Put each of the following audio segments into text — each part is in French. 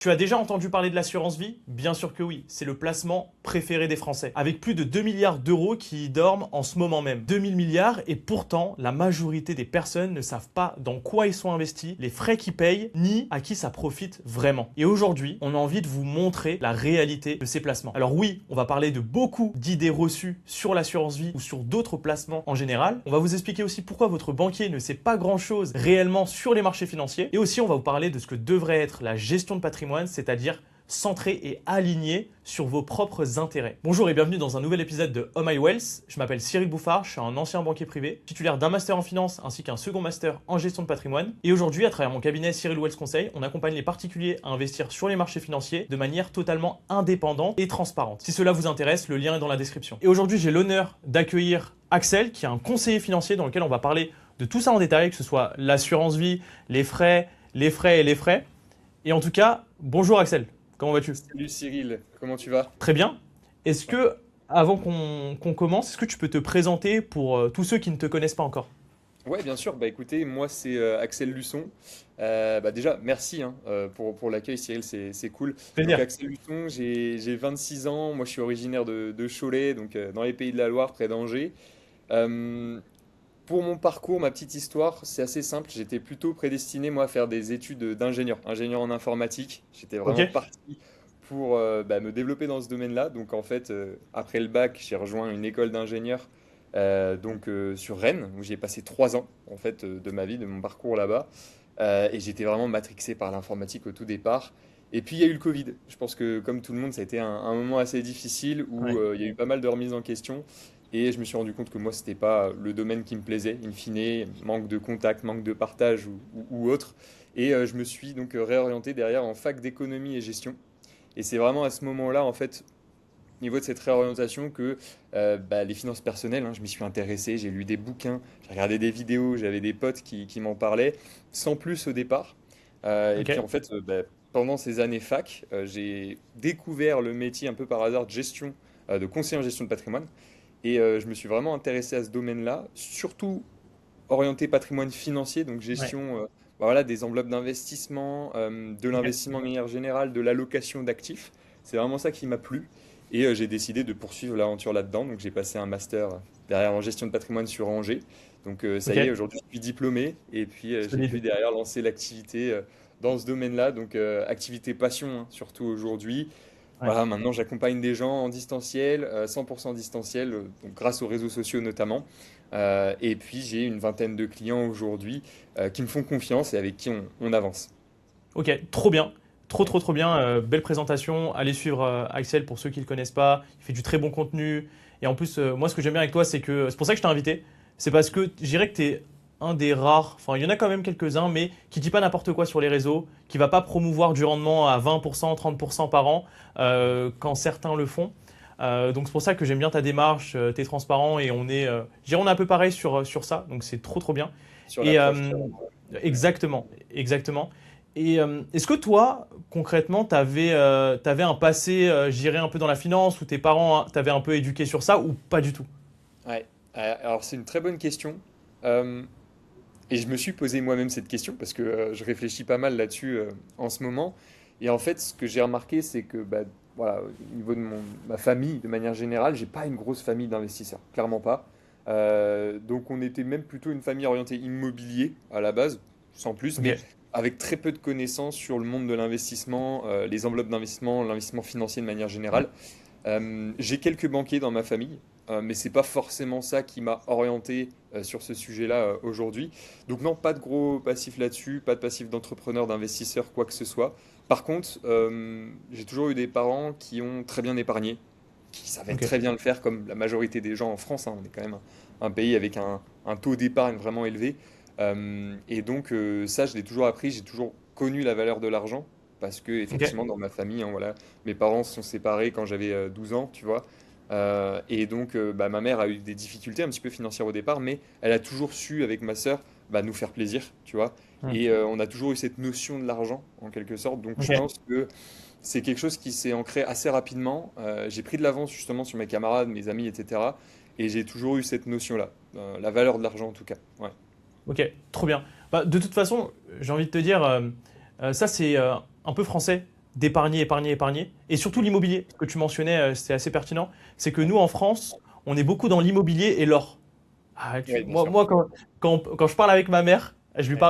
Tu as déjà entendu parler de l'assurance vie? Bien sûr que oui, c'est le placement préféré des Français. Avec plus de 2 milliards d'euros qui y dorment en ce moment même. 2000 milliards et pourtant, la majorité des personnes ne savent pas dans quoi ils sont investis, les frais qu'ils payent, ni à qui ça profite vraiment. Et aujourd'hui, on a envie de vous montrer la réalité de ces placements. Alors oui, on va parler de beaucoup d'idées reçues sur l'assurance vie ou sur d'autres placements en général. On va vous expliquer aussi pourquoi votre banquier ne sait pas grand-chose réellement sur les marchés financiers. Et aussi, on va vous parler de ce que devrait être la gestion de patrimoine, c'est-à-dire centré et aligné sur vos propres intérêts. Bonjour et bienvenue dans un nouvel épisode de Oh My Wealth. Je m'appelle Cyril Bouffard, je suis un ancien banquier privé, titulaire d'un master en finance ainsi qu'un second master en gestion de patrimoine. Et aujourd'hui, à travers mon cabinet Cyril Wealth Conseil, on accompagne les particuliers à investir sur les marchés financiers de manière totalement indépendante et transparente. Si cela vous intéresse, le lien est dans la description. Et aujourd'hui, j'ai l'honneur d'accueillir Axel, qui est un conseiller financier dans lequel on va parler de tout ça en détail, que ce soit l'assurance vie, les frais et les frais. Et en tout cas, bonjour Axel, comment vas-tu? Salut Cyril, comment tu vas? Très bien. Est-ce que, avant qu'on commence, est-ce que tu peux te présenter pour tous ceux qui ne te connaissent pas encore? Ouais, bien sûr. Bah écoutez, moi c'est Axel Luçon. Déjà, merci hein, pour l'accueil, Cyril, c'est cool. Donc Plaisir. Axel Luçon, j'ai 26 ans. Moi, je suis originaire de Cholet, donc dans les Pays de la Loire, près d'Angers. Euh, pour mon parcours, ma petite histoire, c'est assez simple. J'étais plutôt prédestiné moi à faire des études d'ingénieur, ingénieur en informatique. J'étais Ok. vraiment parti pour me développer dans ce domaine-là. Donc en fait, après le bac, j'ai rejoint une école d'ingénieur sur Rennes, où j'ai passé 3 ans en fait de ma vie, de mon parcours là-bas. Et j'étais vraiment matrixé par l'informatique au tout départ. Et puis il y a eu le Covid. Je pense que comme tout le monde, ça a été un moment assez difficile où Ouais. il y a eu pas mal de remises en question. Et je me suis rendu compte que moi, c'était pas le domaine qui me plaisait, in fine, manque de contact, manque de partage ou autre. Et je me suis donc réorienté derrière en fac d'économie et gestion. Et c'est vraiment à ce moment-là, en fait, au niveau de cette réorientation, que les finances personnelles, hein, je m'y suis intéressé, j'ai lu des bouquins, j'ai regardé des vidéos, j'avais des potes qui m'en parlaient, sans plus au départ. Et Ok. puis en fait, pendant ces années fac, j'ai découvert le métier un peu par hasard de gestion, de conseiller en gestion de patrimoine. Et je me suis vraiment intéressé à ce domaine-là, surtout orienté patrimoine financier, donc Ouais. gestion voilà, des enveloppes d'investissement, de Ok. l'investissement de manière générale, de l'allocation d'actifs. C'est vraiment ça qui m'a plu. Et j'ai décidé de poursuivre l'aventure là-dedans. Donc j'ai passé un master derrière en gestion de patrimoine sur Angers. Donc ça Ok. y est, aujourd'hui je suis diplômé. Et puis j'ai pu Solide. derrière lancer l'activité dans ce domaine-là. Donc activité passion, hein, surtout aujourd'hui. Ouais. Voilà, maintenant j'accompagne des gens en distanciel, 100% distanciel, donc grâce aux réseaux sociaux notamment. Et puis j'ai une vingtaine de clients aujourd'hui qui me font confiance et avec qui on avance. Ok. Trop bien. Trop bien. Belle présentation. Allez suivre Axel pour ceux qui ne le connaissent pas. Il fait du très bon contenu. Et en plus, moi, ce que j'aime bien avec toi, c'est que c'est pour ça que je t'ai invité. C'est parce que je dirais que tu es un des rares, enfin, il y en a quand même quelques-uns, mais qui dit pas n'importe quoi sur les réseaux, qui va pas promouvoir du rendement à 20%, 30% par an, quand certains le font. Donc c'est pour ça que j'aime bien ta démarche, tu es transparent et je dirais on est un peu pareil sur ça, donc c'est trop bien. Sur Et l'approche, tu vois. exactement, exactement. Et est-ce que toi, concrètement, tu avais, un passé, je dirais, un peu dans la finance, où tes parents t'avaient un peu éduqué sur ça, ou pas du tout? Ouais. Alors c'est une très bonne question. Euh, et je me suis posé moi-même cette question parce que je réfléchis pas mal là-dessus en ce moment. Et en fait, ce que j'ai remarqué, c'est que voilà, au niveau de ma famille, de manière générale, j'ai pas une grosse famille d'investisseurs, clairement pas. Donc on était même plutôt une famille orientée immobilier à la base, sans plus, Ok, mais avec très peu de connaissances sur le monde de l'investissement, les enveloppes d'investissement, l'investissement financier de manière ouais, générale. J'ai quelques banquiers dans ma famille, mais c'est pas forcément ça qui m'a orienté sur ce sujet-là aujourd'hui. Donc non, pas de gros passif là-dessus, pas de passif d'entrepreneur, d'investisseur, quoi que ce soit. Par contre, j'ai toujours eu des parents qui ont très bien épargné, qui savaient ok, très bien le faire, comme la majorité des gens en France, hein. On est quand même un pays avec un taux d'épargne vraiment élevé. Et donc ça, je l'ai toujours appris, j'ai toujours connu la valeur de l'argent, parce que ok, effectivement, dans ma famille, hein, voilà, mes parents se sont séparés quand j'avais 12 ans, tu vois. Et donc, ma mère a eu des difficultés un petit peu financières au départ, mais elle a toujours su, avec ma sœur, nous faire plaisir, tu vois. hmm, Et on a toujours eu cette notion de l'argent, en quelque sorte. Donc, je ok. pense que c'est quelque chose qui s'est ancré assez rapidement. J'ai pris de l'avance, justement, sur mes camarades, mes amis, etc. Et j'ai toujours eu cette notion-là, la valeur de l'argent, en tout cas. Ouais. Ok, trop bien. Bah, de toute façon, j'ai envie de te dire, ça c'est un peu français. d'épargner, épargner, épargner. Et surtout l'immobilier, ce que tu mentionnais, c'est assez pertinent. C'est que nous, en France, on est beaucoup dans l'immobilier et l'or. Oui, bien sûr. Moi quand je parle avec ma mère,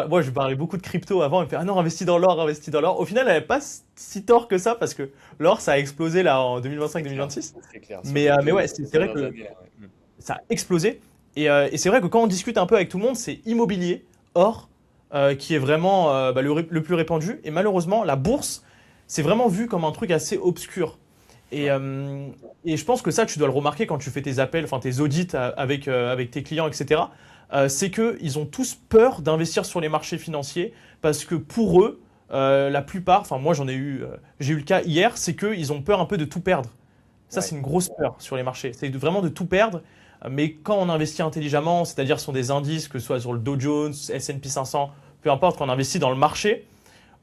moi, je lui parlais beaucoup de crypto avant. Elle me fait: Ah non, investis dans l'or, investis dans l'or. Au final, elle n'avait pas si tort que ça parce que l'or, ça a explosé là en C'est clair, 2025-2026. c'est clair. Sur Mais ouais, les c'est vrai dernières que années, là, ouais. ça a explosé. Et c'est vrai que quand on discute un peu avec tout le monde, c'est immobilier, or, qui est vraiment le plus répandu. Et malheureusement, la bourse, c'est vraiment vu comme un truc assez obscur. Et, Ouais. euh, et je pense que ça, tu dois le remarquer quand tu fais tes appels, enfin tes audits avec tes clients, etc. C'est qu'ils ont tous peur d'investir sur les marchés financiers parce que pour eux, la plupart, enfin moi j'ai eu le cas hier, c'est qu'ils ont peur un peu de tout perdre. Ça, Ouais. c'est une grosse peur sur les marchés. C'est vraiment de tout perdre. Mais quand on investit intelligemment, c'est-à-dire sur des indices, que ce soit sur le Dow Jones, S&P 500, peu importe, quand on investit dans le marché,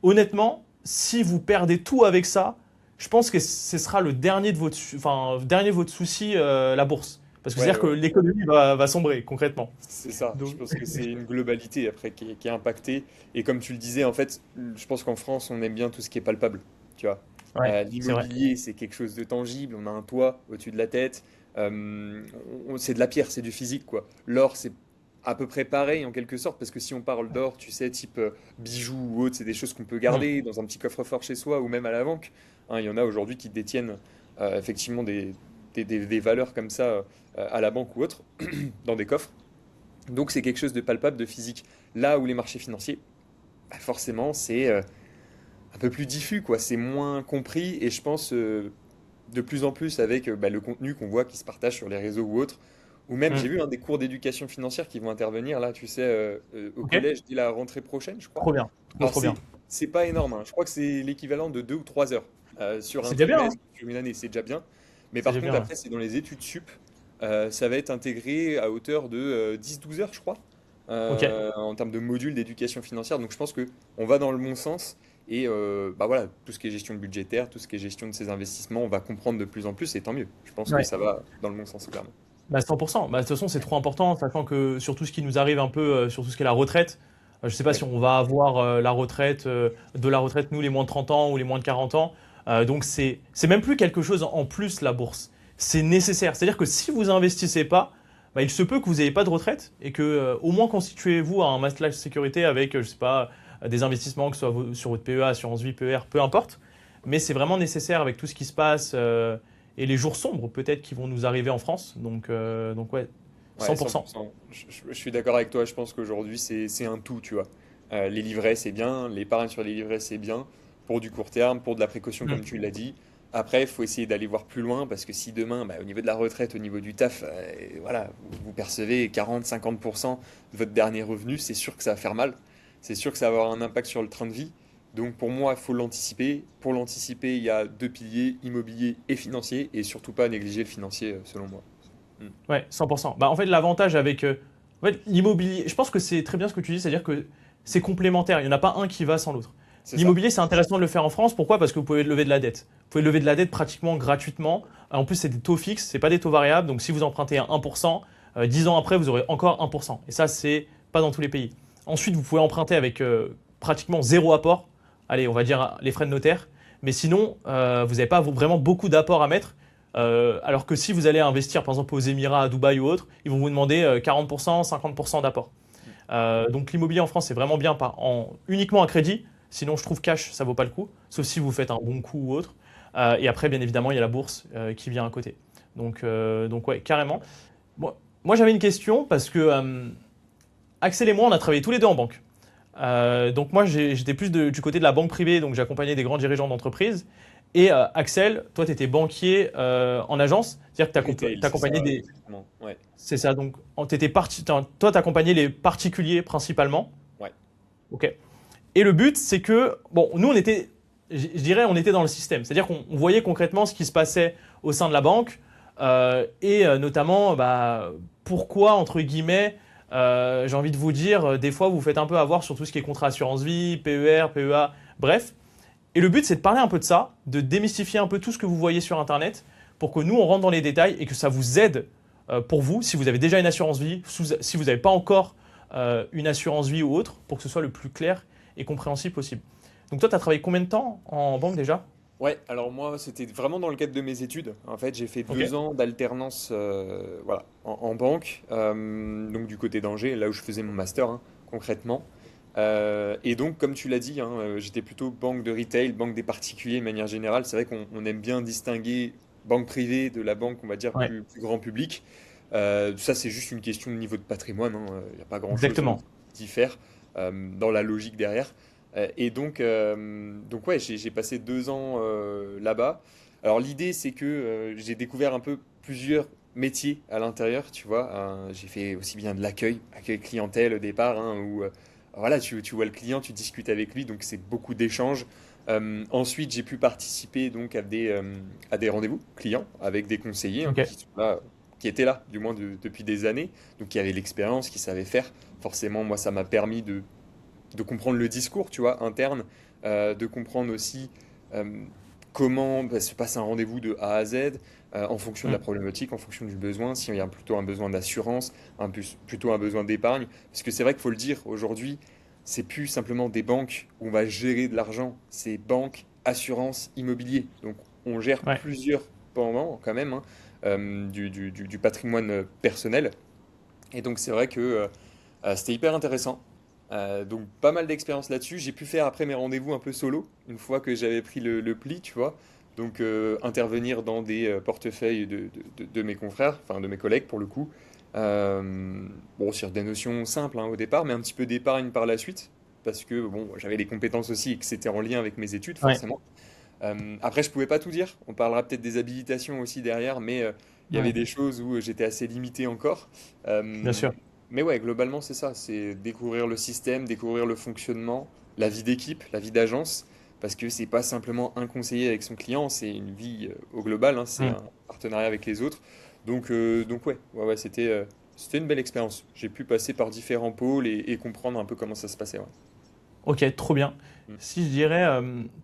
honnêtement, si vous perdez tout avec ça, je pense que ce sera le dernier de dernier de votre souci, la bourse. Parce que Ouais, c'est-à-dire ouais, que ouais. l'économie va sombrer, concrètement. C'est ça. Je Donc, pense que c'est une globalité après qui est impactée. Et comme tu le disais, en fait, je pense qu'en France, on aime bien tout ce qui est palpable. Tu vois. ouais, c'est vrai. L'immobilier, c'est quelque chose de tangible. On a un toit au-dessus de la tête. C'est de la pierre, c'est du physique, quoi. L'or, c'est à peu près pareil en quelque sorte, parce que si on parle d'or, tu sais, type bijoux ou autre, c'est des choses qu'on peut Hmm. garder dans un petit coffre-fort chez soi ou même à la banque. Hein, il y en a aujourd'hui qui détiennent effectivement des valeurs comme ça à la banque ou autre, dans des coffres. Donc c'est quelque chose de palpable, de physique. Là où les marchés financiers, bah, forcément, c'est un peu plus diffus, quoi. C'est moins compris et je pense de plus en plus avec bah, le contenu qu'on voit qui se partage sur les réseaux ou autres. Ou même, j'ai Hmm. vu des cours d'éducation financière qui vont intervenir là, tu sais, au Ok. collège dès la rentrée prochaine, je crois. Trop bien. Trop, Alors trop bien. c'est pas énorme, hein. Je crois que c'est l'équivalent de 2 ou 3 heures sur un C'est déjà bien, hein. trimestre, sur une année, c'est déjà bien. Mais C'est par déjà contre, bien, ouais. après, c'est dans les études sup, ça va être intégré à hauteur de 10 12 heures, je crois, Ok. en termes de modules d'éducation financière. Donc je pense que on va dans le bon sens. Et bah voilà, tout ce qui est gestion budgétaire, tout ce qui est gestion de ses investissements, on va comprendre de plus en plus et tant mieux. Je pense que Ouais. ça va dans le bon sens, clairement. Bah, 100%. Bah, de toute façon, c'est trop important, sachant que sur tout ce qui nous arrive un peu, sur tout ce qui est la retraite, je ne sais pas Oui, si on va avoir la retraite, de la retraite, nous, les moins de 30 ans ou les moins de 40 ans. Donc, c'est même plus quelque chose en plus, la bourse. C'est nécessaire. C'est-à-dire que si vous investissez pas, bah, il se peut que vous n'ayez pas de retraite et que, au moins, constituez-vous un matelas de sécurité avec, je sais pas, des investissements, que ce soit sur votre PEA, assurance vie, PER, peu importe. Mais c'est vraiment nécessaire avec tout ce qui se passe. Et les jours sombres peut-être qui vont nous arriver en France. Donc ouais, ouais, 100%. 100%. Je suis d'accord avec toi. Je pense qu'aujourd'hui, c'est un tout, tu vois. Les livrets, c'est bien. L'épargne sur les livrets, c'est bien. Pour du court terme, pour de la précaution, comme Mm. tu l'as dit. Après, il faut essayer d'aller voir plus loin parce que si demain, bah, au niveau de la retraite, au niveau du taf, voilà, vous percevez 40-50% de votre dernier revenu, c'est sûr que ça va faire mal. C'est sûr que ça va avoir un impact sur le train de vie. Donc pour moi, il faut l'anticiper. Pour l'anticiper, il y a deux piliers, immobilier et financier, et surtout pas négliger le financier, selon moi. Mm. Ouais, 100%. Bah, en fait, l'avantage avec en fait, l'immobilier, je pense que c'est très bien ce que tu dis, c'est-à-dire que c'est complémentaire. Il n'y en a pas un qui va sans l'autre. C'est ça. L'immobilier, c'est intéressant de le faire en France. Pourquoi? Parce que vous pouvez lever de la dette. Vous pouvez lever de la dette pratiquement gratuitement. En plus, c'est des taux fixes, c'est pas des taux variables. Donc, si vous empruntez à 1%, 10 ans après, vous aurez encore 1%. Et ça, c'est pas dans tous les pays. Ensuite, vous pouvez emprunter avec pratiquement zéro apport. Allez, on va dire les frais de notaire. Mais sinon, vous n'avez pas vraiment beaucoup d'apports à mettre. Alors que si vous allez investir, par exemple, aux Émirats, à Dubaï ou autre, ils vont vous demander 40%, 50% d'apport. Donc l'immobilier en France, c'est vraiment bien uniquement à crédit. Sinon, je trouve cash, ça vaut pas le coup, sauf si vous faites un bon coup ou autre. Et après, bien évidemment, il y a la bourse qui vient à côté. Donc ouais, carrément. Moi, j'avais une question parce que Axel et moi, on a travaillé tous les deux en banque. Donc moi, j'étais plus du côté de la banque privée, donc j'accompagnais des grands dirigeants d'entreprise. Et Axel, toi, tu étais banquier en agence, c'est-à-dire que Retail, tu c'est ça, accompagnais exactement. Ouais, c'est ça, donc toi, tu accompagnais les particuliers principalement. ouais, Ok. Et le but, c'est que, bon, nous, je dirais, on était dans le système. C'est-à-dire qu'on voyait concrètement ce qui se passait au sein de la banque notamment, bah, pourquoi, entre guillemets, j'ai envie de vous dire, des fois, vous faites un peu avoir sur tout ce qui est contrat assurance vie, PER, PEA, bref. Et le but, c'est de parler un peu de ça, de démystifier un peu tout ce que vous voyez sur Internet pour que nous, on rentre dans les détails et que ça vous aide pour vous, si vous avez déjà une assurance vie, si vous n'avez pas encore une assurance vie ou autre, pour que ce soit le plus clair et compréhensible possible. Donc toi, tu as travaillé combien de temps en banque déjà? Ouais, alors moi, c'était vraiment dans le cadre de mes études. En fait, j'ai fait Ok. 2 ans d'alternance voilà, en banque, donc du côté d'Angers, là où je faisais mon master, hein, concrètement. Et donc, comme tu l'as dit, hein, j'étais plutôt banque de retail, banque des particuliers de manière générale. C'est vrai qu'on aime bien distinguer banque privée de la banque, on va dire, Ouais, plus grand public. Ça, c'est juste une question de niveau de patrimoine, hein. Il n'y a pas grand-chose exactement. qui diffère dans la logique derrière. Et donc ouais, j'ai passé 2 ans là-bas. Alors l'idée, c'est que j'ai découvert un peu plusieurs métiers à l'intérieur, tu vois. J'ai fait aussi bien de l'accueil, accueil clientèle au départ, hein, où voilà, tu vois le client, tu discutes avec lui, donc c'est beaucoup d'échanges. Ensuite, j'ai pu participer donc à des rendez-vous clients avec des conseillers, hein, Ok. qui sont là, qui étaient là, du moins depuis des années, donc qui avaient l'expérience, qui savaient faire. Forcément, moi, ça m'a permis de comprendre le discours, tu vois, interne, de comprendre aussi euh, comment bah, se passe un rendez-vous de A à Z, en fonction de la Mm. problématique, en fonction du besoin, s'il y a plutôt un besoin d'assurance, plutôt un besoin d'épargne. Parce que c'est vrai qu'il faut le dire, aujourd'hui, c'est plus simplement des banques où on va gérer de l'argent, c'est banque, assurance, immobilier. Donc on gère Ouais. plusieurs pendant quand même, hein, du patrimoine personnel. Et donc c'est vrai que c'était hyper intéressant. Donc pas mal d'expérience là-dessus. J'ai pu faire après mes rendez-vous un peu solo, une fois que j'avais pris le pli, tu vois. Donc intervenir dans des portefeuilles de mes confrères, enfin de mes collègues pour le coup. Bon, sur des notions simples, hein, au départ, mais un petit peu d'épargne par la suite, parce que bon, j'avais les compétences aussi et que c'était en lien avec mes études Ouais. forcément. Après, je pouvais pas tout dire. On parlera peut-être des habilitations aussi derrière, mais il y avait Ouais. des choses où j'étais assez limité encore. Bien Euh, sûr. mais ouais, globalement, c'est ça. C'est découvrir le système, découvrir le fonctionnement, la vie d'équipe, la vie d'agence, parce que c'est pas simplement un conseiller avec son client, c'est une vie au global, hein, c'est Mm. un partenariat avec les autres. Donc ouais, ouais, c'était une belle expérience. J'ai pu passer par différents pôles et comprendre un peu comment ça se passait. Ouais. Ok, trop bien. Mm. Si je dirais,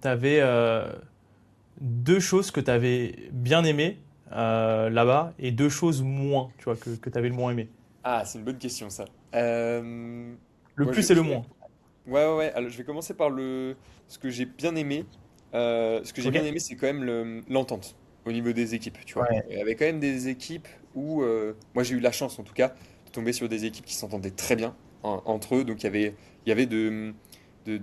tu avais deux choses que tu avais bien aimées là-bas et deux choses moins, tu vois, que tu avais le moins aimé. Ah, c'est une bonne question ça. Le Moi, plus et le moins. ouais, ouais, ouais. Alors, je vais commencer par ce que j'ai bien aimé. Ce que j'ai Ok? bien aimé, c'est quand même l'entente au niveau des équipes, tu vois. Ouais. Il y avait quand même des équipes où, moi, j'ai eu la chance, en tout cas, de tomber sur des équipes qui s'entendaient très bien entre eux. Donc, il y avait de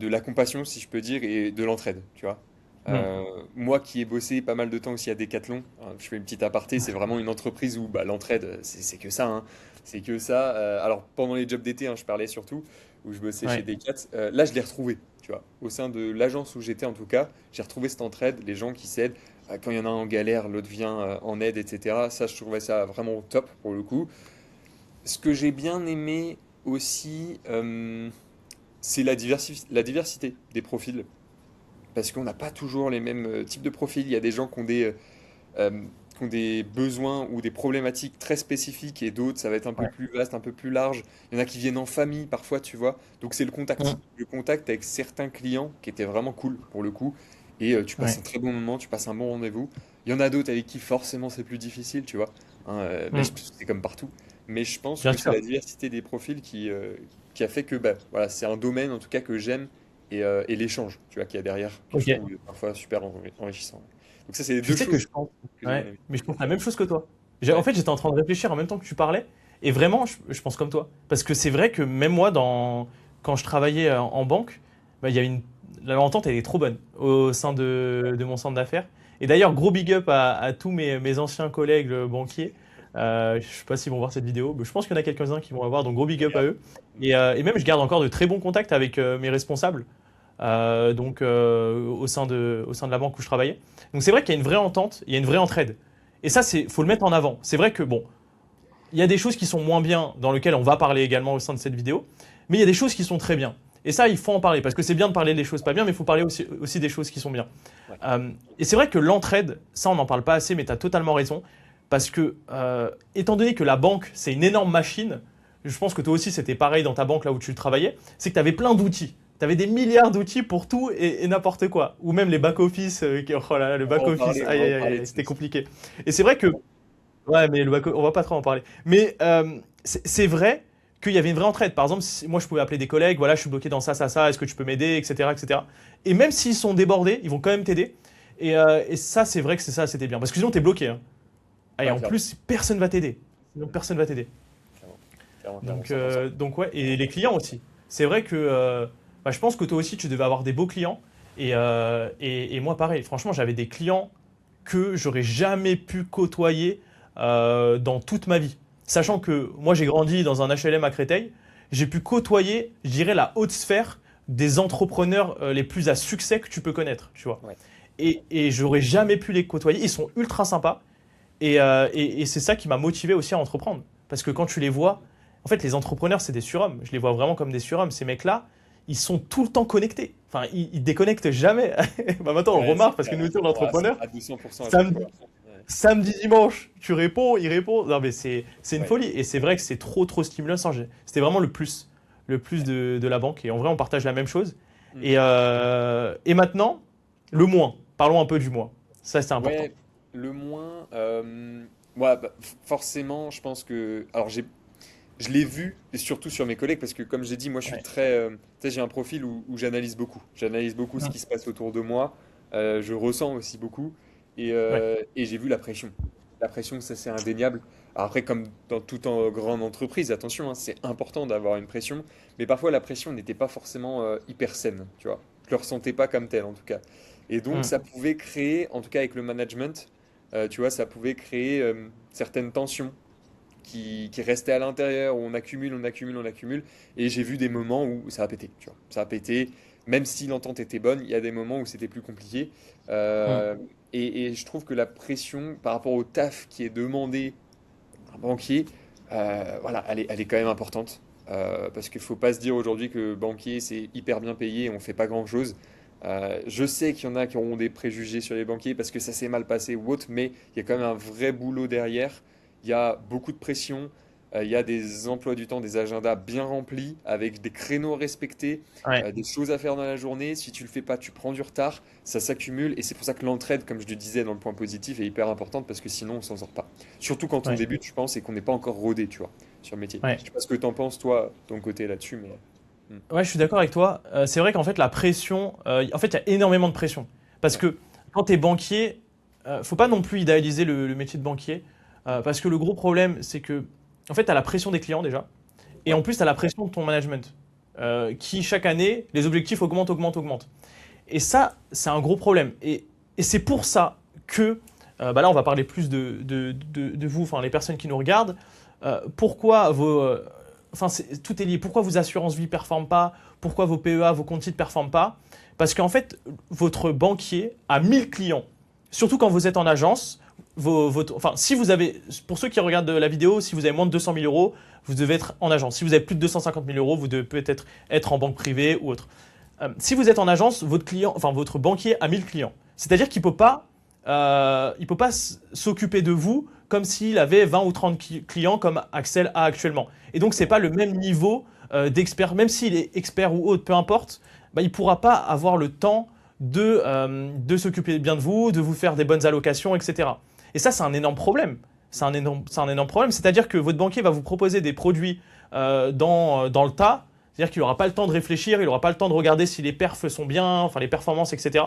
la compassion, si je peux dire, et de l'entraide, tu vois. Hmm. Moi qui ai bossé pas mal de temps aussi à Decathlon, hein, je fais une petite aparté, c'est vraiment une entreprise où bah, l'entraide, c'est que ça, hein. C'est que ça. Alors, pendant les jobs d'été, hein, je parlais surtout où je bossais chez Ouais. Decat, là je l'ai retrouvé, tu vois. Au sein de l'agence où j'étais en tout cas, j'ai retrouvé cette entraide, les gens qui s'aident. Quand il y en a un en galère, l'autre vient en aide, etc. Ça, je trouvais ça vraiment top pour le coup. Ce que j'ai bien aimé aussi, c'est la diversité des profils. Parce qu'on n'a pas toujours les mêmes types de profils. Il y a des gens euh, qui ont des besoins ou des problématiques très spécifiques et d'autres, ça va être un peu Ouais. plus vaste, un peu plus large. Il y en a qui viennent en famille parfois, tu vois. Donc c'est Hmm. le contact avec certains clients qui était vraiment cool pour le coup. Et tu passes Ouais. un très bon moment, tu passes un bon rendez-vous. Il y en a d'autres avec qui forcément c'est plus difficile, tu vois. Hein, mais Hmm. c'est comme partout. Mais je pense Bien que c'est sûr. la diversité des profils qui a fait que bah, voilà, c'est un domaine en tout cas que j'aime et l'échange, tu vois, qu'il y a derrière, que je Ok. trouve parfois super enrichissant. Donc ça, c'est les Tu deux sais que choses je pense. que j'ai bien Ouais. aimées. Mais je pense la même chose que toi. En Ouais. fait, j'étais en train de réfléchir en même temps que tu parlais. Et vraiment, je pense comme toi. Parce que c'est vrai que même moi, quand je travaillais en banque, bah, il y avait l'entente, elle est trop bonne au sein de mon centre d'affaires. Et d'ailleurs, gros big up à tous mes anciens collègues banquiers. Je sais pas s'ils vont voir cette vidéo, mais je pense qu'il y en a quelques-uns qui vont la voir, donc gros big up à Regarde. eux. Et même, je garde encore de très bons contacts avec mes responsables, au sein de la banque où je travaillais. Donc c'est vrai qu'il y a une vraie entente, il y a une vraie entraide. Et ça, faut le mettre en avant. C'est vrai que bon, il y a des choses qui sont moins bien, dans lesquelles on va parler également au sein de cette vidéo, mais il y a des choses qui sont très bien. Et ça, il faut en parler, parce que c'est bien de parler des choses pas bien, mais il faut parler aussi des choses qui sont bien. Ouais. Et c'est vrai que l'entraide, ça, on n'en parle pas assez, mais tu as totalement raison, parce que, étant donné que la banque, c'est une énorme machine, je pense que toi aussi, c'était pareil dans ta banque, là où tu travaillais, c'est que tu avais plein d'outils. Tu avais des milliards d'outils pour tout et n'importe quoi. Ou même les back-office, oh là là, le back-office, On aïe va en aïe aïe, parler aïe, de c'était celle-ci. compliqué. Et c'est vrai que, ouais, mais on va pas trop en parler. Mais c'est vrai qu'il y avait une vraie entraide. Par exemple, moi, je pouvais appeler des collègues, voilà, je suis bloqué dans ça, est-ce que tu peux m'aider, etc., etc. Et même s'ils sont débordés, ils vont quand même t'aider. Et ça, c'est vrai que c'était bien. Parce que sinon, t'es bloqué. Hein. Et Ouais, en clairement, plus, personne va t'aider. Sinon, personne va t'aider. clairement, 100%. Donc ouais, et les clients aussi. C'est vrai que je pense que toi aussi, tu devais avoir des beaux clients. Et moi, pareil. Franchement, j'avais des clients que j'aurais jamais pu côtoyer dans toute ma vie. Sachant que moi, j'ai grandi dans un HLM à Créteil, j'ai pu côtoyer, je dirais, la haute sphère des entrepreneurs les plus à succès que tu peux connaître, tu vois. Ouais. Et j'aurais jamais pu les côtoyer. Ils sont ultra sympas. Et c'est ça qui m'a motivé aussi à entreprendre. Parce que quand tu les vois, en fait, les entrepreneurs, c'est des surhommes. Je les vois vraiment comme des surhommes. Ces mecs-là, ils sont tout le temps connectés. Enfin, ils déconnectent jamais. Maintenant, on le Ouais, remarque c'est parce que clair. nous, on est Ouais, entrepreneurs. à 200% à chaque Samedi, fois. Ouais. samedi, dimanche, tu réponds, il répond. Non, mais c'est une Ouais. folie. Et c'est vrai que c'est trop, trop stimulant. C'était vraiment le plus de la banque. Et en vrai, on partage la même chose. Mm. Et maintenant, le moins. Parlons un peu du moins. Ça, c'est important. Ouais, le moins. Ouais, bah, forcément, je pense que. Alors, je l'ai vu, et surtout sur mes collègues, parce que comme j'ai dit, moi je suis Ouais. très. Tu sais, j'ai un profil où j'analyse beaucoup. J'analyse beaucoup ce Mm. qui se passe autour de moi. Je ressens aussi beaucoup. Ouais. Et j'ai vu la pression. La pression, ça c'est indéniable. Alors après, comme dans toute grande entreprise, attention, hein, c'est important d'avoir une pression. Mais parfois, la pression n'était pas forcément hyper saine, tu vois. Je le ressentais pas comme tel, en tout cas. Et donc, Mm. ça pouvait créer, en tout cas avec le management, tu vois, ça pouvait créer certaines tensions qui restaient à l'intérieur, où on accumule, on accumule, on accumule. Et j'ai vu des moments où ça a pété, tu vois. Ça a pété, même si l'entente était bonne, il y a des moments où c'était plus compliqué. Mm. Euh, et je trouve que la pression par rapport au taf qui est demandé à un banquier, voilà, elle est quand même importante. Parce qu'il ne faut pas se dire aujourd'hui que banquier c'est hyper bien payé et on ne fait pas grand-chose. Je sais qu'il y en a qui auront des préjugés sur les banquiers parce que ça s'est mal passé ou autre, mais il y a quand même un vrai boulot derrière. Il y a beaucoup de pression, il y a des emplois du temps, des agendas bien remplis, avec des créneaux respectés, Ouais. des choses à faire dans la journée. Si tu le fais pas, tu prends du retard, ça s'accumule, et c'est pour ça que l'entraide, comme je le disais dans le point positif, est hyper importante parce que sinon on s'en sort pas. Surtout quand on Ouais. débute, je pense, et qu'on n'est pas encore rodé, tu vois, sur le métier. Ouais. Je sais pas ce que tu en penses, toi, ton côté là-dessus, mais. Ouais, je suis d'accord avec toi. C'est vrai qu'en fait, la pression, en fait, il y a énormément de pression. Parce Ouais, que quand tu es banquier, faut pas non plus idéaliser le métier de banquier. Parce que le gros problème, c'est que, en fait, tu as la pression des clients déjà. Et ouais, en plus, tu as la pression de ton management. Qui, chaque année, les objectifs augmentent, augmentent, augmentent. Et ça, c'est un gros problème. Et c'est pour ça que, là, on va parler plus de vous, enfin, les personnes qui nous regardent. Pourquoi enfin, tout est lié. Pourquoi vos assurances vie ne performent pas? Pourquoi vos PEA, vos comptes titres ne performent pas? Parce qu'en fait, votre banquier a 1000 clients. Surtout quand vous êtes en agence. Enfin, si vous avez, pour ceux qui regardent la vidéo, si vous avez moins de 200 000 euros, vous devez être en agence. Si vous avez plus de 250 000 euros, vous devez peut-être être en banque privée ou autre. Si vous êtes en agence, votre banquier a 1000 clients. C'est-à-dire qu'il il peut pas s'occuper de vous comme s'il avait 20 ou 30 clients comme Axel a actuellement. Et donc, c'est pas le même niveau d'expert. Même s'il est expert ou autre, peu importe, bah, il ne pourra pas avoir le temps de s'occuper bien de vous, de vous faire des bonnes allocations, etc. Et ça, c'est un énorme problème. C'est un énorme problème. C'est-à-dire que votre banquier va vous proposer des produits dans le tas. C'est-à-dire qu'il n'aura pas le temps de réfléchir, il n'aura pas le temps de regarder si les perfs sont bien, enfin les performances, etc.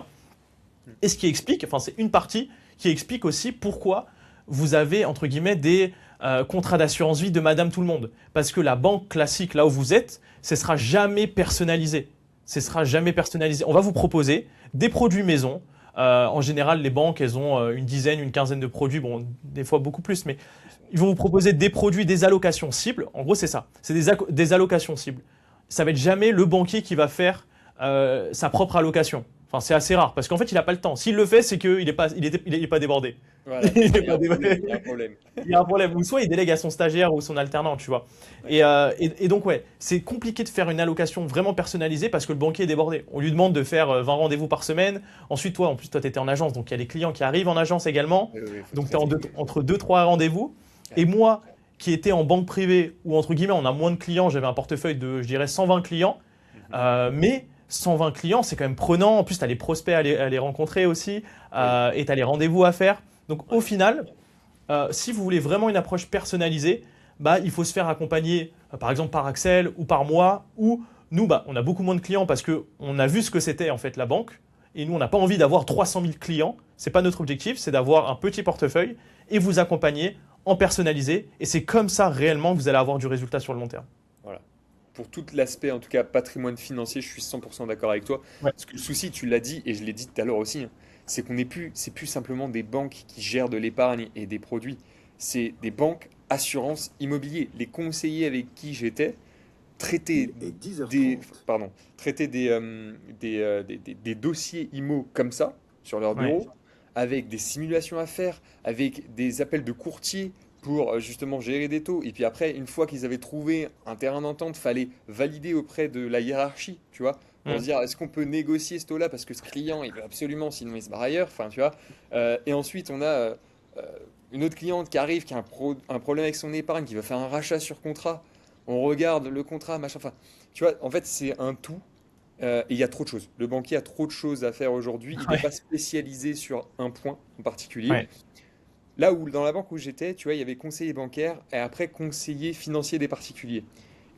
Et ce qui explique, enfin c'est une partie qui explique aussi pourquoi vous avez, entre guillemets, des contrats d'assurance vie de Madame Tout-le-Monde. Parce que la banque classique, là où vous êtes, ce ne sera jamais personnalisé. Ce sera jamais personnalisé. On va vous proposer des produits maison. En général, les banques, elles ont une dizaine, une quinzaine de produits, bon, des fois beaucoup plus, mais ils vont vous proposer des produits, des allocations cibles. En gros, c'est ça. C'est des allocations cibles. Ça va être jamais le banquier qui va faire sa propre allocation. Enfin, c'est assez rare parce qu'en fait, il n'a pas le temps. S'il le fait, c'est qu'il n'est pas débordé. voilà, Il n'est il y a pas un problème, débordé. il y a un problème. Il y a un problème. Ou soit il délègue à son stagiaire ou son alternant, tu vois. Ouais, Et donc, ouais, c'est compliqué de faire une allocation vraiment personnalisée parce que le banquier est débordé. On lui demande de faire 20 rendez-vous par semaine. Ensuite, toi, en plus, toi, tu étais en agence. Donc, il y a les clients qui arrivent en agence également. ouais, ouais, faut Donc, tu es traiter. entre 2-3 rendez-vous. Ouais, Et moi, qui étais en banque privée, où entre guillemets, on a moins de clients, j'avais un portefeuille de, je dirais, 120 clients. mhm, Mais 120 clients, c'est quand même prenant. En plus, tu as les prospects à les rencontrer aussi. oui, Et tu as les rendez-vous à faire. Donc, au ouais, final, si vous voulez vraiment une approche personnalisée, bah, il faut se faire accompagner par exemple par Axel ou par moi, ou nous, on a beaucoup moins de clients parce qu'on a vu ce que c'était en fait la banque, et nous, on n'a pas envie d'avoir 300 000 clients. Ce n'est pas notre objectif, c'est d'avoir un petit portefeuille et vous accompagner en personnalisé. Et c'est comme ça réellement que vous allez avoir du résultat sur le long terme. Voilà. Pour tout l'aspect, en tout cas, patrimoine financier, je suis 100% d'accord avec toi. Ouais. Parce que le souci, tu l'as dit, et je l'ai dit tout à l'heure aussi, hein, c'est c'est plus simplement des banques qui gèrent de l'épargne et des produits. C'est des banques, assurances, immobilier. Les conseillers avec qui j'étais traitaient Et 10h30. traitaient des dossiers IMO comme ça, sur leur bureau, Ouais. avec des simulations à faire, avec des appels de courtiers pour justement gérer des taux. Et puis après, une fois qu'ils avaient trouvé un terrain d'entente, fallait valider auprès de la hiérarchie, tu vois, pour se dire est-ce qu'on peut négocier ce taux-là parce que ce client, il veut absolument, sinon il se barre ailleurs. Enfin, tu vois. Et ensuite, on a une autre cliente qui arrive, qui a un problème avec son épargne, qui va faire un rachat sur contrat. On regarde le contrat, machin. Enfin, tu vois, en fait, c'est un tout. Et il y a trop de choses. Le banquier a trop de choses à faire aujourd'hui. Il n'est Ouais. pas spécialisé sur un point en particulier. Ouais. Là où, dans la banque où j'étais, tu vois, il y avait conseiller bancaire et après conseiller financier des particuliers.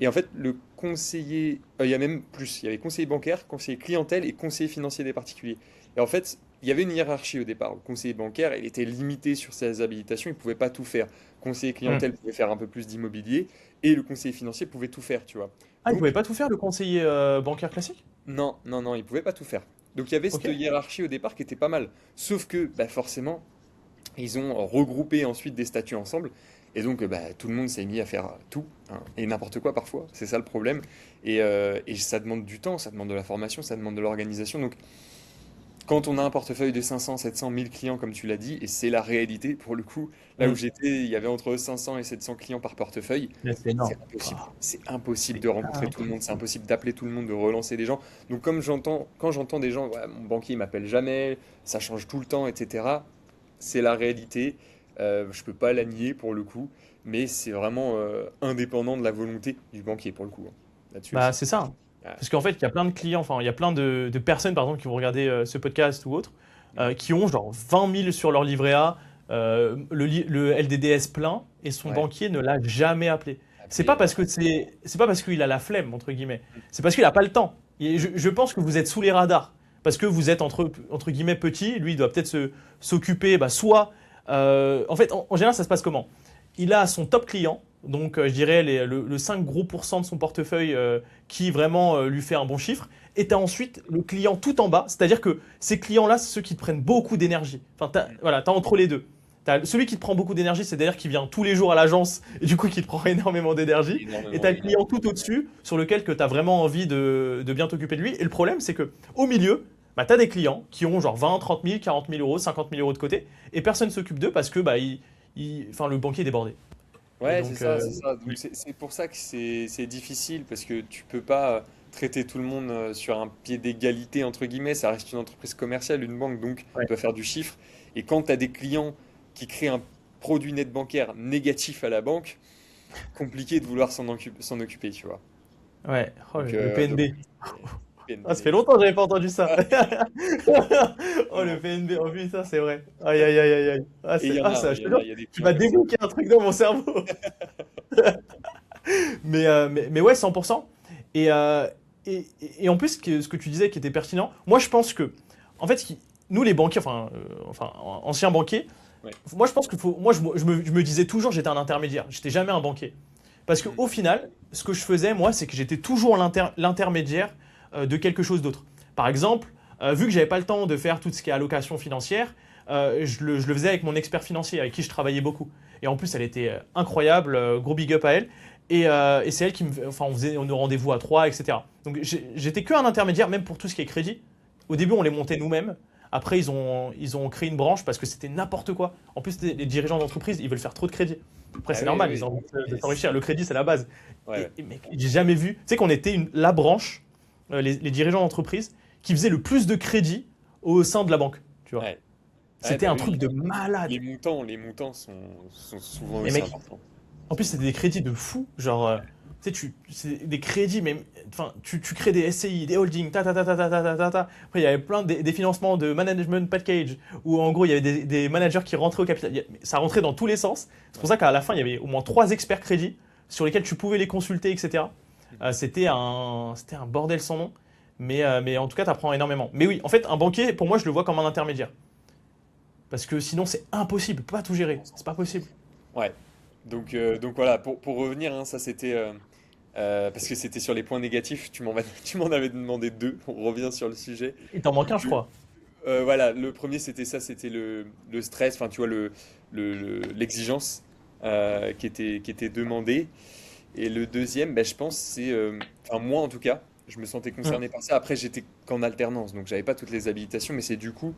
Et en fait, le conseiller, il y a même plus. Il y avait conseiller bancaire, conseiller clientèle et conseiller financier des particuliers. Et en fait, il y avait une hiérarchie au départ. Le conseiller bancaire, il était limité sur ses habilitations, il ne pouvait pas tout faire. Conseiller clientèle pouvait faire un peu plus d'immobilier et le conseiller financier pouvait tout faire, tu vois. Ah, il ne Donc, pouvait pas tout faire, le conseiller bancaire classique? non, non, non, il pouvait pas tout faire. Donc il y avait cette Ok. hiérarchie au départ qui était pas mal. Sauf que bah, forcément, ils ont regroupé ensuite des statuts ensemble. Et donc bah, tout le monde s'est mis à faire tout, hein, et n'importe quoi parfois. C'est ça le problème. Et ça demande du temps, ça demande de la formation, ça demande de l'organisation. Donc quand on a un portefeuille de 500, 700, 1000 clients, comme tu l'as dit, et c'est la réalité pour le coup, là où Mm. j'étais, il y avait entre 500 et 700 clients par portefeuille. Mais c'est C'est énorme. impossible. Ah, C'est impossible c'est de rencontrer tout le monde, c'est impossible. impossible d'appeler tout le monde, de relancer des gens. Donc quand j'entends des gens, ouais, mon banquier il m'appelle jamais, ça change tout le temps, etc. C'est la réalité. Je peux pas la nier pour le coup, mais c'est vraiment indépendant de la volonté du banquier pour le coup, hein, là-dessus Bah, aussi. c'est ça. Ah, Parce qu'en fait, il y a plein de clients, enfin, il y a plein de personnes, par exemple, qui vont regarder ce podcast ou autre, ouais. qui ont genre 20 000 sur leur livret A, le LDDS plein, et son Ouais. banquier ne l'a jamais appelé. C'est Appelé, pas parce que c'est pas parce qu'il a la flemme, entre guillemets. C'est parce qu'il a pas le temps. Et je pense que vous êtes sous les radars. Parce que vous êtes entre guillemets petit, lui il doit peut-être s'occuper, soit. En fait, en général, ça se passe comment? Il a son top client, donc je dirais le 5 gros pourcents de son portefeuille qui vraiment lui fait un bon chiffre. Et tu as ensuite le client tout en bas, c'est-à-dire que ces clients-là, c'est ceux qui te prennent beaucoup d'énergie. Enfin, voilà, tu as entre les deux. Celui qui te prend beaucoup d'énergie, c'est-à-dire qui vient tous les jours à l'agence et du coup qui te prend énormément d'énergie. Et tu Énormément, as le client énormément. tout au-dessus sur lequel tu as vraiment envie de bien t'occuper de lui. Et le problème, c'est que au milieu, tu as des clients qui ont genre 20, 30 000, 40 000 euros, 50 000 euros de côté et personne ne s'occupe d'eux parce que enfin, le banquier est débordé. Et Ouais, c'est donc, ça, c'est ça. Donc oui. c'est pour ça que c'est difficile parce que tu peux pas traiter tout le monde sur un pied d'égalité entre guillemets. Ça reste une entreprise commerciale, une banque, donc Ouais. doit faire du chiffre. Et quand tu as des clients qui créent un produit net bancaire négatif à la banque, compliqué de vouloir s'en occuper, tu vois. Ouais. Oh, Donc, le donc PNB. PNB, Ah, ça fait longtemps que j'avais pas entendu ça. Oh, le vraiment. PNB, oh putain, c'est vrai. Aïe, aïe, aïe, aïe, aïe. Ah, Et il y en a, hein, ça, je te jure, il y a des tu clients m'as comme ça. débloqué un truc dans mon cerveau. Mais ouais, 100%. Et, euh, et en plus, ce que tu disais qui était pertinent, moi je pense que, en fait, nous les banquiers, enfin anciens banquiers, Ouais. moi je pense que moi je me disais toujours j'étais un intermédiaire, j'étais jamais un banquier. Parce Mm. qu'au final, ce que je faisais, moi, c'est que j'étais toujours l'intermédiaire de quelque chose d'autre. Par exemple, vu que j'avais pas le temps de faire tout ce qui est allocation financière, je le faisais avec mon expert financier, avec qui je travaillais beaucoup. Et en plus, elle était incroyable, gros big up à elle. Et c'est elle qui enfin, on faisait nos rendez-vous à trois, etc. Donc j'étais que un intermédiaire, même pour tout ce qui est crédit. Au début, on les montait nous-mêmes. Après, ils ont créé une branche parce que c'était n'importe quoi. En plus, les dirigeants d'entreprise, ils veulent faire trop de crédit. Après, Ah c'est oui, normal, oui. ils ont envie de s'enrichir. Le crédit, c'est la base. Ouais, ouais. Mais j'ai jamais vu. Tu sais qu'on était la branche, les dirigeants d'entreprise, qui faisait le plus de crédit au sein de la banque. Tu vois. Ouais. Ouais, C'était bah un oui, truc de malade. les montants sont souvent Mais aussi mec, importants. en plus, c'était des crédits de fou. Genre, tu sais, c'est des crédits, mais enfin, tu crées des SCI, des holdings, ta ta ta ta ta ta ta ta. ta. Après, il y avait plein des financements de management package, où en gros, il y avait des managers qui rentraient au capital. Ça rentrait dans tous les sens. C'est pour ça qu'à la fin, il y avait au moins 3 experts crédits sur lesquels tu pouvais les consulter, etc. C'était un bordel sans nom. Mais en tout cas, tu apprends énormément. Mais oui, en fait, un banquier, pour moi, je le vois comme un intermédiaire. Parce que sinon, c'est impossible. Il peut pas tout gérer. C'est pas possible. Ouais. Donc voilà, pour revenir, hein, ça c'était parce que c'était sur les points négatifs. Tu m'en avais demandé deux. On revient sur le sujet. Il t'en manque un, je crois. Voilà, le premier c'était ça, c'était le stress. Enfin, tu vois l'exigence qui était demandée. Et le deuxième, ben, je pense, c'est, enfin moi en tout cas, je me sentais Hum, concerné par ça. Après, j'étais qu'en alternance, donc j'avais pas toutes les habilitations, mais c'est du coup,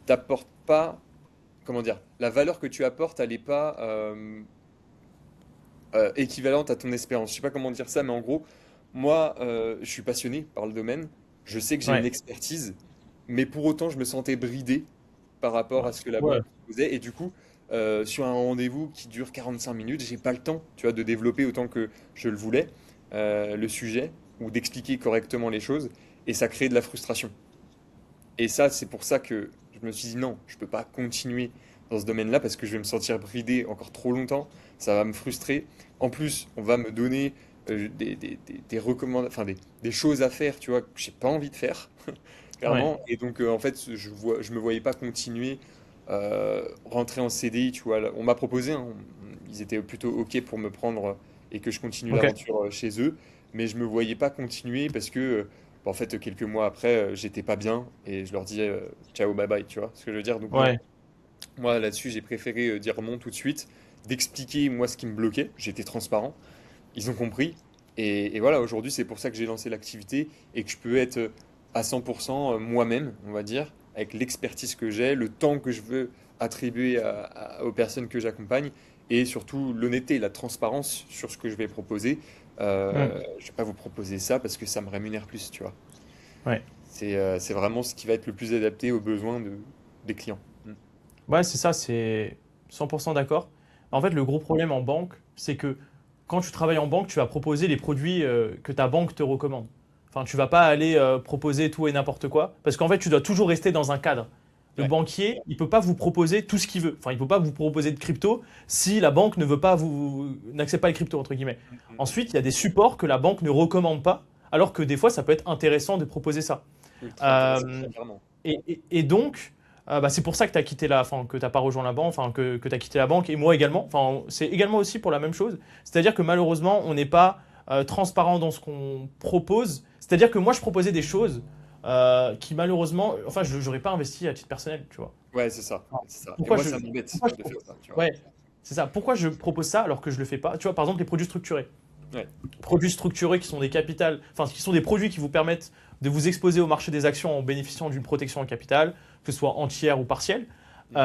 t'apportes pas, comment dire, la valeur que tu apportes, elle n'est pas équivalente à ton expérience. Je sais pas comment dire ça, mais en gros, moi, je suis passionné par le domaine. Je sais que j'ai une Ouais. expertise, mais pour autant, je me sentais bridé par rapport Ouais. à ce que la Ouais. banque proposait. Et du coup, sur un rendez-vous qui dure 45 minutes, j'ai pas le temps, tu vois, de développer autant que je le voulais le sujet ou d'expliquer correctement les choses. Et ça crée de la frustration. Et ça, c'est pour ça que je me suis dit non, je peux pas continuer dans ce domaine-là parce que je vais me sentir bridé encore trop longtemps. Ça va me frustrer. En plus, on va me donner des recommandations, enfin des choses à faire, tu vois, que j'ai pas envie de faire, Ouais. clairement. Et donc, en fait, je me voyais pas continuer, rentrer en CDI, tu vois. Là, on m'a proposé, hein, ils étaient plutôt OK pour me prendre et que je continue Ok. l'aventure chez eux, mais je me voyais pas continuer parce que, en fait, quelques mois après, j'étais pas bien et je leur disais ciao, bye bye, tu vois ce que je veux dire. Donc, non, Ouais. moi là-dessus, j'ai préféré dire non tout de suite, d'expliquer moi ce qui me bloquait. J'étais transparent. Ils ont compris. Et voilà, aujourd'hui, c'est pour ça que j'ai lancé l'activité et que je peux être à 100% moi-même, on va dire, avec l'expertise que j'ai, le temps que je veux attribuer aux personnes que j'accompagne et surtout l'honnêteté, la transparence sur ce que je vais proposer. Hum, Je vais pas vous proposer ça parce que ça me rémunère plus, tu vois. Ouais. C'est vraiment ce qui va être le plus adapté aux besoins des clients. Mm. Ouais, c'est ça, c'est 100% d'accord. En fait, le gros problème en banque, c'est que quand tu travailles en banque, tu vas proposer les produits que ta banque te recommande. Enfin, tu vas pas aller proposer tout et n'importe quoi, parce qu'en fait, tu dois toujours rester dans un cadre. Le Ouais. banquier, il peut pas vous proposer tout ce qu'il veut. Enfin, il peut pas vous proposer de crypto si la banque ne veut pas n'accepte pas les cryptos, entre guillemets. Mm, mm, mm. Ensuite, il y a des supports que la banque ne recommande pas, alors que des fois, ça peut être intéressant de proposer ça. Ultra intéressant, Euh, clairement. et donc, bah, c'est pour ça que tu as quitté enfin, que t'as pas rejoint la banque, enfin, que tu as quitté la banque, et moi également. Enfin, c'est également aussi pour la même chose. C'est-à-dire que malheureusement, on n'est pas transparent dans ce qu'on propose. C'est-à-dire que moi, je proposais des choses qui malheureusement, enfin, je n'aurais pas investi à titre personnel, tu vois. Ouais, c'est ça, Alors, c'est ça. Et Pourquoi moi, je, ça m'embête pourquoi je de faire propose ça, tu vois. Ouais, c'est ça. Pourquoi je propose ça alors que je le fais pas? Tu vois, par exemple, les produits structurés. Ouais. Produits structurés qui sont des capitales, enfin, qui sont des produits qui vous permettent de vous exposer au marché des actions en bénéficiant d'une protection en capital, que ce soit entière ou partielle. Mm.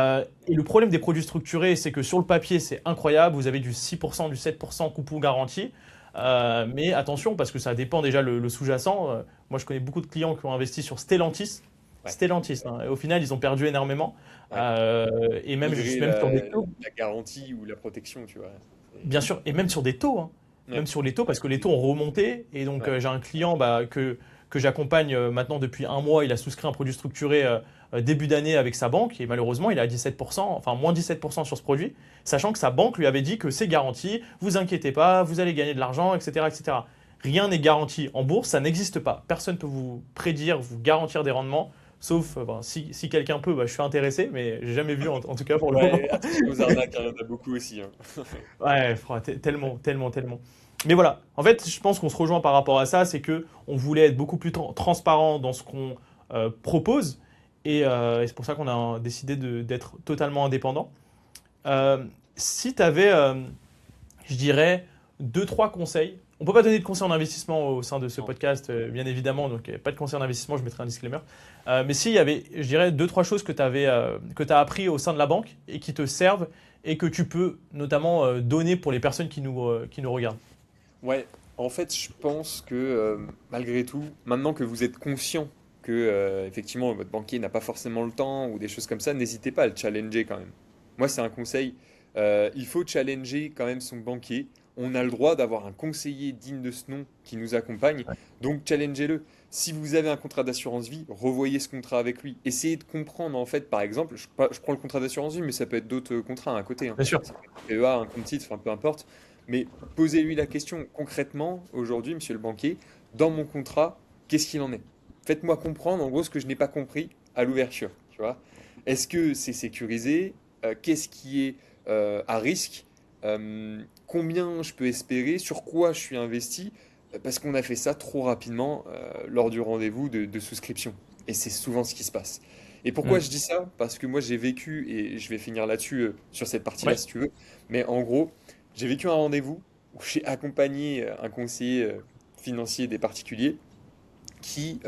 Et le problème des produits structurés, c'est que sur le papier, c'est incroyable. Vous avez du 6%, du 7% coupon garanti. Mais attention, parce que ça dépend déjà le sous-jacent. Moi, je connais beaucoup de clients qui ont investi sur Stellantis. Ouais, Stellantis, hein. Et au final, ils ont perdu énormément. ouais. Et même, je suis Malgré même sur des taux. la garantie ou la protection, tu vois. Bien sûr, et même sur des taux, hein. Ouais, Même sur les taux, parce que les taux ont remonté. Et donc, ouais. j'ai un client bah, que j'accompagne maintenant depuis un mois. Il a souscrit un produit structuré début d'année avec sa banque. Et malheureusement, il est à 17%, enfin moins 17% sur ce produit, sachant que sa banque lui avait dit que c'est garanti, vous inquiétez pas, vous allez gagner de l'argent, etc., etc. Rien n'est garanti en bourse, ça n'existe pas. Personne ne peut vous prédire, vous garantir des rendements. Sauf ben, si quelqu'un peut, bah, je suis intéressé, mais j'ai jamais vu en tout cas pour le moment. Ouais, attention aux arnaques, hein, il y en a beaucoup aussi, hein. Ouais, tellement, tellement, tellement. Mais voilà, en fait, je pense qu'on se rejoint par rapport à ça, c'est que on voulait être beaucoup plus transparent dans ce qu'on propose, et c'est pour ça qu'on a décidé d'être totalement indépendant. Si tu avais, je dirais, deux, trois conseils, on peut pas donner de conseils en investissement au sein de ce Non. podcast, bien évidemment, donc pas de conseils en investissement, je mettrai un disclaimer. Mais s'il y avait, je dirais, deux, trois choses que tu as appris au sein de la banque et qui te servent et que tu peux notamment donner pour les personnes qui nous regardent. Ouais, en fait, je pense que malgré tout, maintenant que vous êtes conscient que effectivement votre banquier n'a pas forcément le temps ou des choses comme ça, n'hésitez pas à le challenger quand même. Moi, c'est un conseil. Il faut challenger quand même son banquier. On a le droit d'avoir un conseiller digne de ce nom qui nous accompagne, donc challengez-le. Si vous avez un contrat d'assurance vie, revoyez ce contrat avec lui. Essayez de comprendre en fait, par exemple, je prends le contrat d'assurance vie, mais ça peut être d'autres contrats à côté, hein. Bien sûr. Ça peut être un PEA, un compte titre, enfin peu importe. Mais posez-lui la question concrètement, aujourd'hui, monsieur le banquier, dans mon contrat, qu'est-ce qu'il en est? Faites-moi comprendre, en gros, ce que je n'ai pas compris à l'ouverture, tu vois. Est-ce que c'est sécurisé? Qu'est-ce qui est à risque? Combien je peux espérer? Sur quoi je suis investi? Parce qu'on a fait ça trop rapidement lors du rendez-vous de souscription. Et c'est souvent ce qui se passe. Et pourquoi Mm. je dis ça? Parce que moi j'ai vécu, et je vais finir là-dessus, sur cette partie-là Ouais. si tu veux, mais en gros, j'ai vécu un rendez-vous où j'ai accompagné un conseiller financier des particuliers qui,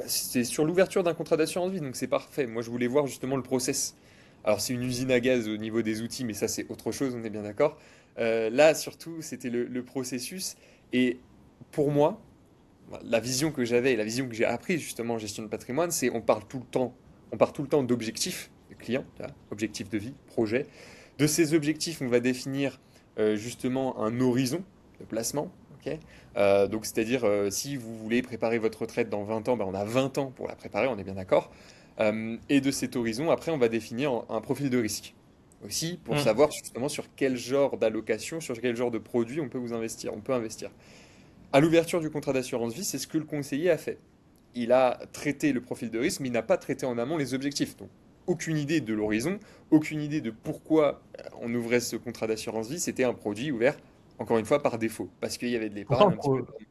c'était sur l'ouverture d'un contrat d'assurance vie, donc c'est parfait. Moi je voulais voir justement le process. Alors c'est une usine à gaz au niveau des outils, mais ça c'est autre chose, on est bien d'accord. Là surtout, c'était le processus. Et pour moi, la vision que j'avais et la vision que j'ai apprise justement en gestion de patrimoine, c'est on part tout le temps d'objectifs de clients, là, objectifs de vie, projet. De ces objectifs, on va définir justement un horizon de placement. Ok. Donc c'est-à-dire si vous voulez préparer votre retraite dans 20 ans, ben, on a 20 ans pour la préparer, on est bien d'accord. Et de cet horizon, après, on va définir un profil de risque aussi pour Mm. savoir justement sur quel genre d'allocation, sur quel genre de produit on peut investir. À l'ouverture du contrat d'assurance vie, c'est ce que le conseiller a fait. Il a traité le profil de risque, mais il n'a pas traité en amont les objectifs. Donc, aucune idée de l'horizon, aucune idée de pourquoi on ouvrait ce contrat d'assurance vie. C'était un produit ouvert, encore une fois, par défaut, parce qu'il y avait de Pourtant, l'épargne un petit peu.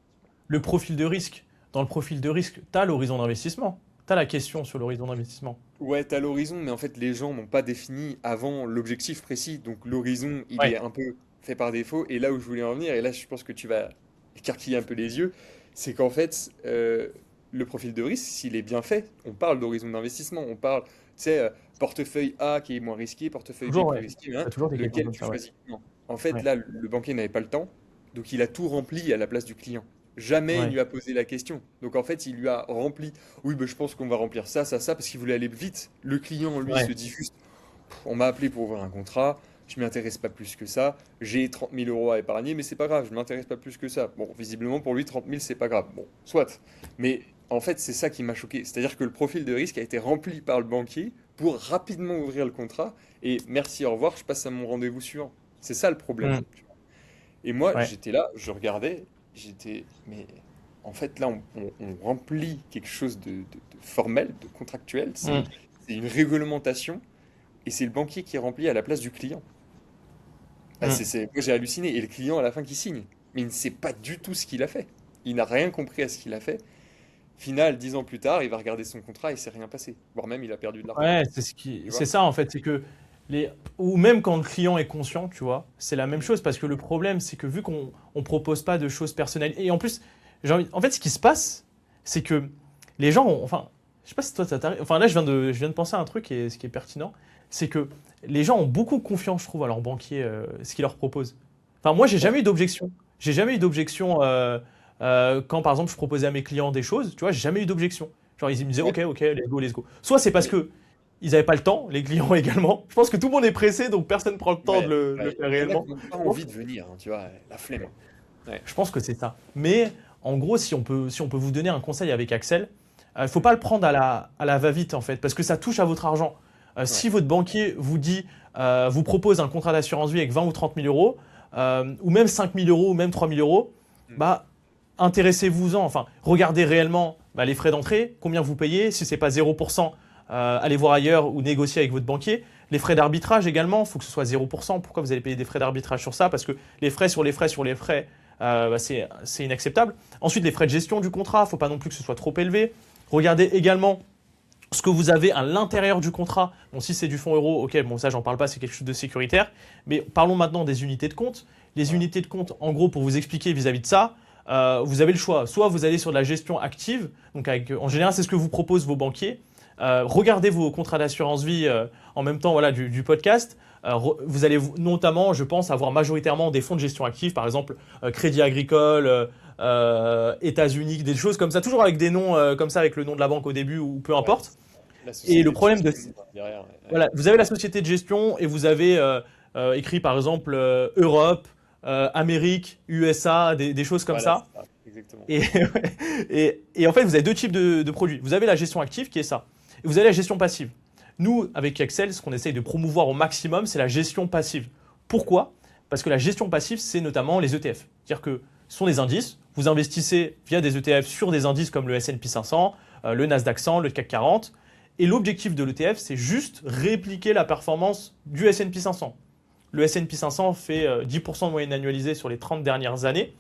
le profil de risque, dans le profil de risque, tu as l'horizon d'investissement. Tu as la question sur l'horizon d'investissement. Ouais, t'as l'horizon, mais en fait, les gens n'ont pas défini avant l'objectif précis. Donc, l'horizon, il est Ouais. un peu fait par défaut. Et là où je voulais en venir, et là, je pense que tu vas écarquiller un peu les yeux, c'est qu'en fait, le profil de risque, s'il est bien fait, on parle d'horizon d'investissement. On parle, tu sais, portefeuille A qui est moins risqué, portefeuille B Toujours, plus ouais. risqué, Tu hein, as toujours des questions lequel comme tu ça, ouais. choisis? Non. En fait, Ouais. là, le banquier n'avait pas le temps, donc il a tout rempli à la place du client. Jamais il Ouais. lui a posé la question. Donc en fait, il lui a rempli. Oui, ben, je pense qu'on va remplir ça, ça, ça, parce qu'il voulait aller vite. Le client, lui, Ouais. se dit juste, on m'a appelé pour ouvrir un contrat, je m'y intéresse pas plus que ça, j'ai 30 000 euros à épargner, mais c'est pas grave, je m'intéresse pas plus que ça. Bon, visiblement pour lui, 30 000, c'est pas grave. Bon, soit. Mais en fait, c'est ça qui m'a choqué. C'est-à-dire que le profil de risque a été rempli par le banquier pour rapidement ouvrir le contrat, et merci, au revoir, je passe à mon rendez-vous suivant. C'est ça le problème. Mm. Et moi, Ouais. j'étais là, je regardais, mais en fait, là, on remplit quelque chose de formel, de contractuel. Mm. C'est une réglementation et c'est le banquier qui remplit à la place du client. Ah, Mm. moi, j'ai halluciné. Et le client, à la fin, qui signe. Mais il ne sait pas du tout ce qu'il a fait. Il n'a rien compris à ce qu'il a fait. Final, 10 ans plus tard, il va regarder son contrat et il ne s'est rien passé. Voire même, il a perdu de l'argent. Ouais, Tu c'est vois? ça en fait, c'est que les, ou même quand le client est conscient, tu vois, c'est la même Mm. chose parce que le problème, c'est que vu qu'on on propose pas de choses personnelles, et en plus, en fait, ce qui se passe, c'est que les gens, enfin, je sais pas si toi, ça t'arrive, enfin là, je viens de penser à un truc et ce qui est pertinent, c'est que les gens ont beaucoup confiance, je trouve, à leur banquier, ce qu'il leur propose. Enfin, moi, j'ai Ouais, jamais eu d'objection. J'ai jamais eu d'objection quand, par exemple, je proposais à mes clients des choses, tu vois, j'ai jamais eu d'objection. Genre, ils me disaient, ouais. ok, ok, let's go, let's go. Soit c'est parce Mais que ils n'avaient pas le temps, les clients également. Je pense que tout le monde est pressé, donc personne ne prend le temps ouais, de le ouais. faire Il y en a qui réellement. n'ont pas Je pense, envie de venir, hein, tu vois, la flemme. Ouais, je pense que c'est ça. Mais en gros, si on peut vous donner un conseil avec Axel, il ne faut pas le prendre à la va-vite, en fait, parce que ça touche à votre argent. ouais. Si votre banquier vous dit, vous propose un contrat d'assurance vie avec 20 ou 30 000 euros, ou même 5 000 euros, ou même 3 000 euros, Mm. bah, intéressez-vous-en. Enfin, regardez réellement bah, les frais d'entrée, combien vous payez. Si c'est pas 0%, allez voir ailleurs ou négocier avec votre banquier. Les frais d'arbitrage également, il faut que ce soit 0%. Pourquoi vous allez payer des frais d'arbitrage sur ça? Parce que les frais sur les frais sur les frais, bah, c'est inacceptable. Ensuite, les frais de gestion du contrat, il ne faut pas non plus que ce soit trop élevé. Regardez également ce que vous avez à l'intérieur du contrat. Bon, si c'est du fonds euro, ok, bon, ça, j'en parle pas, c'est quelque chose de sécuritaire. Mais parlons maintenant des unités de compte. Les Voilà. unités de compte, en gros, pour vous expliquer vis-à-vis de ça, vous avez le choix. Soit vous allez sur de la gestion active, donc en général, c'est ce que vous proposent vos banquiers. Regardez vos contrats d'assurance vie en même temps voilà, du podcast. Vous allez notamment, je pense, avoir majoritairement des fonds de gestion active, par exemple Crédit Agricole, États-Unis, des choses comme ça, toujours avec des noms comme ça, avec le nom de la banque au début ou peu Ouais, importe. la Et le société de problème de, gestion derrière. Ouais, ouais. voilà, vous avez la société de gestion et vous avez écrit par exemple Europe, Amérique, USA, des choses comme Voilà, ça. c'est ça, exactement. Et, et en fait, vous avez deux types de produits. Vous avez la gestion active qui est ça. Et vous avez la gestion passive. Nous, avec Excel, ce qu'on essaye de promouvoir au maximum, c'est la gestion passive. Pourquoi? Parce que la gestion passive, c'est notamment les ETF. C'est-à-dire que ce sont des indices. Vous investissez via des ETF sur des indices comme le S&P 500, le Nasdaq 100, le CAC 40. Et l'objectif de l'ETF, c'est juste répliquer la performance du S&P 500. Le S&P 500 fait 10% de moyenne annualisée sur les 30 dernières années.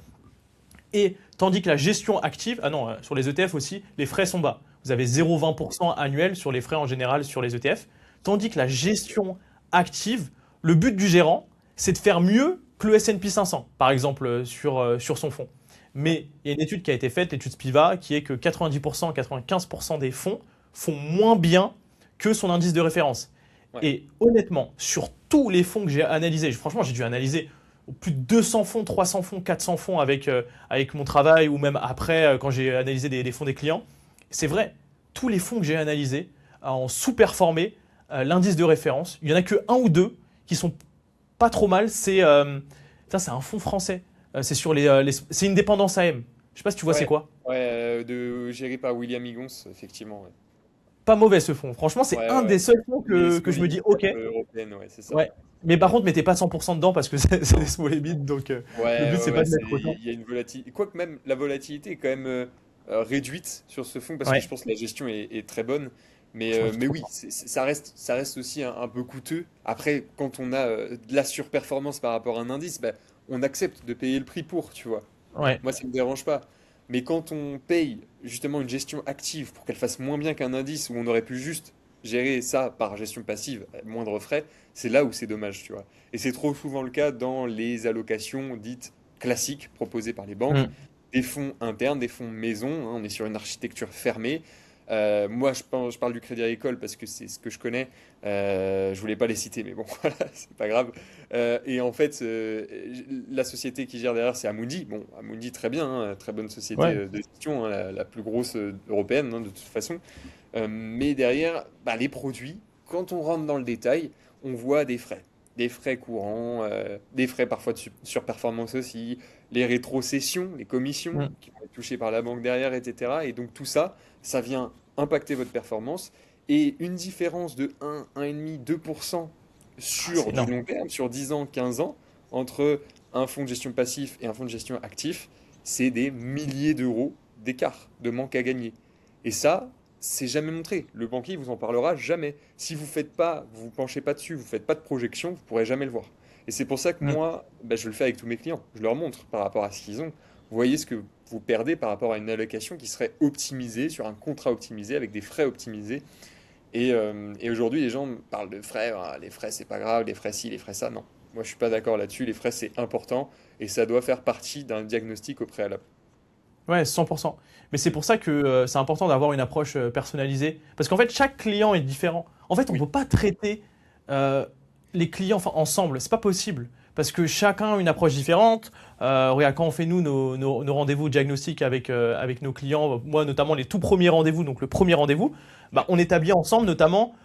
Et tandis que la gestion active, sur les ETF aussi, les frais sont bas. Vous avez 0,20% annuel sur les frais en général sur les ETF. Tandis que la gestion active, le but du gérant, c'est de faire mieux que le S&P 500, par exemple, sur son fonds. Mais il y a une étude qui a été faite, l'étude Spiva, qui est que 90%, 95% des fonds font moins bien que son indice de référence. Ouais. Et honnêtement, sur tous les fonds que j'ai analysés, franchement, j'ai dû analyser plus de 200 fonds, 300 fonds, 400 fonds avec mon travail ou même après, quand j'ai analysé des fonds des clients. C'est vrai, tous les fonds que j'ai analysés ont sous-performé l'indice de référence. Il n'y en a que un ou deux qui sont pas trop mal. C'est un fonds français. C'est sur c'est une dépendance AM. Je ne sais pas si tu vois Ouais, c'est quoi. géré par William Higgins, effectivement. Ouais, Pas mauvais ce fonds. Franchement, c'est ouais, un ouais. des seuls fonds Les que je small me mid dis cap OK. européennes, ouais, c'est ça. Ouais. Mais par contre, mettez pas 100% dedans parce que c'est des Non. small et mid. Donc le Ouais, but, ouais, c'est pas ouais, de mettre autant. il y a une volatilité. Quoique même la volatilité est quand même réduite sur ce fonds parce que je Ouais, pense que la gestion est très bonne. je pense Mais trop. oui, ça reste aussi un peu coûteux. Après, quand on a de la surperformance par rapport à un indice, bah, on accepte de payer le prix pour, tu vois. Ouais. Moi, ça me dérange pas. Mais quand on paye justement une gestion active pour qu'elle fasse moins bien qu'un indice où on aurait pu juste gérer ça par gestion passive, à moindre frais, c'est là où c'est dommage, tu vois. Et c'est trop souvent le cas dans les allocations dites classiques proposées par les banques, Mm. des fonds internes, des fonds maison, hein, on est sur une architecture fermée. Moi, je parle du Crédit Agricole parce que c'est ce que je connais. Je voulais pas les citer, mais bon, voilà, c'est pas grave. Et en fait, la société qui gère derrière, c'est Amundi. Bon, Amundi, très bien, hein, très bonne société Ouais. de gestion, hein, la plus grosse européenne, hein, de toute façon. Mais derrière, bah, les produits, quand on rentre dans le détail, on voit des frais. Des frais courants, des frais parfois de surperformance aussi, les rétrocessions, les commissions Mm. qui vont être touchées par la banque derrière, etc. Et donc tout ça, ça vient impacter votre performance. Et une différence de 1, 1,5, 2% Ah, c'est sur du énorme. long terme, sur 10 ans, 15 ans, entre un fonds de gestion passif et un fonds de gestion actif, c'est des milliers d'euros d'écart, de manque à gagner. Et ça, c'est jamais montré. Le banquier vous en parlera jamais. Si vous faites pas, vous penchez pas dessus, vous faites pas de projection, vous pourrez jamais le voir. Et c'est pour ça que Mm. moi, bah, je le fais avec tous mes clients. Je leur montre par rapport à ce qu'ils ont. Vous voyez ce que vous perdez par rapport à une allocation qui serait optimisée sur un contrat optimisé avec des frais optimisés. Et aujourd'hui, les gens me parlent de frais. Ah, les frais, c'est pas grave. Les frais ci, les frais ça. Non. Moi, je suis pas d'accord là-dessus. Les frais, c'est important et ça doit faire partie d'un diagnostic au préalable. Ouais, 100%. Mais c'est pour ça que c'est important d'avoir une approche personnalisée. Parce qu'en fait, chaque client est différent. En fait, on ne Oui. peut pas traiter euh, les clients ensemble. C'est pas possible. Parce que chacun a une approche différente. Regarde, quand on fait nous nos rendez-vous diagnostiques avec nos clients, moi notamment les tout premiers rendez-vous, donc le premier rendez-vous, bah, Ouais. on établit ensemble notamment.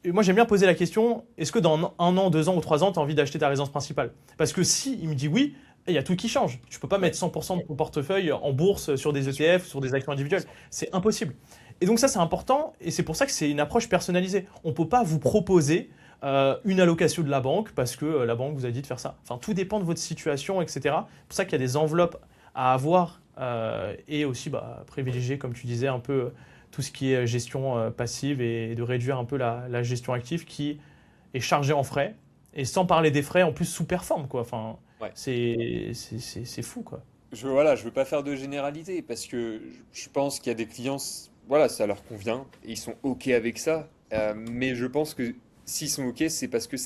Et moi j'aime bien poser la question, est-ce que dans un an, 2 ans ou 3 ans, tu as envie d'acheter ta résidence principale? Parce que si il me dit oui, il y a tout qui change. Tu peux pas Ouais. mettre 100% de ton portefeuille en bourse sur des Bien sûr. ETF, sur des actions individuelles. 100%. C'est impossible. Et donc ça, c'est important et c'est pour ça que c'est une approche personnalisée. On ne peut pas vous proposer une allocation de la banque parce que la banque vous a dit de faire ça. Enfin, tout dépend de votre situation, etc. C'est pour ça qu'il y a des enveloppes à avoir et aussi bah, privilégier, comme tu disais, un peu tout ce qui est gestion passive et de réduire un peu la gestion active qui est chargée en frais. Et sans parler des frais, en plus, sous-performe, quoi. Enfin, Ouais. c'est fou, quoi. Voilà, je veux pas faire de généralité parce que je pense qu'il y a des clients, voilà, ça leur convient, et ils sont OK avec ça. Mais je pense que s'ils sont OK, c'est parce que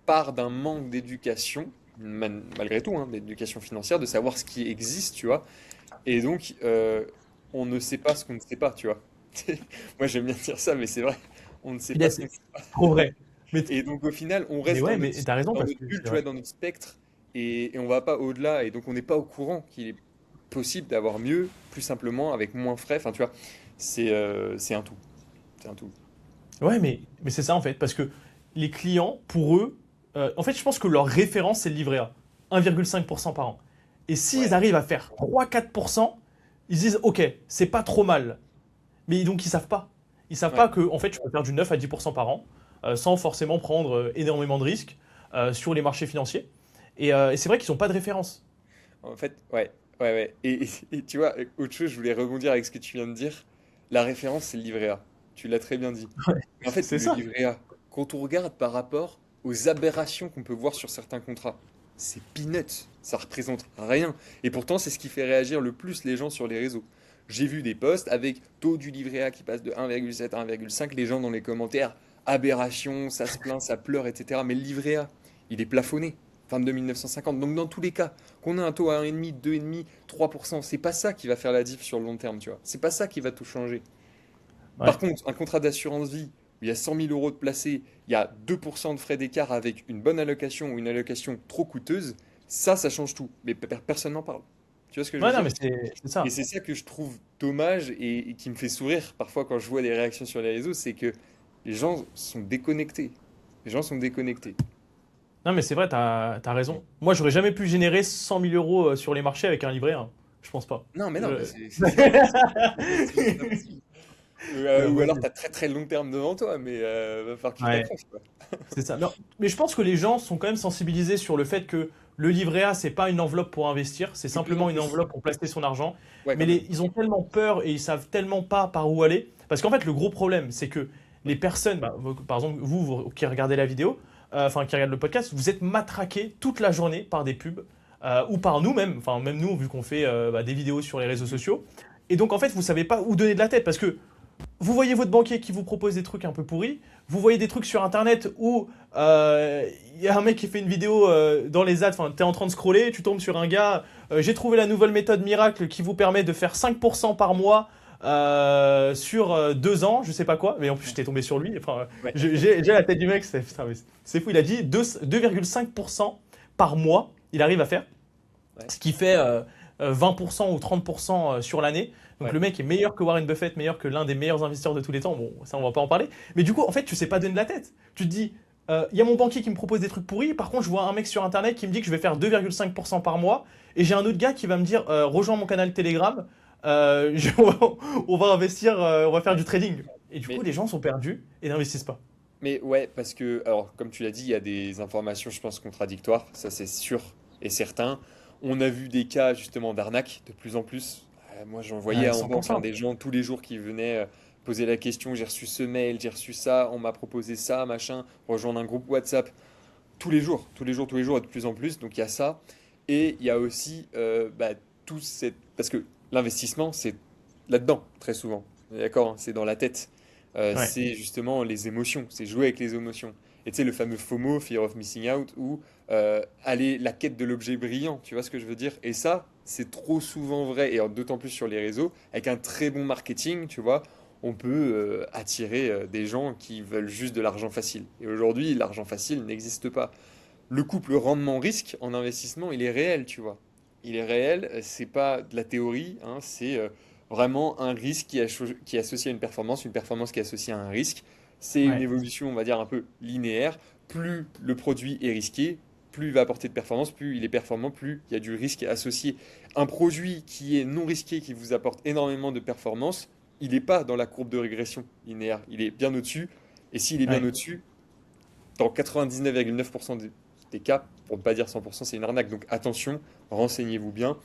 part d'un manque d'éducation, malgré tout, hein, d'éducation financière, de savoir ce qui existe, tu vois. Et donc, on ne sait pas ce qu'on ne sait pas, tu vois. Moi, j'aime bien dire ça, mais c'est vrai, on ne sait pas ce qu'on C'est ne sait pas. trop vrai. Mais, Et donc au final, on mais reste ouais, mais t'as raison dans parce notre que bulle, c'est tu vrai. vois, dans notre spectre, et on va pas au-delà, et donc on n'est pas au courant qu'il est possible d'avoir mieux, plus simplement, avec moins frais. Enfin, tu vois, c'est un tout. C'est un tout. Ouais, mais c'est ça en fait, parce que les clients, pour eux, en fait, je pense que leur référence, c'est le livret A, 1,5% par an. Et s'ils Ouais, arrivent à faire 3-4%, ils se disent, OK, c'est pas trop mal. Mais donc, ils savent pas. Ils savent ouais, pas que, en fait, je peux faire du 9 à 10% par an, sans forcément prendre énormément de risques sur les marchés financiers. Et c'est vrai qu'ils n'ont pas de référence. En fait, ouais, ouais, ouais. Et tu vois, autre chose, je voulais rebondir avec ce que tu viens de dire. La référence, c'est le livret A. Tu l'as très bien dit. Ouais. Mais en fait, C'est le ça. livret A, quand on regarde par rapport aux aberrations qu'on peut voir sur certains contrats, c'est peanuts. Ça représente rien. Et pourtant, c'est ce qui fait réagir le plus les gens sur les réseaux. J'ai vu des posts avec taux du livret A qui passe de 1,7 à 1,5. Les gens dans les commentaires, aberration, ça se plaint, ça pleure, etc. Mais le livret A, il est plafonné. Fin de 1950. Donc dans tous les cas, qu'on ait un taux à 1,5, 2,5, 3%, c'est pas ça qui va faire la diff sur le long terme, tu vois. C'est pas ça qui va tout changer. Par Ouais. contre, un contrat d'assurance vie où il y a 100 000 euros de placés, il y a 2% de frais d'écart avec une bonne allocation ou une allocation trop coûteuse, ça change tout. Mais personne n'en parle. Tu vois ce que je veux Ouais, non, dire? mais c'est Et ça. c'est ça que je trouve dommage et qui me fait sourire parfois quand je vois des réactions sur les réseaux, c'est que les gens sont déconnectés. Les gens sont déconnectés. Non, mais c'est vrai, t'as raison. Moi, j'aurais jamais pu générer 100 000 euros sur les marchés avec un livret A. Je pense pas. Non, mais non, mais Je- c'est pas possible. C'est juste pas possible. Ou Moi, alors, tu as très très long terme devant toi, mais va falloir que tu ouais, t'accroches, quoi. c'est ça. Non, mais je pense que les gens sont quand même sensibilisés sur le fait que le livret A, c'est pas une enveloppe pour investir, c'est De plus en simplement une plus. enveloppe pour placer son argent. Ouais, Mais quand même. ils ont tellement peur et ils savent tellement pas par où aller. Parce qu'en fait, le gros problème, c'est que les personnes, bah, par exemple, qui regardez la vidéo, enfin qui regardent le podcast, vous êtes matraqués toute la journée par des pubs ou par nous-mêmes, enfin même nous, vu qu'on fait bah, des vidéos sur les réseaux Mhm. sociaux. Et donc en fait, vous savez pas où donner de la tête parce que vous voyez votre banquier qui vous propose des trucs un peu pourris, vous voyez des trucs sur internet où il y a un mec qui fait une vidéo dans les ads, enfin t'es en train de scroller, tu tombes sur un gars, j'ai trouvé la nouvelle méthode miracle qui vous permet de faire 5% par mois sur 2 ans, je sais pas quoi, mais en plus j'étais tombé sur lui, enfin Ouais. j'ai la tête du mec, putain, mais c'est fou, il a dit 2,5% par mois, il arrive à faire, Ouais. ce qui fait 20% ou 30% sur l'année. Donc Ouais. le mec est meilleur que Warren Buffett, meilleur que l'un des meilleurs investisseurs de tous les temps. Bon, ça on va pas en parler. Mais du coup, en fait, tu sais pas donner de la tête. Tu te dis, il y a mon banquier qui me propose des trucs pourris. Par contre, je vois un mec sur Internet qui me dit que je vais faire 2,5% par mois. Et j'ai un autre gars qui va me dire, rejoins mon canal Telegram. On va investir, on va faire du trading. Et du coup, Mais, les gens sont perdus et n'investissent pas. mais ouais, parce que, alors, comme tu l'as dit, il y a des informations, je pense, contradictoires. Ça, c'est sûr et certain. On a vu des cas, justement, d'arnaque de plus en plus. Moi, j'en voyais Ouais, en banque, hein, 100%. des gens tous les jours qui venaient poser la question, j'ai reçu ce mail, j'ai reçu ça, on m'a proposé ça, machin, rejoindre un groupe WhatsApp. Tous les jours, tous les jours, tous les jours, et de plus en plus. Donc il y a ça. Et il y a aussi bah, tout cette... Parce que l'investissement, c'est là-dedans, très souvent. D'accord, hein, c'est dans la tête. Ouais, C'est justement les émotions, c'est jouer avec les émotions. Et tu sais, le fameux FOMO, Fear of Missing Out, ou aller la quête de l'objet brillant, tu vois ce que je veux dire? Et ça, c'est trop souvent vrai, et d'autant plus sur les réseaux, avec un très bon marketing, tu vois, on peut attirer des gens qui veulent juste de l'argent facile. Et aujourd'hui, l'argent facile n'existe pas. Le couple rendement-risque en investissement, il est réel, tu vois. Il est réel, c'est pas de la théorie, hein, c'est vraiment un risque qui est associé à une performance qui est associée à un risque. C'est une ouais, évolution, on va dire, un peu linéaire. Plus le produit est risqué, plus il va apporter de performance, plus il est performant, plus il y a du risque associé. Un produit qui est non risqué, qui vous apporte énormément de performance, il n'est pas dans la courbe de régression linéaire, il est bien au-dessus. Et s'il est bien ouais. au-dessus, dans 99,9% des cas, pour ne pas dire 100%, c'est une arnaque. Donc attention, renseignez-vous bien.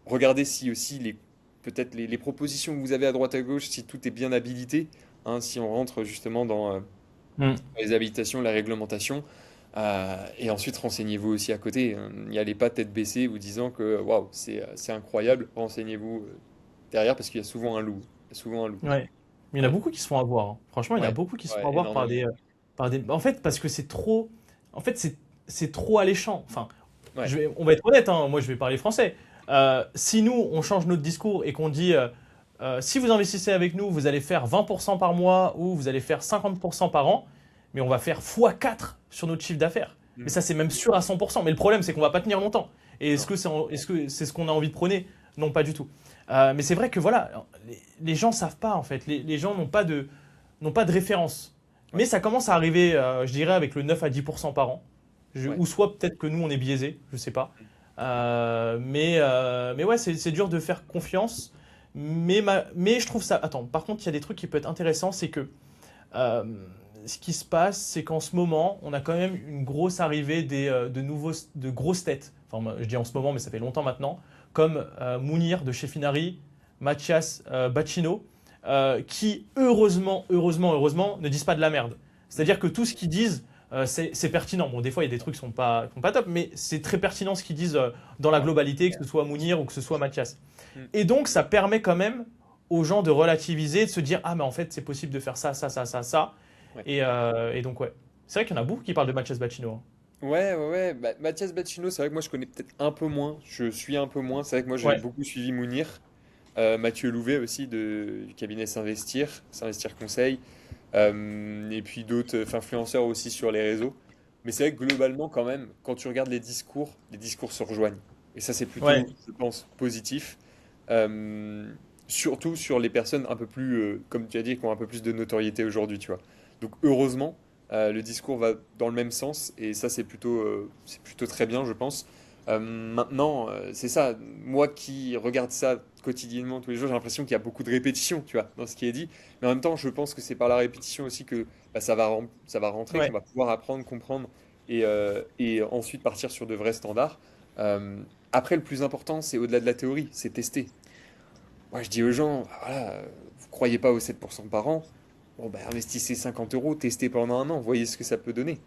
Regardez si aussi peut-être les propositions que vous avez à droite à gauche, si tout est bien habilité, hein, si on rentre justement dans Hmm. les habilitations, la réglementation. Et ensuite, renseignez-vous aussi à côté. N'y allez pas tête baissée vous disant que waouh, c'est incroyable. Renseignez-vous derrière parce qu'il y a souvent un loup. Il y a souvent un loup. Ouais. Mais il y en a Ouais, beaucoup qui se font avoir, hein. Franchement, il y en a ouais, beaucoup qui se font ouais, avoir énormément. par des. En fait, parce que c'est trop. En fait, c'est trop alléchant. Enfin, Ouais, on va être honnête, hein, moi je vais parler français. Si nous, on change notre discours et qu'on dit si vous investissez avec nous, vous allez faire 20% par mois ou vous allez faire 50% par an, mais on va faire x4 sur notre chiffre d'affaires. Mais mm, ça, c'est même sûr à 100%. Mais le problème, c'est qu'on va pas tenir longtemps. Et non, est-ce que c'est ce qu'on a envie de prôner? Non, pas du tout. Mais c'est vrai que voilà, les gens savent pas en fait. Les gens n'ont pas de référence. ouais, Mais ça commence à arriver, je dirais, avec le 9 à 10% par an. ouais. Ou soit peut-être que nous, on est biaisé, je sais pas. Mais ouais, c'est dur de faire confiance. Mais je trouve ça. Attends, par contre, il y a des trucs qui peuvent être intéressants, c'est que euh, ce qui se passe, c'est qu'en ce moment, on a quand même une grosse arrivée de grosses têtes. Enfin, moi, je dis en ce moment, mais ça fait longtemps maintenant, comme Mounir de chez Finari, Mathias Bacchino, qui heureusement, ne disent pas de la merde. C'est-à-dire que tout ce qu'ils disent, c'est pertinent. Bon, des fois, il y a des trucs qui sont pas top, mais c'est très pertinent ce qu'ils disent dans la globalité, que ce soit Mounir ou que ce soit Mathias. Et donc, ça permet quand même aux gens de relativiser, de se dire, ah, mais en fait, c'est possible de faire ça, ça, ça, ça, ça. Ouais. Et donc, ouais. C'est vrai qu'il y en a beaucoup qui parlent de Mathias Bacchino, hein. Ouais. Mathias Bacchino, c'est vrai que moi je connais peut-être un peu moins. Je suis un peu moins. C'est vrai que moi j'ai Ouais, beaucoup suivi Mounir. Mathieu Louvet aussi du cabinet S'investir Conseil. Et puis d'autres influenceurs aussi sur les réseaux. Mais c'est vrai que globalement, quand même, quand tu regardes les discours se rejoignent. Et ça, c'est plutôt, ouais. je pense, positif. Euh, Surtout sur les personnes un peu plus, comme tu as dit, qui ont un peu plus de notoriété aujourd'hui, tu vois. Donc heureusement, le discours va dans le même sens. Et ça, c'est plutôt très bien, je pense. Maintenant, c'est ça. Moi qui regarde ça quotidiennement tous les jours, j'ai l'impression qu'il y a beaucoup de répétitions, tu vois, dans ce qui est dit. Mais en même temps, je pense que c'est par la répétition aussi que bah, ça va rentrer, qu'on Ouais. va pouvoir apprendre, comprendre et ensuite partir sur de vrais standards. Euh, Après, le plus important, c'est au-delà de la théorie, c'est tester. Moi, je dis aux gens, bah, voilà, vous croyez pas aux 7% par an, bon, bah, investissez 50 euros, testez pendant un an, voyez ce que ça peut donner.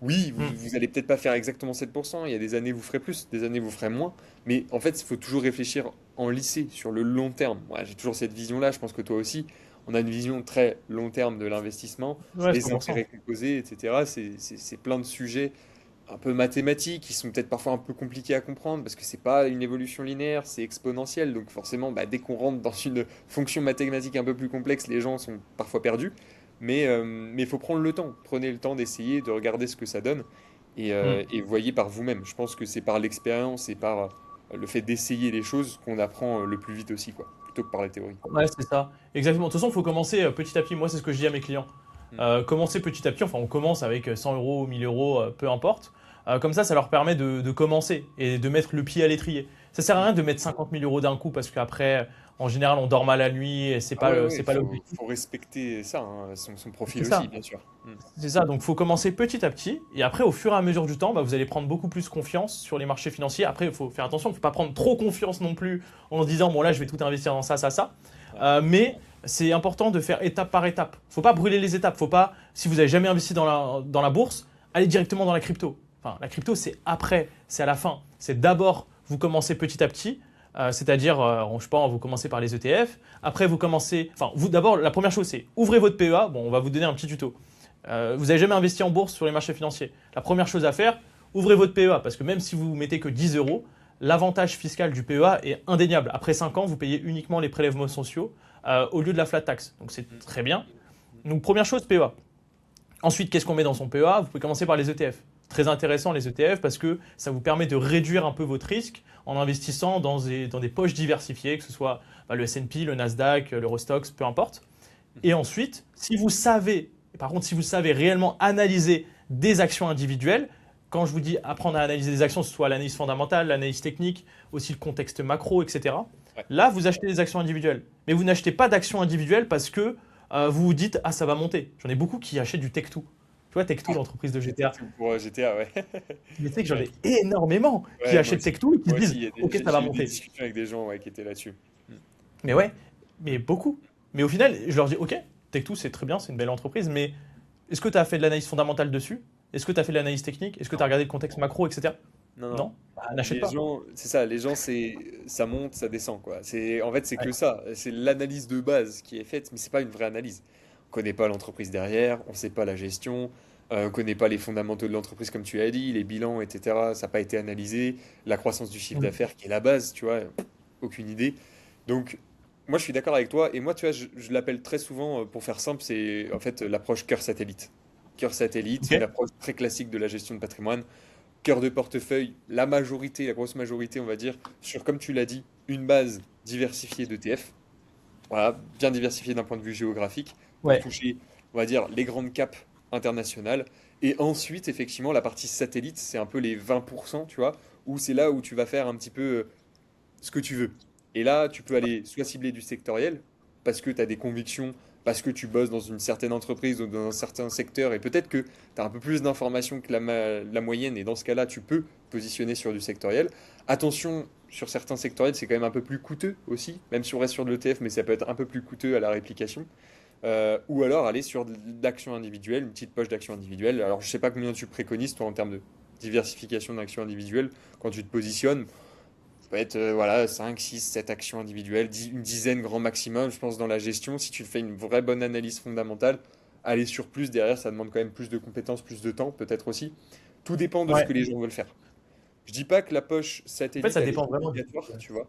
Oui, Hmm. vous allez peut-être pas faire exactement 7%. Il y a des années vous ferez plus, des années vous ferez moins, mais en fait, il faut toujours réfléchir en lycée, sur le long terme. Moi, j'ai toujours cette vision-là, je pense que toi aussi, on a une vision très long terme de l'investissement, Ouais, les 100%. intérêts composés, etc. C'est plein de sujets un peu mathématiques qui sont peut-être parfois un peu compliqués à comprendre parce que c'est pas une évolution linéaire, c'est exponentiel. Donc forcément, bah, dès qu'on rentre dans une fonction mathématique un peu plus complexe, les gens sont parfois perdus. Mais il faut prendre le temps. Prenez le temps d'essayer, de regarder ce que ça donne Hmm. et voyez par vous-même. Je pense que c'est par l'expérience et par le fait d'essayer les choses qu'on apprend le plus vite aussi, quoi, plutôt que par la théorie. Ouais, c'est ça. Exactement. De toute façon, il faut commencer petit à petit. Moi, c'est ce que je dis à mes clients. Mm. Commencer petit à petit. Enfin, on commence avec 100 euros, 1000 euros, peu importe. Comme ça leur permet de commencer et de mettre le pied à l'étrier. Ça sert à Mm. rien de mettre 50 000 euros d'un coup parce qu'après, en général, on dort mal la nuit et Ah ouais, ouais, c'est il pas l'objectif. faut respecter ça, hein, son C'est profil aussi, ça. bien sûr. Mm. C'est ça, donc il faut commencer petit à petit, et après, au fur et à mesure du temps, bah, vous allez prendre beaucoup plus confiance sur les marchés financiers. Après, il faut faire attention, il ne faut pas prendre trop confiance non plus en se disant, bon là, je vais tout investir dans ça, ça, ça. Ouais. Mais c'est important de faire étape par étape. Il ne faut pas brûler les étapes. Faut pas, si vous n'avez jamais investi dans la bourse, allez directement dans la crypto. Enfin, la crypto, c'est après, c'est à la fin. C'est d'abord, vous commencez petit à petit. C'est-à-dire, je sais pas, vous commencez par les ETF. Après, vous commencez. Enfin, vous d'abord, la première chose, c'est ouvrez votre PEA. Bon, on va vous donner un petit tuto. Vous n'avez jamais investi en bourse sur les marchés financiers. La première chose à faire, ouvrez votre PEA parce que même si vous mettez que 10 euros, l'avantage fiscal du PEA est indéniable. Après 5 ans, vous payez uniquement les prélèvements sociaux au lieu de la flat tax. Donc c'est Mm. très bien. Mm. Donc première chose, PEA. Ensuite, qu'est-ce qu'on met dans son PEA? Vous pouvez commencer par les ETF. Très intéressant les ETF parce que ça vous permet de réduire un peu votre risque en investissant dans des poches diversifiées, que ce soit bah, le S&P, le Nasdaq, l'Eurostoxx, peu importe. Et ensuite, si vous savez, par contre, si vous savez réellement analyser des actions individuelles, quand je vous dis apprendre à analyser des actions, que ce soit l'analyse fondamentale, l'analyse technique, aussi le contexte macro, etc., Ouais. là, vous achetez des actions individuelles. Mais vous n'achetez pas d'actions individuelles parce que vous vous dites, ah, ça va monter. J'en ai beaucoup qui achètent du Tech2. Tu vois, Tech2, l'entreprise de C'était GTA. tout pour GTA, ouais. Mais tu sais que j'en Ouais. ai énormément qui Ouais, moi achètent aussi. Tech2 et qui se Moi aussi, disent, ok, ça va j'ai eu des monter. discussions avec des gens ouais, qui étaient là-dessus. Mm. Mais ouais, mais beaucoup. Mais au final, je leur dis, ok, Tech2, c'est très bien, c'est une belle entreprise, mais est-ce que tu as fait de l'analyse fondamentale dessus? Est-ce que tu as fait de l'analyse technique? Est-ce que tu as Non, regardé le contexte macro, etc.? non, non. Non? Bah, n'achète Les pas. gens, c'est ça, les gens, ça monte, ça descend, quoi. En fait, c'est Ouais. que ça. C'est l'analyse de base qui est faite, mais c'est pas une vraie analyse. On connaît pas l'entreprise derrière, on sait pas la gestion, on connaît pas les fondamentaux de l'entreprise, comme tu as dit, les bilans, etc. Ça n'a pas été analysé, la croissance du chiffre Mm. d'affaires qui est la base, tu vois, aucune idée. Donc, moi, je suis d'accord avec toi, et moi, tu vois, je l'appelle très souvent, pour faire simple, c'est en fait l'approche cœur satellite. Cœur satellite, Ok? une approche très classique de la gestion de patrimoine. Cœur de portefeuille, la majorité, la grosse majorité, on va dire, sur, comme tu l'as dit, une base diversifiée d'ETF. Voilà, bien diversifiée d'un point de vue géographique, pour Ouais. toucher, on va dire, les grandes capes internationales. Et ensuite, effectivement, la partie satellite, c'est un peu les 20%, tu vois, où c'est là où tu vas faire un petit peu ce que tu veux. Et là, tu peux aller soit cibler du sectoriel, parce que tu as des convictions parce que tu bosses dans une certaine entreprise ou dans un certain secteur et peut-être que tu as un peu plus d'informations que la moyenne et dans ce cas-là, tu peux positionner sur du sectoriel. Attention, sur certains sectoriels, c'est quand même un peu plus coûteux aussi, même si on reste sur de l'ETF, mais ça peut être un peu plus coûteux à la réplication. Ou alors aller sur de l'actions individuelles, une petite poche d'actions individuelles. Alors je sais pas combien tu préconises toi en termes de diversification d'actions individuelles quand tu te positionnes. Ça peut être voilà, 5, 6, 7 actions individuelles, une dizaine grand maximum, je pense, dans la gestion. Si tu fais une vraie bonne analyse fondamentale, aller sur plus derrière, ça demande quand même plus de compétences, plus de temps, peut-être aussi. Tout dépend de ce Ouais. que les gens veulent faire. Je dis pas que la poche En fait, satellite, ça elle est dépend vraiment du. obligatoire, tu vois.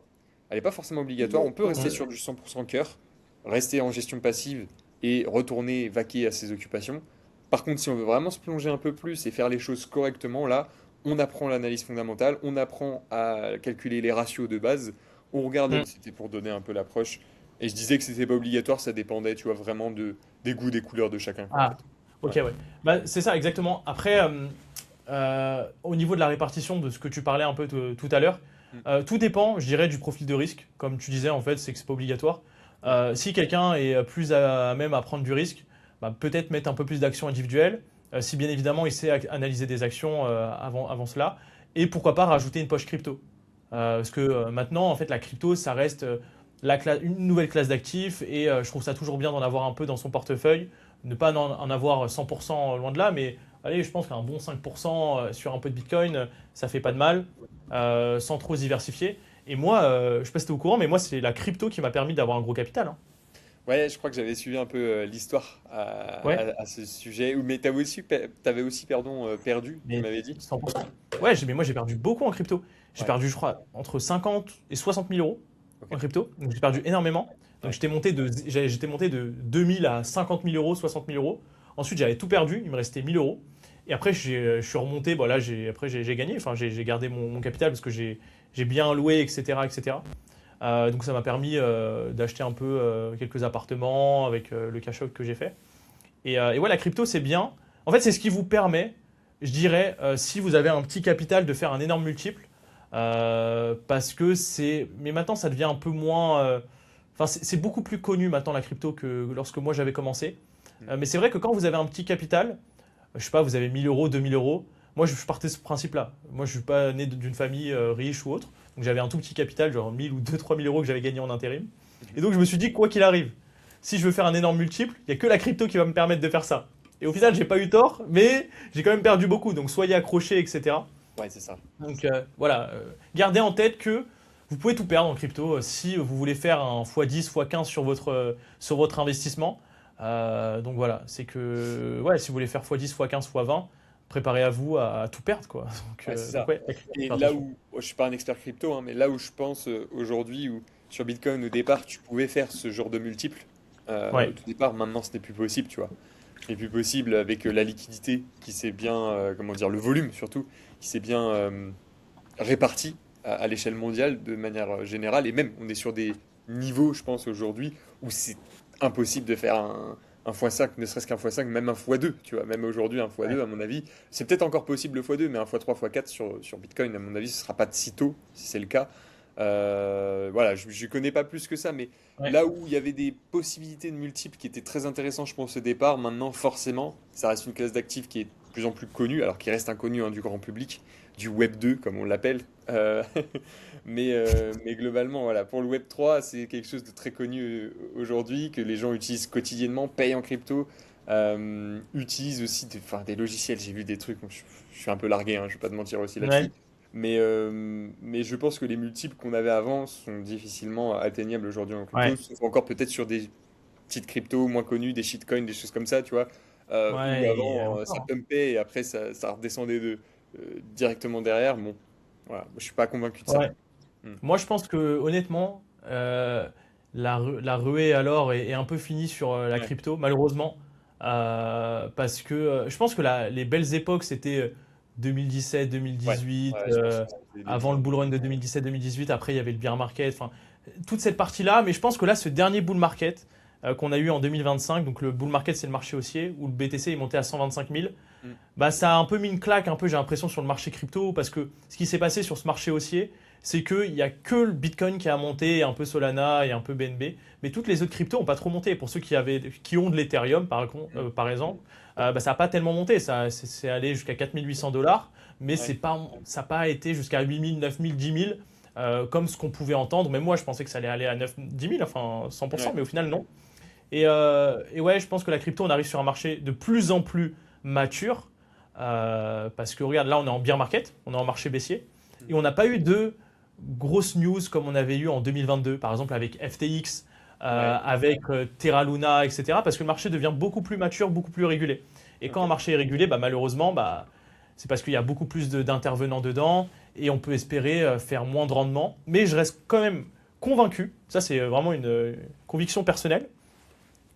Elle n'est pas forcément obligatoire. On peut rester sur du 100% cœur, rester en gestion passive et retourner vaquer à ses occupations. Par contre, si on veut vraiment se plonger un peu plus et faire les choses correctement, là, on apprend l'analyse fondamentale, on apprend à calculer les ratios de base, on regarde, Mm. c'était pour donner un peu l'approche. Et je disais que c'était pas obligatoire, ça dépendait, tu vois, vraiment des goûts, des couleurs de chacun, quoi, en Ah, fait. ok, Ouais. ouais. Bah, c'est ça, exactement. Après, au niveau de la répartition de ce que tu parlais un peu tout à l'heure, Mm. tout dépend, je dirais, du profil de risque. Comme tu disais, en fait, c'est que c'est pas obligatoire. Ouais. Si quelqu'un est plus à même à prendre du risque, bah, peut-être mettre un peu plus d'actions individuelles, si bien évidemment il sait analyser des actions avant cela, et pourquoi pas rajouter une poche crypto. Parce que maintenant, en fait, la crypto, ça reste une nouvelle classe d'actifs, et je trouve ça toujours bien d'en avoir un peu dans son portefeuille, ne pas en avoir 100% loin de là, mais allez, je pense qu'un bon 5% sur un peu de Bitcoin, ça fait pas de mal, sans trop se diversifier. Et moi, je sais pas si tu es au courant, mais moi, c'est la crypto qui m'a permis d'avoir un gros capital, hein. Ouais, je crois que j'avais suivi un peu l'histoire Ouais, à ce sujet. Mais t'avais aussi pardon, perdu, tu mais m'avais dit. 100%. Ouais, mais moi, j'ai perdu beaucoup en crypto. J'ai Ouais, perdu, je crois, entre 50 et 60 000 euros ok. en crypto. Donc, j'ai perdu énormément. Donc, Ouais. j'étais monté de 2 000 à 50 000 euros, 60 000 euros. Ensuite, j'avais tout perdu. Il me restait 1 000 euros. Et après, je suis remonté. Bon, là, après, j'ai gagné. Enfin, j'ai gardé mon capital parce que j'ai bien loué, etc., etc. Donc ça m'a permis d'acheter un peu quelques appartements avec le cash out que j'ai fait. Et ouais, la crypto, c'est bien. En fait, c'est ce qui vous permet, je dirais, si vous avez un petit capital, de faire un énorme multiple. Parce que c'est. Mais maintenant, ça devient un peu moins. Enfin, c'est beaucoup plus connu maintenant la crypto que lorsque moi j'avais commencé. Mm. Mais c'est vrai que quand vous avez un petit capital, je sais pas, vous avez 1 000 euros, 2 000 euros. Moi, je partais de ce principe-là. Moi, je suis pas né d'une famille riche ou autre. Donc, j'avais un tout petit capital, genre 1 000 ou 2 3 000 euros que j'avais gagné en intérim. Et donc, je me suis dit, quoi qu'il arrive, si je veux faire un énorme multiple, il n'y a que la crypto qui va me permettre de faire ça. Et au final, j'ai pas eu tort, mais j'ai quand même perdu beaucoup. Donc, soyez accrochés, etc. Ouais, c'est ça. C'est Donc, ça. voilà. Gardez en tête que vous pouvez tout perdre en crypto si vous voulez faire un x10, x15 sur votre investissement. Donc voilà, c'est que ouais, si vous voulez faire x10, x15, x20, préparez à vous à tout perdre, quoi. Ouais, c'est Donc ça. ouais, la crypto, Et faire là attention. où, je suis pas un expert crypto, hein, mais là où je pense aujourd'hui, où sur Bitcoin au départ, tu pouvais faire ce genre de multiple, au Ouais, tout départ, maintenant ce n'est plus possible, tu vois. Ce n'est plus possible avec la liquidité qui s'est bien, comment dire, le volume surtout, qui s'est bien réparti à l'échelle mondiale de manière générale. Et même, on est sur des niveaux, je pense, aujourd'hui, où c'est impossible de faire un x5, ne serait-ce qu'un x5, même un x2, tu vois. Même aujourd'hui, un ouais, x2, à mon avis, c'est peut-être encore possible le x2, mais un x3, x4 sur Bitcoin, à mon avis, ce sera pas de sitôt, si c'est le cas. Voilà, je ne connais pas plus que ça, mais ouais, là où il y avait des possibilités de multiples qui étaient très intéressantes, je pense, au départ, maintenant, forcément, ça reste une classe d'actifs qui est de plus en plus connue, alors qui reste inconnue hein, du grand public, du Web 2, comme on l'appelle. Mais globalement, voilà, pour le Web 3, c'est quelque chose de très connu aujourd'hui, que les gens utilisent quotidiennement, payent en crypto, utilisent aussi enfin, des logiciels. J'ai vu des trucs, je suis un peu largué, hein, je vais pas te mentir aussi là-dessus. ouais, Mais je pense que les multiples qu'on avait avant sont difficilement atteignables aujourd'hui en crypto, ouais, sauf encore peut-être sur des petites cryptos moins connues, des shitcoins, des choses comme ça, tu vois, où ouais, et avant ça encore. pumpait et après ça redescendait directement derrière. Bon, voilà, je suis pas convaincu de ça. Ouais. Hmm. Moi, je pense que honnêtement, la ruée alors est un peu finie sur la Ouais, crypto, malheureusement. Parce que je pense que les belles époques, c'était 2017, ouais, 2018, ouais, je pense que c'était les débuts, avant le hein. bull run de 2017-2018, après il y avait le bear market, enfin, toute cette partie-là. Mais je pense que là, ce dernier bull market qu'on a eu en 2025, donc le bull market, c'est le marché haussier, où le BTC est monté à 125 000, Hmm. bah, ça a un peu mis une claque, un peu, j'ai l'impression, sur le marché crypto, parce que ce qui s'est passé sur ce marché haussier, c'est qu'il n'y a que le Bitcoin qui a monté, et un peu Solana et un peu BNB, mais toutes les autres cryptos n'ont pas trop monté. Pour ceux qui ont de l'Ethereum, par exemple, bah, ça n'a pas tellement monté. C'est allé jusqu'à 4800 $, mais Ouais, ça n'a pas été jusqu'à 8000, 9000, 10 000, comme ce qu'on pouvait entendre. Même moi, je pensais que ça allait aller à 9, 10 000, enfin 100%, ouais, mais au final, non. Et ouais, je pense que la crypto, on arrive sur un marché de plus en plus mature, parce que regarde, là, on est en bear market, on est en marché baissier, et on n'a pas eu de grosses news comme on avait eu en 2022, par exemple avec FTX, ouais, avec Terra Luna, etc., parce que le marché devient beaucoup plus mature, beaucoup plus régulé. Et quand un ok. marché est régulé, bah, malheureusement, bah, c'est parce qu'il y a beaucoup plus d'intervenants dedans, et on peut espérer faire moins de rendement. Mais je reste quand même convaincu, ça c'est vraiment une conviction personnelle,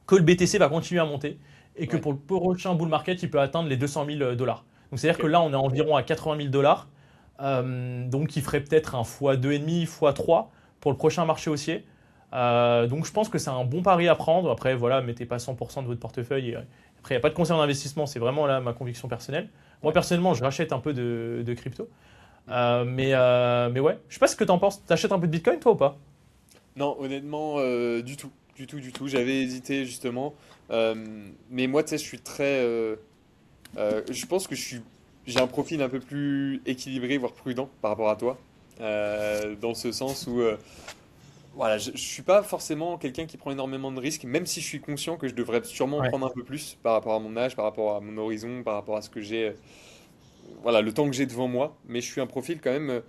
que le BTC va continuer à monter et que Ouais, pour le prochain bull market, il peut atteindre les 200 000 $. Donc c'est-à-dire que ok. là, on est environ à 80 000 $, donc il ferait peut-être un x2,5, x3 pour le prochain marché haussier. Donc je pense que c'est un bon pari à prendre. Après, voilà, mettez pas 100% de votre portefeuille. Après, il n'y a pas de conseil en investissement, c'est vraiment là ma conviction personnelle. Moi, Ouais. personnellement, je rachète un peu de crypto. Mais ouais, je sais pas ce que tu en penses. T'achètes un peu de Bitcoin, toi, ou pas? Non, honnêtement, du tout. Du tout, du tout. J'avais hésité justement. Mais moi, tu sais, je suis très. Je pense que j'ai un profil un peu plus équilibré, voire prudent par rapport à toi. Dans ce sens où, voilà, je suis pas forcément quelqu'un qui prend énormément de risques, même si je suis conscient que je devrais sûrement en Ouais. prendre un peu plus par rapport à mon âge, par rapport à mon horizon, par rapport à ce que j'ai, voilà, le temps que j'ai devant moi. Mais je suis un profil quand même,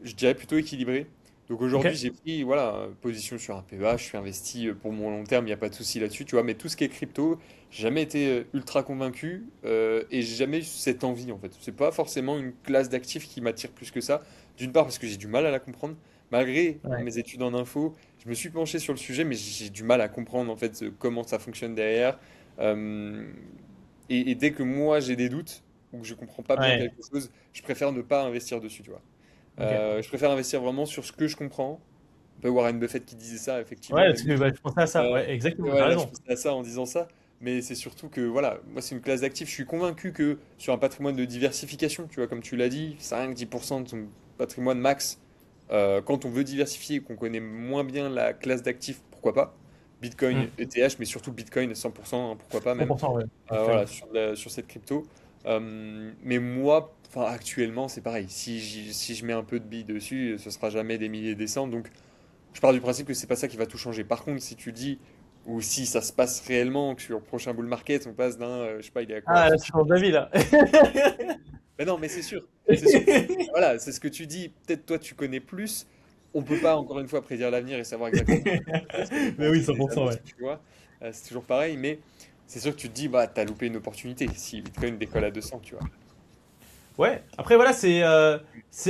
je dirais plutôt équilibré. Donc Ok. aujourd'hui, j'ai pris, voilà, position sur un PEA, je suis investi pour mon long terme, il n'y a pas de souci là-dessus, tu vois. Mais tout ce qui est crypto, j'ai jamais été ultra convaincu et j'ai jamais eu cette envie en fait. C'est pas forcément une classe d'actifs qui m'attire plus que ça. D'une part parce que j'ai du mal à la comprendre. Malgré Ouais. mes études en info, je me suis penché sur le sujet, mais j'ai du mal à comprendre en fait comment ça fonctionne derrière. Euh, et dès que moi j'ai des doutes ou que je comprends pas bien Ouais. quelque chose, je préfère ne pas investir dessus, tu vois. Ok. Je préfère investir vraiment sur ce que je comprends. Un peu Warren Buffett qui disait ça, effectivement, Ouais, mais parce que, bah, je pensais à ça. euh, Ouais, exactement, t'as ouais, là je raison. pensais à ça en disant ça. Mais c'est surtout que, voilà, moi c'est une classe d'actifs. Je suis convaincu que sur un patrimoine de diversification, tu vois, comme tu l'as dit, 5-10% de ton patrimoine max, quand on veut diversifier et qu'on connaît moins bien la classe d'actifs, pourquoi pas? Bitcoin, Hmm. ETH, mais surtout Bitcoin 100%, hein, pourquoi pas même. 100%, ouais. Voilà, Bitcoin. sur cette crypto. Mais moi, enfin, actuellement, c'est pareil. Si je mets un peu de billes dessus, ce sera jamais des milliers et des cents. Donc, je pars du principe que c'est pas ça qui va tout changer. Par contre, si tu dis, ou si ça se passe réellement, que sur le prochain bull market, on passe d'un, je sais pas, il est à quoi? Ah, là, tu changes d'avis, là. Mais non, mais c'est sûr. C'est sûr. Voilà, c'est ce que tu dis. Peut-être toi, tu connais plus. On peut pas, encore une fois, prédire l'avenir et savoir exactement ce qui va se passer. Ça Mais dépend oui, aussi des 100%, annonces, ouais. tu vois. C'est toujours pareil, mais c'est sûr que tu te dis, bah, t'as loupé une opportunité si Bitcoin décolle à 200, tu vois. Ouais, après, voilà, c'est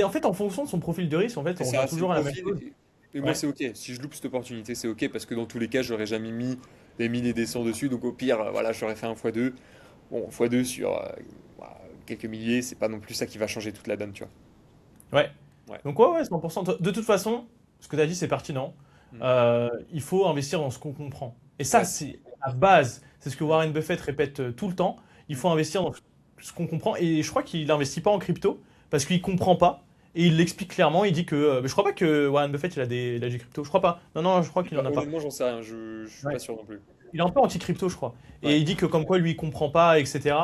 en fait en fonction de son profil de risque, en fait, C'est on revient ça, c'est le toujours à la même profil. chose. Et moi, Ouais. c'est OK. Si je loupe cette opportunité, c'est OK parce que dans tous les cas, j'aurais jamais mis des 1000 et des 100 dessus. Donc au pire, voilà, j'aurais fait un x2. Bon, x2 sur bah, quelques milliers, c'est pas non plus ça qui va changer toute la donne, tu vois. Ouais. Ouais. Donc, ouais, ouais, 100%. De toute façon, ce que tu as dit, c'est pertinent. Mm. Il faut investir dans ce qu'on comprend. Et ça, Ouais. c'est la base. C'est ce que Mm. Warren Buffett répète tout le temps. Il Mm. faut investir dans ce qu'on comprend. Et je crois qu'il n'investit pas en crypto parce qu'il comprend pas. Et il l'explique clairement. Il dit que. Mais je crois pas que Warren Buffett il a du crypto. Je crois pas. Non, non, je crois qu'il en a pas. Honnêtement, j'en sais rien. Je suis pas Ouais. sûr non plus. Il est un peu anti-crypto, je crois. Et Ouais. il dit que comme quoi lui, il comprend pas, etc.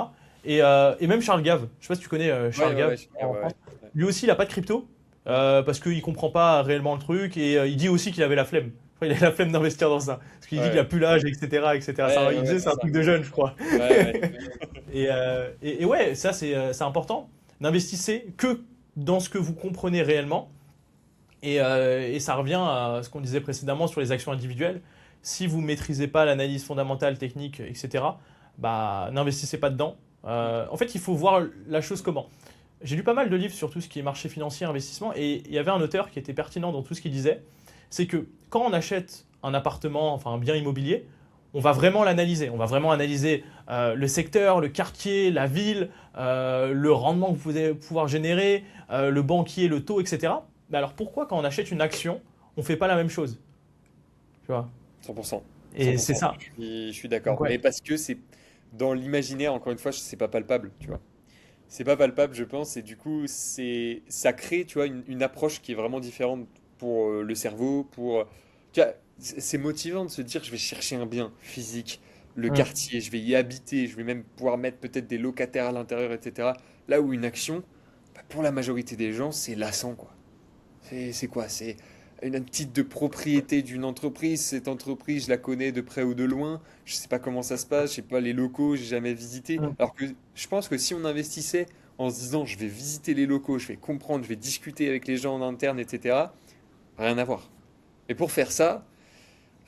Et même Charles Gave, je sais pas si tu connais Ouais, Charles ouais, Gave ouais, en ouais, France, ouais. Ouais. lui aussi, il a pas de crypto Mm. parce qu'il comprend pas réellement le truc et il dit aussi qu'il avait la flemme. Enfin, il a la flemme d'investir dans ça. Parce qu'il dit qu'il a Ouais, plus l'âge, etc. etc. ouais, Il ouais, disait c'est c'est un ça. truc de jeune, je crois. Ouais, ouais. Et ouais, ça c'est important. N'investissez que dans ce que vous comprenez réellement. Et ça revient à ce qu'on disait précédemment sur les actions individuelles. Si vous ne maîtrisez pas l'analyse fondamentale, technique, etc., bah, n'investissez pas dedans. Mm. En fait, il faut voir la chose comment. J'ai lu pas mal de livres sur tout ce qui est marché financier, investissement, et il y avait un auteur qui était pertinent dans tout ce qu'il disait. C'est que quand on achète un appartement, enfin un bien immobilier, on va vraiment l'analyser. On va vraiment analyser le secteur, le quartier, la ville, le rendement que vous allez pouvoir générer, le banquier, le taux, etc. Mais alors pourquoi quand on achète une action, on ne fait pas la même chose? Tu vois? 100%. Et c'est 100%. ça. Je suis Donc d'accord. ouais. Mais parce que c'est dans l'imaginaire, encore une fois, c'est pas palpable, tu vois. c'est pas palpable, je pense, et du coup, ça crée, tu vois, une approche qui est vraiment différente pour le cerveau, tu vois, c'est motivant de se dire, je vais chercher un bien physique, le Mm. quartier, je vais y habiter, je vais même pouvoir mettre peut-être des locataires à l'intérieur, etc. Là où une action, bah, pour la majorité des gens, c'est lassant, quoi. C'est quoi? C'est un titre de propriété d'une entreprise. Cette entreprise, je la connais de près ou de loin. Je sais pas comment ça se passe. Je sais pas les locaux. J'ai jamais visité. Mm. Alors que je pense que si on investissait en se disant, je vais visiter les locaux, je vais comprendre, je vais discuter avec les gens en interne, etc. Rien à voir. Et pour faire ça,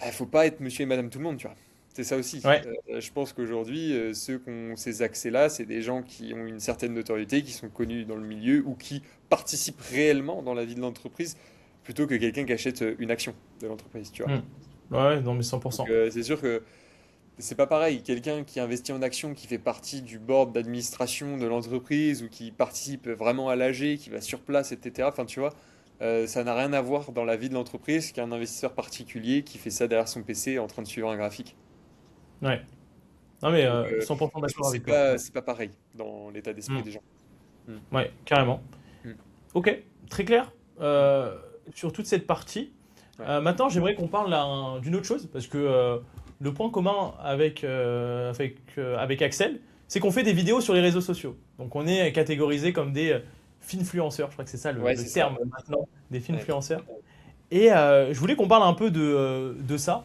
il faut pas être monsieur et madame tout le monde, tu vois. C'est ça aussi. Ouais. Je pense qu'aujourd'hui, ceux qui ont ces accès-là, c'est des gens qui ont une certaine notoriété, qui sont connus dans le milieu ou qui participent réellement dans la vie de l'entreprise, plutôt que quelqu'un qui achète une action de l'entreprise, tu vois. Mm. Ouais, non, mais Donc 100%. c'est sûr que c'est pas pareil. Quelqu'un qui investit en action, qui fait partie du board d'administration de l'entreprise ou qui participe vraiment à l'AG, qui va sur place, etc. Enfin, tu vois, ça n'a rien à voir dans la vie de l'entreprise qu'un investisseur particulier qui fait ça derrière son PC en train de suivre un graphique. Ouais. Non, mais Donc, 100% je pense d'accord que avec toi. c'est pas pareil dans l'état d'esprit Mm. des gens. Mm. Ouais, carrément. Mm. Ok, très clair Mm. sur toute cette partie. Ouais. Maintenant, j'aimerais qu'on parle d'une autre chose, parce que le point commun avec Axel, c'est qu'on fait des vidéos sur les réseaux sociaux. Donc, on est catégorisé comme des finfluenceurs, je crois que c'est ça Ouais, le c'est ça. terme maintenant, des Ouais. finfluenceurs. Et je voulais qu'on parle un peu de ça,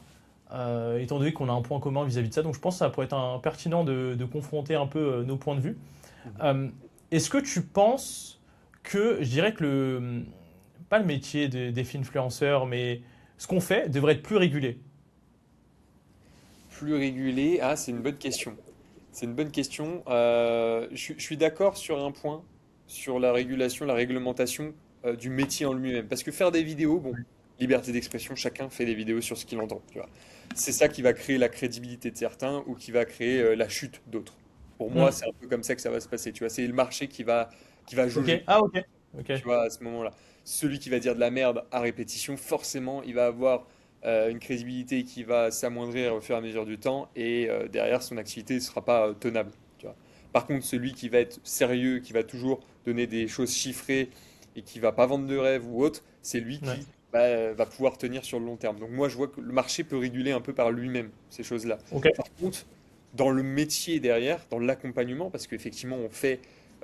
étant donné qu'on a un point commun vis-à-vis de ça. Donc, je pense que ça pourrait être pertinent de confronter un peu nos points de vue. Mhm. Euh, Est-ce que tu penses que, je dirais que pas le métier des finfluenceurs, mais ce qu'on fait devrait être plus régulé? Plus régulé, ah, c'est une bonne question. C'est une bonne question. Je suis d'accord sur un point, sur la régulation, la réglementation du métier en lui-même. Parce que faire des vidéos, bon, liberté d'expression, chacun fait des vidéos sur ce qu'il entend, tu vois. C'est ça qui va créer la crédibilité de certains ou qui va créer la chute d'autres. Pour moi, Hmm. c'est un peu comme ça que ça va se passer, tu vois. C'est le marché qui va Ok. jauger. Ah, ok. Ok. Tu vois, à ce moment-là. Celui qui va dire de la merde à répétition, forcément, il va avoir une crédibilité qui va s'amoindrir au fur et à mesure du temps et derrière, son activité ne sera pas tenable. Tu vois. Par contre, celui qui va être sérieux, qui va toujours donner des choses chiffrées et qui va pas vendre de rêve ou autre, c'est lui Ouais. qui va pouvoir tenir sur le long terme. Donc moi, je vois que le marché peut réguler un peu par lui-même ces choses-là. Ok. Par contre, dans le métier derrière, dans l'accompagnement, parce qu'effectivement,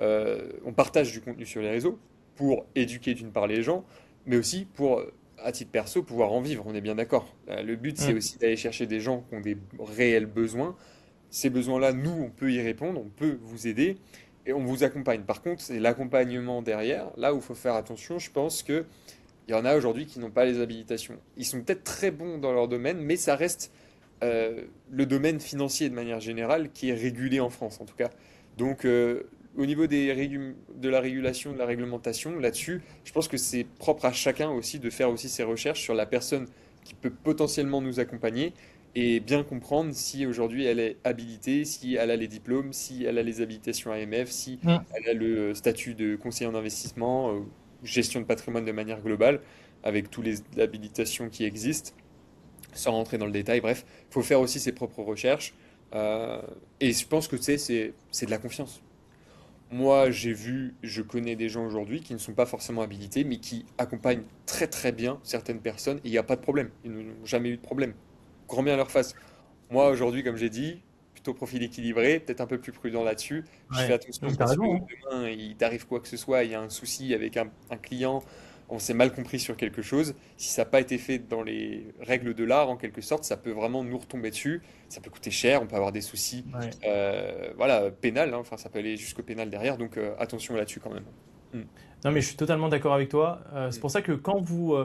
on partage du contenu sur les réseaux pour éduquer d'une part les gens, mais aussi pour, à titre perso, pouvoir en vivre, on est bien d'accord. Le but, c'est Hmm. aussi d'aller chercher des gens qui ont des réels besoins. Ces besoins-là, nous, on peut y répondre, on peut vous aider et on vous accompagne. Par contre, c'est l'accompagnement derrière, là où il faut faire attention. Je pense que il y en a aujourd'hui qui n'ont pas les habilitations. Ils sont peut-être très bons dans leur domaine, mais ça reste le domaine financier de manière générale qui est régulé en France, en tout cas. Donc, au niveau de la régulation, de la réglementation, là-dessus, je pense que c'est propre à chacun aussi de faire aussi ses recherches sur la personne qui peut potentiellement nous accompagner et bien comprendre si aujourd'hui elle est habilitée, si elle a les diplômes, si elle a les habilitations AMF, si Hmm. elle a le statut de conseiller en investissement, gestion de patrimoine de manière globale, avec toutes les habilitations qui existent, sans rentrer dans le détail. Bref, il faut faire aussi ses propres recherches. Euh, et je pense que tu sais, c'est de la confiance. Moi, je connais des gens aujourd'hui qui ne sont pas forcément habilités, mais qui accompagnent très très bien certaines personnes et il n'y a pas de problème. Ils n'ont jamais eu de problème. Grand bien à leur face. Moi, aujourd'hui, comme j'ai dit, plutôt profil équilibré, peut-être un peu plus prudent là-dessus. Je fais Ouais. attention Donc, t'as parce que raison, hein. demain, il t'arrive quoi que ce soit, il y a un souci avec un client, on s'est mal compris sur quelque chose. Si ça n'a pas été fait dans les règles de l'art, en quelque sorte, ça peut vraiment nous retomber dessus. Ça peut coûter cher, on peut avoir des soucis Ouais. voilà, pénal, hein, enfin ça peut aller jusqu'au pénal derrière, donc attention là-dessus quand même. Mm. Non, mais je suis totalement d'accord avec toi. C'est Mm. pour ça que quand vous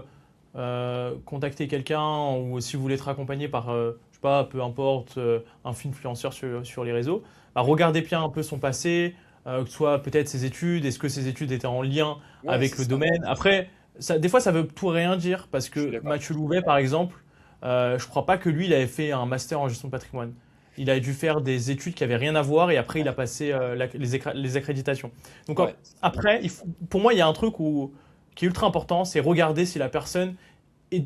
contactez quelqu'un ou si vous voulez être accompagné par, je sais pas, peu importe, un influenceur sur les réseaux, bah, regardez bien un peu son passé, que ce soit peut-être ses études, est-ce que ses études étaient en lien Ouais, avec c'est le ça, domaine. Après, des fois, ça veut tout et rien dire parce je suis que d'accord. Mathieu Louvet, par exemple, je crois pas que lui, il avait fait un master en gestion de patrimoine. Il a dû faire des études qui avaient rien à voir et après, il a passé les accréditations. Donc, Ouais, après, pour moi, il y a un truc qui est ultra important, c'est regarder si la personne est-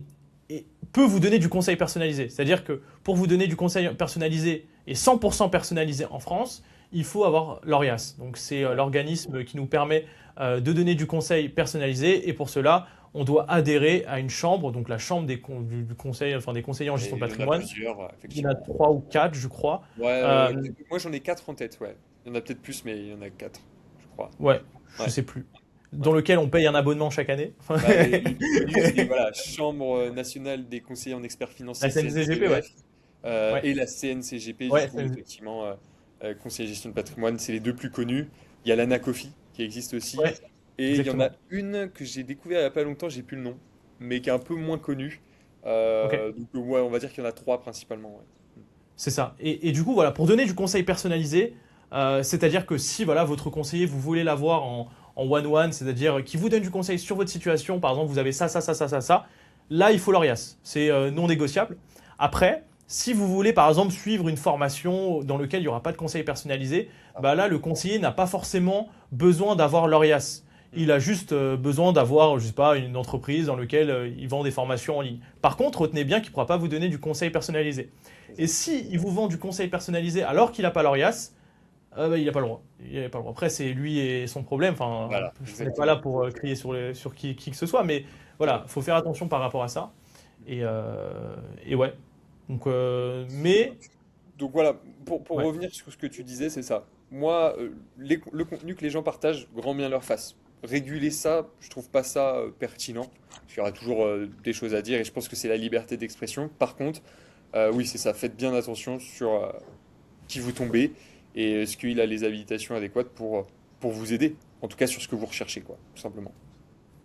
peut vous donner du conseil personnalisé. C'est-à-dire que pour vous donner du conseil personnalisé et 100% personnalisé en France, il faut avoir l'ORIAS. Donc, c'est l'organisme qui nous permet de donner du conseil personnalisé. Et pour cela, on doit adhérer à une chambre, donc la chambre du conseil, enfin des conseillers en gestion Et de il y en a patrimoine. plusieurs, Il y en a effectivement. 3 ou 4, je crois. Ouais, Euh, moi j'en ai 4 en tête, ouais. Il y en a peut-être plus, mais il y en a 4, je crois. ouais, je Ouais, sais plus. ouais. Dans lequel on paye un abonnement chaque année. Bah, les plus connus, c'est voilà, Chambre nationale des conseillers en experts La financiers, CNCGP, ouais. CNCEF, Ouais, et la CNCGP, du ouais, coup, effectivement, conseiller gestion de patrimoine, c'est les deux plus connus. Il y a l'ANACOFI qui existe aussi, ouais, et il y en a exactement. une que j'ai découvert il n'y a pas longtemps, j'ai plus le nom, mais qui est un peu moins connue. Ok. Donc, ouais, on va dire qu'il y en a trois principalement. Ouais. C'est ça. Et du coup, voilà, pour donner du conseil personnalisé, c'est-à-dire que si voilà, votre conseiller, vous voulez l'avoir en one-one, c'est-à-dire qui vous donne du conseil sur votre situation, par exemple, vous avez ça, ça, ça, ça, ça, ça, là, il faut l'ORIAS. C'est non négociable. Après, si vous voulez, par exemple, suivre une formation dans laquelle il n'y aura pas de conseil personnalisé, Ah. bah là, le conseiller n'a pas forcément besoin d'avoir l'ORIAS. Hmm. Il a juste besoin d'avoir, je sais pas, une entreprise dans laquelle il vend des formations en ligne. Par contre, retenez bien qu'il ne pourra pas vous donner du conseil personnalisé. C'est Et ça. si il vous vend du conseil personnalisé alors qu'il n'a pas l'ORIAS, bah, il n'a pas le droit. Il n'a pas le droit. Après, c'est lui et son problème. Enfin, Voilà, je n'ai pas là exactement. pour crier sur qui que ce soit, mais voilà, Ouais. faut faire attention par rapport à ça. Et ouais. Donc, mais Donc voilà, pour ouais, revenir sur ce que tu disais, c'est ça. Moi, le contenu que les gens partagent, grand bien leur face. Réguler ça, je trouve pas ça pertinent. Parce qu'il y aura toujours des choses à dire et je pense que c'est la liberté d'expression. Par contre, oui, c'est ça. Faites bien attention sur qui vous tombez et est-ce qu'il a les habilitations adéquates pour vous aider. En tout cas, sur ce que vous recherchez, quoi, tout simplement.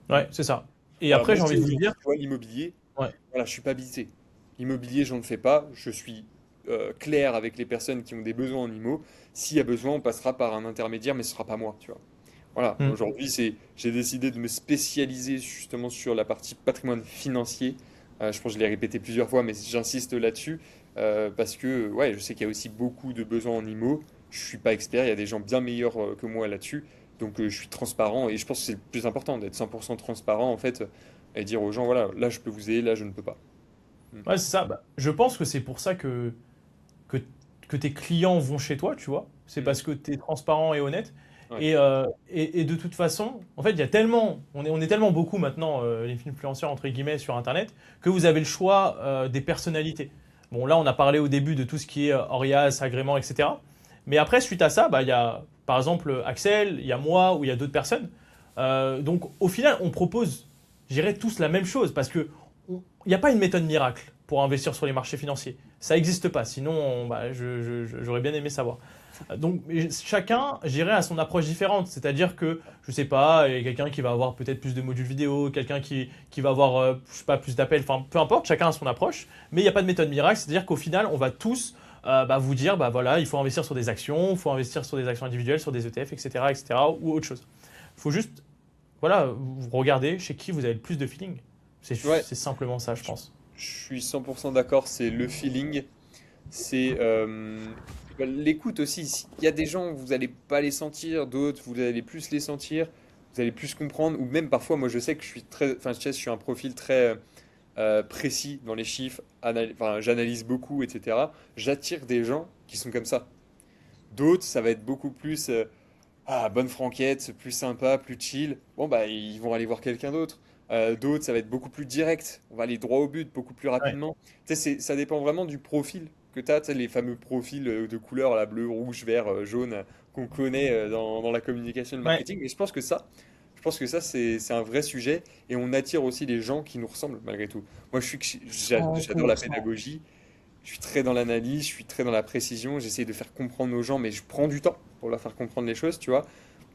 Mm. ouais, c'est ça. Et Voilà, après, moi, j'ai je sais envie de vous aujourd'hui, dire, tu vois, l'immobilier, ouais, voilà, je suis pas habilité. Immobilier, j'en fais pas. Je suis clair avec les personnes qui ont des besoins en IMO. S'il y a besoin, on passera par un intermédiaire, mais ce sera pas moi, tu vois. Voilà, hmm, aujourd'hui, j'ai décidé de me spécialiser justement sur la partie patrimoine financier. Je pense que je l'ai répété plusieurs fois, mais j'insiste là-dessus parce que ouais, je sais qu'il y a aussi beaucoup de besoins en IMO. Je suis pas expert, il y a des gens bien meilleurs que moi là-dessus. Donc je suis transparent et je pense que c'est le plus important d'être 100% transparent en fait et dire aux gens voilà, là je peux vous aider, là je ne peux pas. Mm. ouais, c'est ça. Bah, je pense que c'est pour ça que, que tes clients vont chez toi, tu vois. C'est Mm. parce que tu es transparent et honnête. Ouais. Et de toute façon, en fait, il y a tellement, on est tellement beaucoup maintenant, les influenceurs, entre guillemets, sur Internet, que vous avez le choix des personnalités. Bon, là, on a parlé au début de tout ce qui est Orias, agrément, etc. Mais après, suite à ça, bah, il y a, par exemple, Axel, il y a moi, ou il y a d'autres personnes. Donc, au final, on propose, je dirais, tous la même chose, parce que il n'y a pas une méthode miracle pour investir sur les marchés financiers. Ça n'existe pas, sinon bah, j'aurais bien aimé savoir. Donc chacun, j'irai à son approche différente. C'est-à-dire que, je sais pas, il y a quelqu'un qui va avoir peut-être plus de modules vidéo, quelqu'un qui va avoir, je sais pas, plus d'appels, enfin peu importe, chacun a son approche. Mais il n'y a pas de méthode miracle, c'est-à-dire qu'au final, on va tous bah, vous dire, bah voilà, il faut investir sur des actions, il faut investir sur des actions individuelles, sur des ETF, etc., etc., ou autre chose. Il faut juste, voilà, vous regardez chez qui vous avez le plus de feeling. Ouais, C'est simplement ça, je je, pense. je suis 100% d'accord, c'est le feeling. C'est bah, l'écoute aussi. Il y a des gens, vous n'allez pas les sentir, d'autres, vous allez plus les sentir, vous allez plus comprendre, ou même parfois, moi je sais que je suis très, enfin je sais, je suis un profil très précis dans les chiffres, enfin, j'analyse beaucoup, etc. J'attire des gens qui sont comme ça. D'autres, ça va être beaucoup plus bonne franquette, plus sympa, plus chill. Bon, bah, ils vont aller voir quelqu'un d'autre. D'autres, ça va être beaucoup plus direct. On va aller droit au but, beaucoup plus Ouais. rapidement. Tu sais, ça dépend vraiment du profil que tu as. Tu sais, les fameux profils de couleur, là, bleu, rouge, vert, jaune, qu'on connaît dans la communication et le Ouais. marketing. Mais je pense que ça, c'est un vrai sujet. Et on attire aussi les gens qui nous ressemblent, malgré tout. Moi, j'adore la 100%. pédagogie. Je suis très dans l'analyse, je suis très dans la précision, j'essaie de faire comprendre aux gens, mais je prends du temps pour leur faire comprendre les choses, tu vois.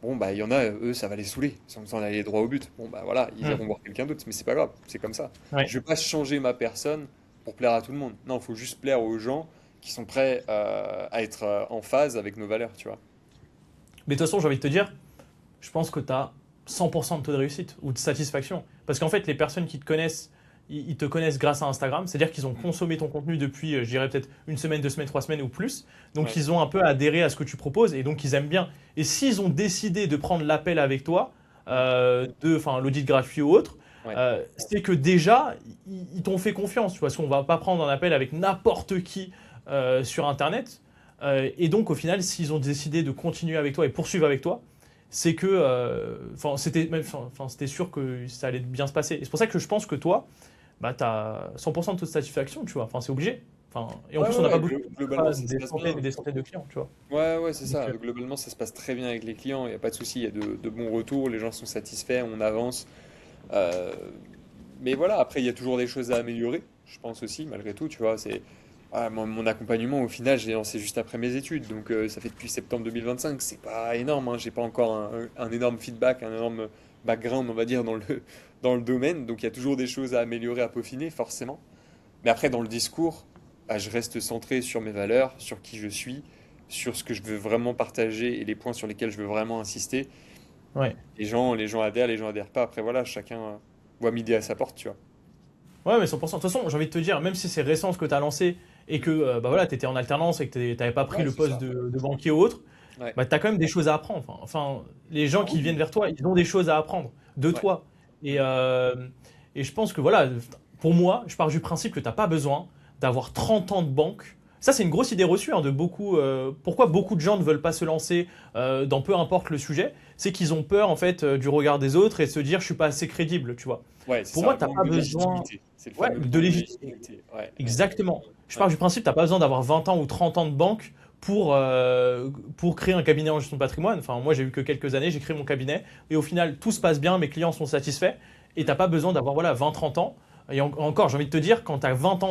Bon, bah, il y en a, eux, ça va les saouler, ils ont besoin d'aller droit au but. Bon, bah voilà, ils Hmm. iront voir quelqu'un d'autre, mais c'est pas grave, c'est comme ça. Ouais. Je vais pas changer ma personne pour plaire à tout le monde. Non, il faut juste plaire aux gens qui sont prêts à être en phase avec nos valeurs, tu vois. Mais de toute façon, j'ai envie de te dire, je pense que tu as 100% de taux de réussite ou de satisfaction. Parce qu'en fait, les personnes qui te connaissent, ils te connaissent grâce à Instagram. C'est-à-dire qu'ils ont Mm. consommé ton contenu depuis, je dirais peut-être une semaine, 2 semaines, 3 semaines ou plus. Donc, Ouais, ils ont un peu adhéré à ce que tu proposes et donc ils aiment bien. Et s'ils ont décidé de prendre l'appel avec toi, mm, enfin, l'audit gratuit ou autre, ouais, c'est que déjà, ils t'ont fait confiance. Tu vois, parce qu'on ne va pas prendre un appel avec n'importe qui sur Internet. Et donc, au final, s'ils ont décidé de continuer avec toi et poursuivre avec toi, c'est que c'était sûr que ça allait bien se passer. Et c'est pour ça que je pense que toi, bah, tu as 100% de toute satisfaction, tu vois. Enfin, c'est obligé. Enfin, et en Ouais, plus, on ouais, n'a pas ouais, beaucoup, globalement, ça se des passe centaines bien. et des centaines de clients, tu vois. Ouais, ouais, c'est Donc, ça. Globalement, ça se passe très bien avec les clients. Il n'y a pas de souci. Il y a de bons retours. Les gens sont satisfaits. On avance. Euh, mais voilà, après, il y a toujours des choses à améliorer. Je pense aussi, malgré tout. Tu vois, mon accompagnement, au final, j'ai lancé juste après mes études. Donc, ça fait depuis septembre 2025. C'est pas énorme, hein. J'ai pas encore un énorme feedback, un énorme background, on va dire, dans le domaine. Donc, il y a toujours des choses à améliorer, à peaufiner, forcément. Mais après, dans le discours, bah, je reste centré sur mes valeurs, sur qui je suis, sur ce que je veux vraiment partager et les points sur lesquels je veux vraiment insister. ouais. Les gens adhèrent, les gens adhèrent pas. Après, voilà, chacun voit midi à sa porte, tu vois. Ouais, mais 100%. De toute façon, j'ai envie de te dire, même si c'est récent ce que tu as lancé et que bah voilà, tu étais en alternance et que tu n'avais pas pris Ouais, le c'est poste ça. de banquier ou autre, Ouais. bah, tu as quand même des choses à apprendre. Enfin, les gens Ah qui viennent oui. vers toi, ils ont des choses à apprendre de Ouais. toi. Et, Mm. et je pense que voilà, pour moi, je pars du principe que tu n'as pas besoin d'avoir 30 ans de banque. Ça, c'est une grosse idée reçue hein, de beaucoup. Pourquoi beaucoup de gens ne veulent pas se lancer dans peu importe le sujet, c'est qu'ils ont peur en fait du regard des autres et de se dire je suis pas assez crédible, tu vois. Ouais, c'est Pour moi, ça. tu n'as Manque pas de besoin. légitimité. C'est le Ouais, fameux de manque de légitimité. légitimité. Ouais, ouais, Exactement. Je ouais. pars du principe, tu n'as pas besoin d'avoir 20 ans ou 30 ans de banque pour créer un cabinet en gestion de patrimoine. Enfin, moi, j'ai eu que quelques années, j'ai créé mon cabinet et au final, tout se passe bien, mes clients sont satisfaits et tu Mm. n'as pas besoin d'avoir voilà, 20-30 ans. Et encore, j'ai envie de te dire, quand tu as 20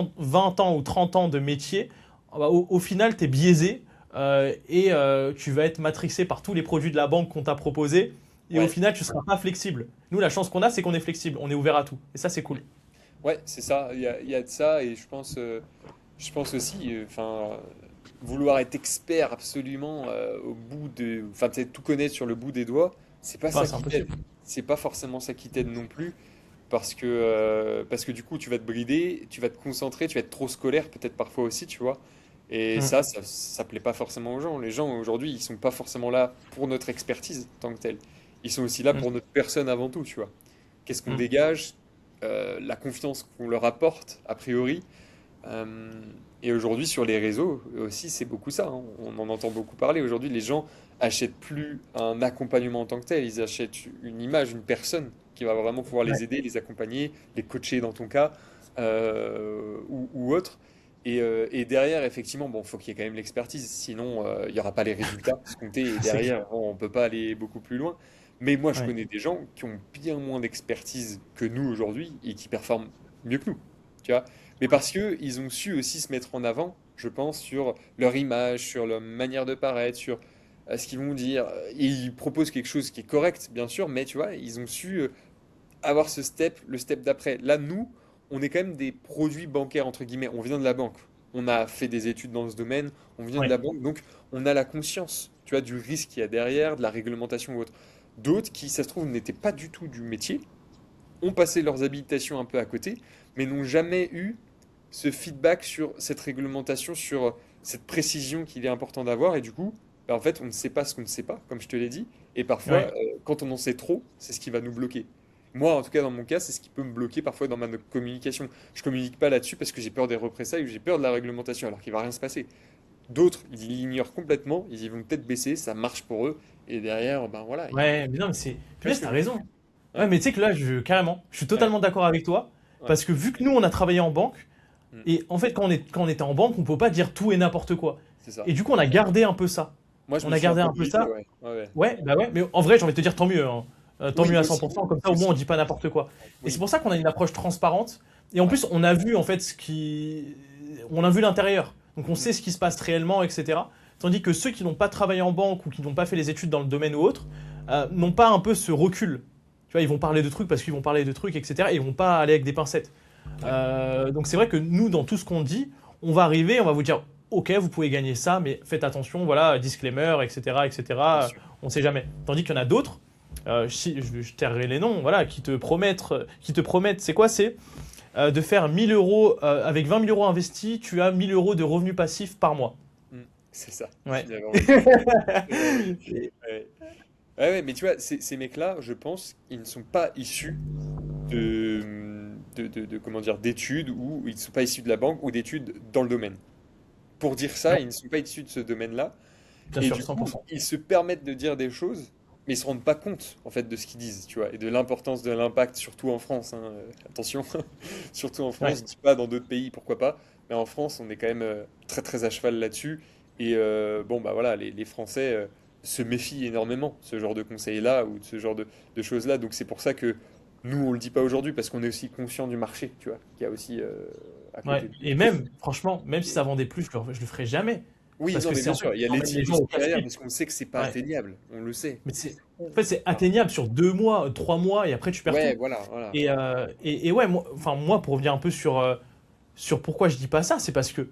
ans ou 30 ans de métier, bah, au final, tu es biaisé et tu vas être matrixé par tous les produits de la banque qu'on t'a proposés et au Ouais. final, tu ne seras pas flexible. Nous, la chance qu'on a, c'est qu'on est flexible, on est ouvert à tout. Et ça, c'est cool. Ouais, c'est ça. Il y a de ça et je pense aussi, enfin, vouloir être expert absolument au bout de, enfin, tu sais, tout connaître sur le bout des doigts, c'est pas Enfin, ça c'est qui t'aide. impossible. C'est pas forcément ça qui t'aide non plus, parce que du coup, tu vas te brider, tu vas te concentrer, tu vas être trop scolaire peut-être parfois aussi, tu vois. Et Mm. ça plaît pas forcément aux gens. Les gens aujourd'hui, ils sont pas forcément là pour notre expertise en tant que telle. Ils sont aussi là Mm. pour notre personne avant tout, tu vois. Qu'est-ce qu'on Mm. dégage, la confiance qu'on leur apporte a priori. Euh, et aujourd'hui, sur les réseaux aussi, c'est beaucoup ça, hein. On en entend beaucoup parler. Aujourd'hui, les gens achètent plus un accompagnement en tant que tel, ils achètent une image, une personne qui va vraiment pouvoir Ouais. les aider, les accompagner, les coacher dans ton cas, ou autre. Et derrière, effectivement, bon, faut qu'il y ait quand même l'expertise, sinon il n'y aura pas les résultats escomptés. Et C'est clair. derrière, on ne peut pas aller beaucoup plus loin. Mais moi, je Ouais. connais des gens qui ont bien moins d'expertise que nous aujourd'hui et qui performent mieux que nous. Tu vois? Mais parce que ils ont su aussi se mettre en avant, je pense, sur leur image, sur leur manière de paraître, sur ce qu'ils vont dire. Et ils proposent quelque chose qui est correct, bien sûr, mais tu vois, ils ont su avoir le step d'après. Là, nous, on est quand même des produits bancaires, entre guillemets. On vient de la banque. On a fait des études dans ce domaine, on vient de Ouais. la banque, donc on a la conscience, tu vois, du risque qu'il y a derrière, de la réglementation ou autre. D'autres qui, ça se trouve, n'étaient pas du tout du métier, ont passé leurs habilitations un peu à côté, mais n'ont jamais eu ce feedback sur cette réglementation, sur cette précision qu'il est important d'avoir. Et du coup, bah, en fait, on ne sait pas ce qu'on ne sait pas, comme je te l'ai dit. Et parfois, Ouais. quand on en sait trop, c'est ce qui va nous bloquer. Moi, en tout cas, dans mon cas, c'est ce qui peut me bloquer parfois dans ma communication. Je communique pas là-dessus parce que j'ai peur des représailles ou j'ai peur de la réglementation, alors qu'il va rien se passer. D'autres, ils l'ignorent complètement, ils y vont peut-être baisser, ça marche pour eux, et derrière, ben voilà, Ouais, mais non, mais c'est. tu vois Punaise, ce que t'as je veux dire? raison. Ouais, Ouais, mais tu sais que là, carrément, je suis ouais, totalement d'accord avec toi. ouais. Parce que vu que nous, on a travaillé en banque, Mm. et en fait, quand on était en banque, on peut pas dire tout et n'importe quoi. C'est ça. Et du coup, on a gardé un peu ça. Moi, je On me a suis un gardé peu un peu bridé, ça. ouais. Ouais, ouais. Ouais, bah ouais, mais en vrai, j'ai envie de te dire tant mieux, hein. Tant Oui, mieux à aussi, 100%, comme ça au moins on aussi. dit pas n'importe quoi. Et c'est Oui, pour ça qu'on a une approche transparente. Et en ouais. plus, on a vu en fait On a vu l'intérieur. Donc on Mm. sait ce qui se passe réellement, etc. Tandis que ceux qui n'ont pas travaillé en banque ou qui n'ont pas fait les études dans le domaine ou autre, n'ont pas un peu ce recul. Tu vois, ils vont parler de trucs parce qu'ils vont parler de trucs, etc. Et ils vont pas aller avec des pincettes. Ouais, Donc c'est vrai que nous, dans tout ce qu'on dit, on va arriver, on va vous dire, ok, vous pouvez gagner ça, mais faites attention, voilà, disclaimer, etc., bien etc. sûr. On sait jamais. Tandis qu'il y en a d'autres, je tairai les noms, voilà, qui te promettent, c'est quoi? C'est de faire 1000 euros, avec 20 000 euros investis, tu as 1000 euros de revenus passifs par mois. Mm. C'est ça. Ouais. J'avais envie. J'avais envie. Ouais. Ouais, ouais, mais tu vois, ces mecs-là, je pense, ils ne sont pas issus comment dire, d'études ou ils ne sont pas issus de la banque ou d'études dans le domaine. pour dire ça, Ouais, ils ne sont pas issus de ce domaine-là. bien Et sûr, du coup, 100%. ils se permettent de dire des choses, mais ils se rendent pas compte en fait de ce qu'ils disent, tu vois, et de l'importance de l'impact, surtout en France, hein, attention, surtout en France, Ouais. je dis pas dans d'autres pays, pourquoi pas, mais en France, on est quand même très très à cheval là-dessus. Et bon, bah voilà, les Français se méfient énormément de ce genre de conseils-là ou de ce genre de choses-là. Donc c'est pour ça que nous, on le dit pas aujourd'hui, parce qu'on est aussi conscient du marché, tu vois, qu'il y a aussi à Ouais. côté de Et nous. même, franchement, même si ça vendait plus, je le ferais jamais. Oui, Parce non, que mais c'est bien en fait, sûr, il y a t'emmènes les l'éthique gens aussi au derrière, casse-pied. parce qu'on sait que c'est pas Ouais. atteignable, on le sait. Mais en fait, c'est atteignable sur 2 mois, 3 mois, et après tu perds Ouais, tout. voilà, voilà, Et, voilà. euh, et ouais, moi, pour revenir un peu sur pourquoi je dis pas ça, c'est parce que,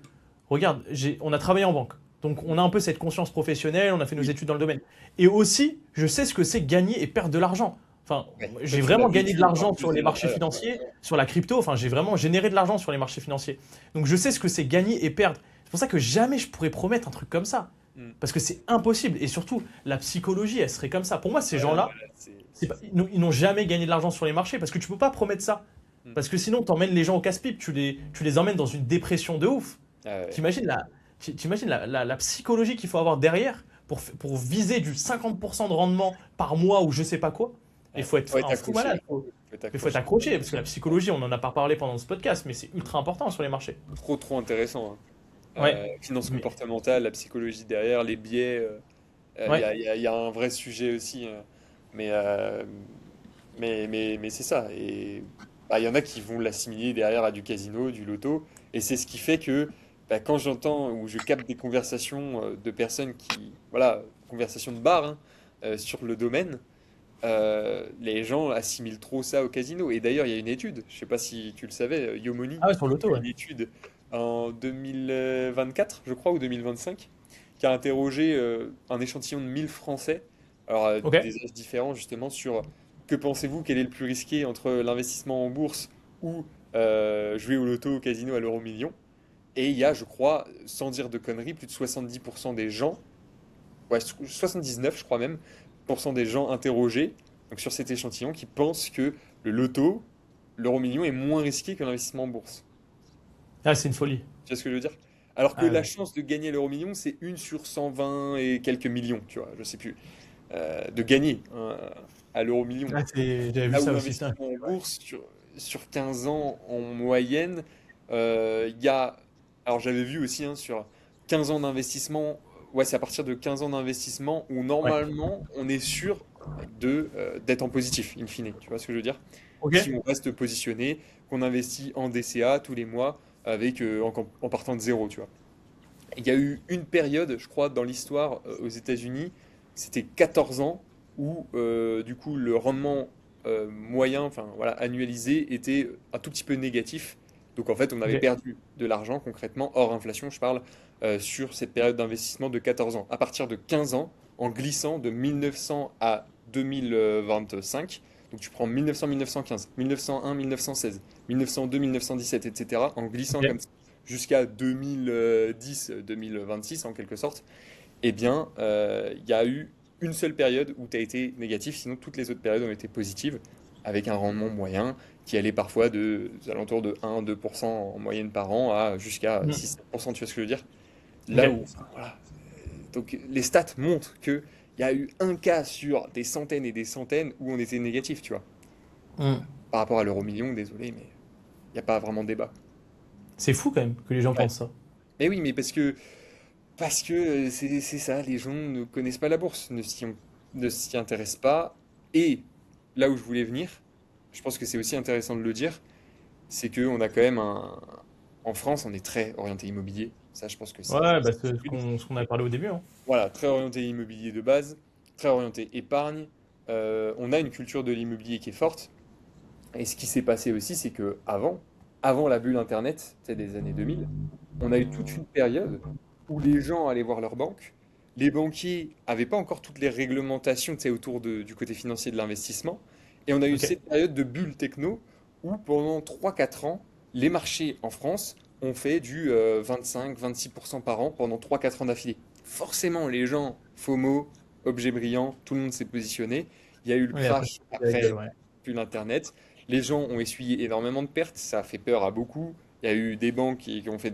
regarde, on a travaillé en banque. Donc, on a un peu cette conscience professionnelle, on a fait nos Oui, études dans le domaine. Et aussi, je sais ce que c'est gagner et perdre de l'argent. Enfin, ouais. Toi, j'ai tu l'as vraiment gagné de vécu encore l'argent plus sur de les marchés l'intérieur. financiers, sur la crypto. Enfin, j'ai vraiment généré de l'argent sur les marchés financiers. Donc, je sais ce que c'est gagner et perdre. C'est pour ça que jamais je pourrais promettre un truc comme ça. Hmm. Parce que c'est impossible. Et surtout, la psychologie, elle serait comme ça. Pour moi, ces Ouais, gens-là, voilà, c'est... ils n'ont jamais gagné de l'argent sur les marchés parce que tu peux pas promettre ça. Hmm. Parce que sinon, tu emmènes les gens au casse-pipe, tu les emmènes dans une dépression de ouf. Ah ouais. T'imagines la psychologie qu'il faut avoir derrière pour viser du 50% de rendement par mois ou je sais pas quoi. Il Ouais. faut Faut être être un fou accroché. malade. Faut être Il faut être accroché. accroché parce que la psychologie, on en a pas parlé pendant ce podcast, mais c'est ultra important sur les marchés. Trop, trop intéressant, hein. Ouais. Finance Mais, comportementale, la psychologie derrière, les biais, ouais. il y a un vrai sujet aussi. Mais, mais c'est ça. Et bah, il y en a qui vont l'assimiler derrière à du casino, du loto. Et c'est ce qui fait que bah, quand j'entends ou je capte des conversations de personnes qui, voilà, conversations de bar hein, sur le domaine, les gens assimilent trop ça au casino. Et d'ailleurs, il y a une étude, je sais pas si tu le savais, Yomoni, Ah ouais, sur a l'auto, fait ouais. une étude en 2024, je crois, ou 2025, qui a interrogé un échantillon de 1000 Français, alors Ok. des âges différents justement, sur que pensez-vous, quel est le plus risqué entre l'investissement en bourse ou jouer au loto, au casino, à l'euro million. Et il y a, je crois, sans dire de conneries, plus de 70% des gens, ouais, 79 je crois même, pour cent des gens interrogés donc sur cet échantillon qui pensent que le loto, l'euro million est moins risqué que l'investissement en bourse. Ah, c'est une folie. Tu vois ce que je veux dire? Alors que Ah, la ouais. chance de gagner l'euro million, c'est une sur 120 et quelques millions, tu vois, je sais plus, de gagner hein, à l'euro million. Ah, j'avais vu Là où ça aussi, l'investissement en bourse, sur 15 ans en moyenne, il y a... Alors j'avais vu aussi hein, sur 15 ans d'investissement, ouais, c'est à partir de 15 ans d'investissement où Ouais. normalement on est sûr d'être en positif, in fine. Tu vois ce que je veux dire? Ok. Si on reste positionné, qu'on investit en DCA tous les mois avec, en partant de zéro, tu vois. Il y a eu une période, je crois, dans l'histoire aux États-Unis, c'était 14 ans, où du coup le rendement moyen, enfin voilà, annualisé, était un tout petit peu négatif. Donc en fait, on avait Ok. perdu de l'argent concrètement, hors inflation, je parle, sur cette période d'investissement de 14 ans. À partir de 15 ans, en glissant de 1900 à 2025, donc tu prends 1900, 1915, 1901, 1916, 1902, 1917, etc., en glissant comme Ok. ça jusqu'à 2010-2026 en quelque sorte, eh bien, il y a eu une seule période où tu as été négatif, sinon toutes les autres périodes ont été positives, avec un rendement moyen qui allait parfois des alentours de 1-2% en moyenne par an à jusqu'à Hmm. 6-7%, tu vois ce que je veux dire? Là où, Ok. enfin, voilà. Donc les stats montrent qu'il y a eu un cas sur des centaines et des centaines où on était négatif, tu vois. Hmm. Par rapport à l'euro million, désolé, mais il n'y a pas vraiment de débat. C'est fou quand même que les gens Ouais. pensent ça. Mais oui, mais parce que c'est ça, les gens ne connaissent pas la bourse, ne s'y intéressent pas. Et là où je voulais venir, je pense que c'est aussi intéressant de le dire, c'est qu'on a quand même un... En France, on est très orienté immobilier. Ça, je pense que Ouais, bah, c'est c'est une. ce qu'on avait parlé au début, hein. Voilà, très orienté immobilier de base, très orienté épargne. On a une culture de l'immobilier qui est forte. Et ce qui s'est passé aussi, c'est que avant la bulle Internet, c'est des années 2000, on a eu toute une période où les gens allaient voir leur banque. Les banquiers n'avaient pas encore toutes les réglementations, tu sais, autour du côté financier de l'investissement. Et on a eu Ok. cette période de bulle techno où pendant 3-4 ans, les marchés en France ont fait du 25-26% par an pendant 3-4 ans d'affilée. Forcément, les gens, FOMO, objets brillants, tout le monde s'est positionné. Il y a eu le Oui, après, crash c'est la gueule, après ouais. bulle Internet. Les gens ont essuyé énormément de pertes, ça a fait peur à beaucoup. Il y a eu des banques qui ont fait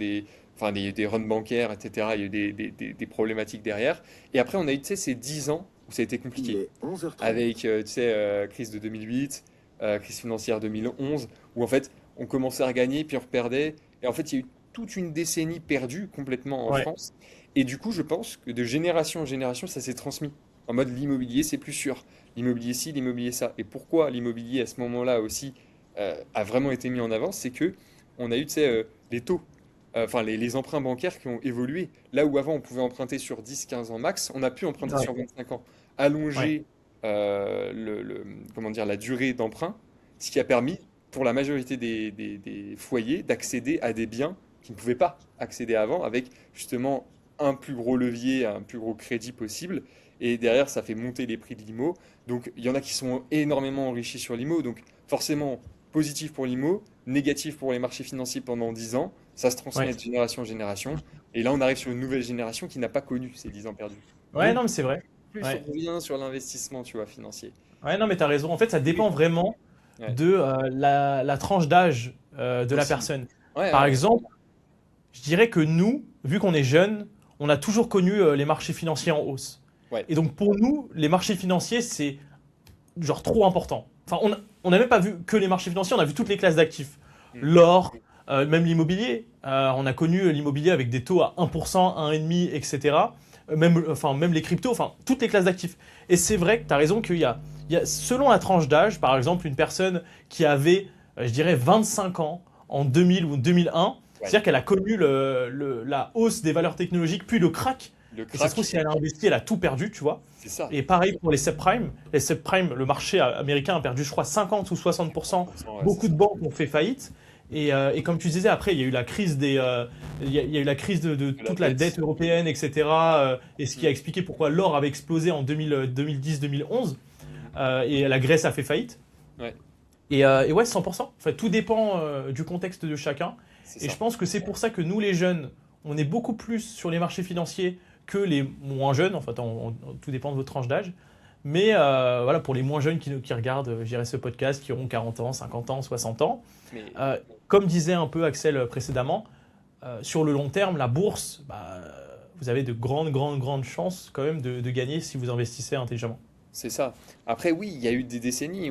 enfin des runs bancaires, etc. Il y a eu des problématiques derrière. Et après, on a eu, tu sais, ces 10 ans où ça a été Il compliqué. est 11h30. Avec, tu sais, crise de 2008, crise financière 2011, où en fait, on commençait à gagner, puis on reperdait. Et en fait, il y a eu toute une décennie perdue complètement en Ouais. France. Et du coup, je pense que de génération en génération, ça s'est transmis. En mode, l'immobilier, c'est plus sûr. L'immobilier ci, l'immobilier ça. Et pourquoi l'immobilier, à ce moment-là aussi, a vraiment été mis en avant, c'est que on a eu, tu sais, les taux, enfin les emprunts bancaires qui ont évolué. Là où avant, on pouvait emprunter sur 10, 15 ans max, on a pu emprunter Ouais. sur 25 ans. Ouais. Allonger comment dire, la durée d'emprunt, ce qui a permis pour la majorité des foyers d'accéder à des biens qui ne pouvaient pas accéder avant, avec justement un plus gros levier, un plus gros crédit possible. Et derrière, ça fait monter les prix de l'IMO. Donc, il y en a qui sont énormément enrichis sur l'IMO. Donc, forcément, positif pour l'IMO, négatif pour les marchés financiers pendant 10 ans. Ça se Ouais. transmet de génération en génération. Et là, on arrive sur une nouvelle génération qui n'a pas connu ces 10 ans perdus. Ouais, Donc, non, mais c'est vrai. plus on Ouais. revient sur l'investissement, tu vois, financier. Ouais, non, mais t'as raison. En fait, ça dépend Et- vraiment Ouais, de la tranche d'âge de la aussi. personne. Ouais, Par ouais, exemple, je dirais que nous, vu qu'on est jeunes, on a toujours connu les marchés financiers en hausse. ouais. Et donc pour nous, les marchés financiers, c'est genre trop important. Enfin, on n'a même pas vu que les marchés financiers, on a vu toutes les classes d'actifs. Mm. L'or, même l'immobilier. On a connu l'immobilier avec des taux à 1%, 1,5%, etc. Même les cryptos, enfin, toutes les classes d'actifs. Et c'est vrai que tu as raison qu'il y a, selon la tranche d'âge, par exemple, une personne qui avait, je dirais, 25 ans en 2000 ou 2001, Ouais. c'est-à-dire qu'elle a connu la hausse des valeurs technologiques, puis le crack. Le Et ça se trouve, crack, si elle a investi, elle a tout perdu, tu vois. c'est ça. Et pareil pour les subprimes. Les subprimes, le marché américain a perdu, je crois, 50 ou 60%. 40%, ouais, c'est Beaucoup de ça. banques ont fait faillite. Et comme tu disais, après, il y a eu la crise il y a eu la crise de De la toute la dette dette. européenne, etc. Et ce qui a Mm. expliqué pourquoi l'or avait explosé en 2010-2011. Et la Grèce a fait faillite. Ouais, Et ouais, 100%. En fait, tout dépend du contexte de chacun. c'est Et je ça. pense que c'est pour ça que nous, les jeunes, on est beaucoup plus sur les marchés financiers que les moins jeunes. En fait, tout dépend de votre tranche d'âge. Mais voilà, pour les moins jeunes qui regardent, je dirais, ce podcast, qui auront 40 ans, 50 ans, 60 ans, Mais euh, comme disait un peu Axel précédemment, sur le long terme, la bourse, bah, vous avez de grandes, grandes, grandes chances quand même de gagner si vous investissez intelligemment. c'est ça. Après, oui, il y a eu des décennies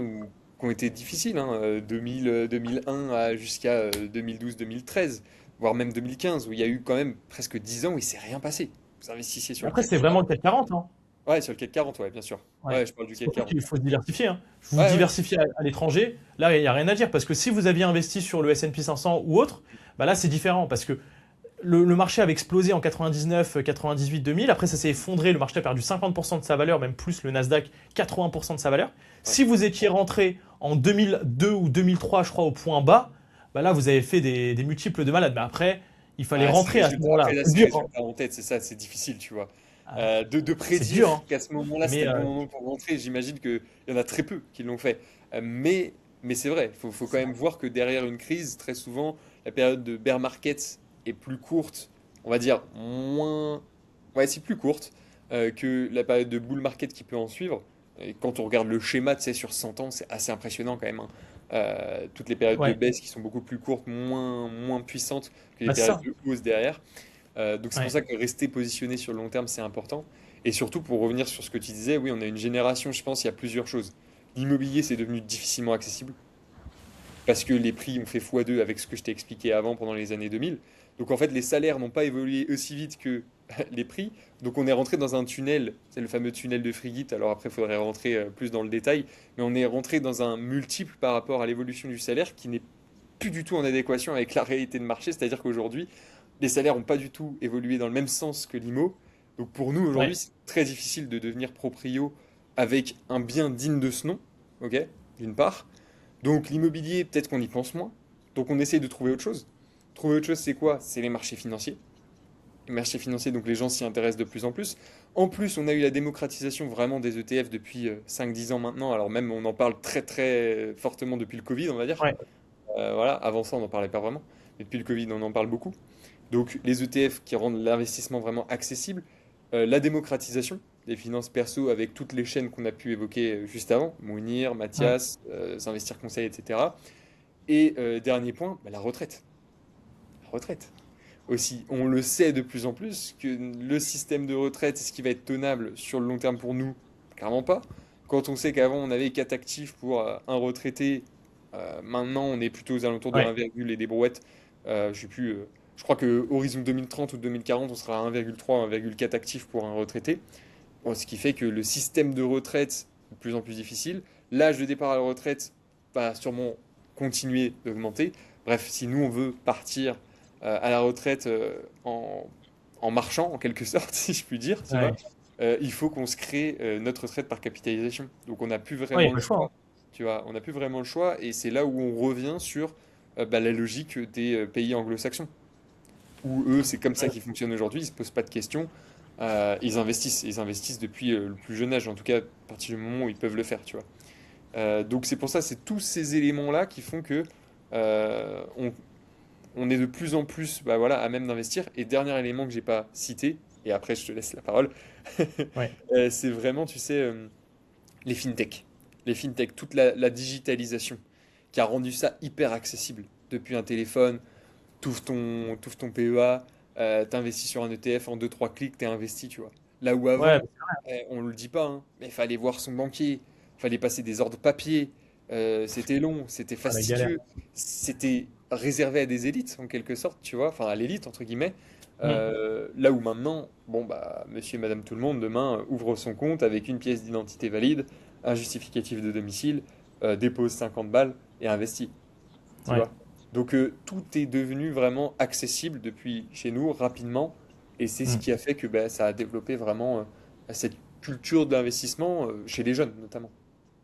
qui ont été difficiles, hein, 2000, 2001 jusqu'à 2012-2013, voire même 2015, où il y a eu quand même presque 10 ans où il s'est rien passé. Vous investissiez sur le Après, CAC c'est vraiment le 40. CAC 40, hein. Ouais, sur le CAC 40, ouais, bien sûr. Ouais. Ouais, je parle du C'est CAC pour ça 40. qu'il faut se diversifier, hein. Vous Ouais, ouais. diversifiez à l'étranger, là, il n'y a rien à dire. Parce que si vous aviez investi sur le S&P 500 ou autre, bah là, c'est différent. Parce que le marché avait explosé en 99, 98, 2000. Après, ça s'est effondré. Le marché a perdu 50% de sa valeur, même plus le Nasdaq, 80% de sa valeur. Ouais. Si vous étiez rentré en 2002 ou 2003, je crois, au point bas, bah là, vous avez fait des multiples de malades. Mais après, il fallait Ah, ces rentrer à ce résultats, moment-là. après, là, C'est ces dur, hein. résultats en tête, c'est ça, c'est difficile, tu vois. Ah, De c'est dur, prédire hein. qu'à ce moment-là, Mais c'était le bon moment pour rentrer, j'imagine qu'il y en a très peu qui l'ont fait. Mais c'est vrai, faut quand même voir que derrière une crise, très souvent, la période de bear market est plus courte, on va dire moins... Ouais, c'est plus courte que la période de bull market qui peut en suivre. Et quand on regarde le schéma, tu sais, sur 100 ans, c'est assez impressionnant quand même, hein. Toutes les périodes de ouais, baisse qui sont beaucoup plus courtes, moins puissantes que les bah, c'est périodes ça. de hausse derrière. Donc c'est pour Ouais. ça que rester positionné sur le long terme, c'est important. Et surtout, pour revenir sur ce que tu disais, oui, on a une génération, je pense, il y a plusieurs choses. L'immobilier, c'est devenu difficilement accessible parce que les prix ont fait x2 avec ce que je t'ai expliqué avant pendant les années 2000. Donc en fait, les salaires n'ont pas évolué aussi vite que les prix. Donc on est rentré dans un tunnel, c'est le fameux tunnel de Frigate. Alors après, il faudrait rentrer plus dans le détail, mais on est rentré dans un multiple par rapport à l'évolution du salaire qui n'est plus du tout en adéquation avec la réalité de marché. C'est-à-dire qu'aujourd'hui, les salaires n'ont pas du tout évolué dans le même sens que l'IMO. Donc pour nous, aujourd'hui, Ouais. c'est très difficile de devenir proprio avec un bien digne de ce nom, ok, d'une part. Donc l'immobilier, peut-être qu'on y pense moins. Donc on essaye de trouver autre chose. Trouver autre chose, c'est quoi? C'est les marchés financiers. Les marchés financiers, donc les gens s'y intéressent de plus en plus. En plus, on a eu la démocratisation vraiment des ETF depuis 5-10 ans maintenant. Alors même, on en parle très très fortement depuis le Covid, on va dire. Ouais. Voilà, avant ça, on n'en parlait pas vraiment. Mais depuis le Covid, on en parle beaucoup. Donc les ETF qui rendent l'investissement vraiment accessible, la démocratisation des finances perso avec toutes les chaînes qu'on a pu évoquer juste avant, Mounir, Ouais. Mathias, S'investir Conseil, etc. Et dernier point, bah, la retraite. La retraite. aussi. On le sait de plus en plus que le système de retraite, est-ce qui va être tenable sur le long terme pour nous? Clairement pas. Quand on sait qu'avant on avait 4 actifs pour un retraité, maintenant on est plutôt aux alentours de Ouais. 1, et des brouettes. Je sais plus, je crois que horizon 2030 ou 2040, on sera à 1,3, 1,4 actifs pour un retraité. Bon, ce qui fait que le système de retraite est de plus en plus difficile. L'âge de départ à la retraite va sûrement continuer d'augmenter. Bref, si nous on veut partir à la retraite en marchant, en quelque sorte, si je puis dire, tu vois, Ouais. il faut qu'on se crée notre retraite par capitalisation. Donc on n'a plus Ouais, y a vraiment pas le le choix, hein. choix. Tu vois, on n'a plus vraiment le choix et c'est là où on revient sur bah, la logique des pays anglo-saxons. Où eux, c'est comme ça qu'ils fonctionnent aujourd'hui, ils se posent pas de questions, ils investissent depuis le plus jeune âge, en tout cas à partir du moment où ils peuvent le faire, tu vois. Donc c'est pour ça, c'est tous ces éléments-là qui font que on est de plus en plus bah, voilà, à même d'investir. Et dernier élément que j'ai pas cité, et après je te laisse la parole, Ouais. c'est vraiment, tu sais, les fintech. Les fintech, toute la digitalisation qui a rendu ça hyper accessible. Depuis un téléphone, t'ouvres ton PEA, t'investis sur un ETF en deux trois clics, t'es investi, tu vois. Là où Ouais, avant, on le dit pas, hein, mais il fallait voir son banquier, il fallait passer des ordres papier, c'était long, c'était ah, la galère. fastidieux, c'était réservé à des élites en quelque sorte, tu vois, enfin à l'élite entre guillemets. Mm. Là où maintenant, bon bah monsieur et madame tout le monde demain ouvre son compte avec une pièce d'identité valide, un justificatif de domicile, dépose 50 balles et investit, tu Ouais. vois. Donc tout est devenu vraiment accessible depuis chez nous rapidement et c'est ce Mm. qui a fait que bah, ça a développé vraiment cette culture de l'investissement chez les jeunes notamment.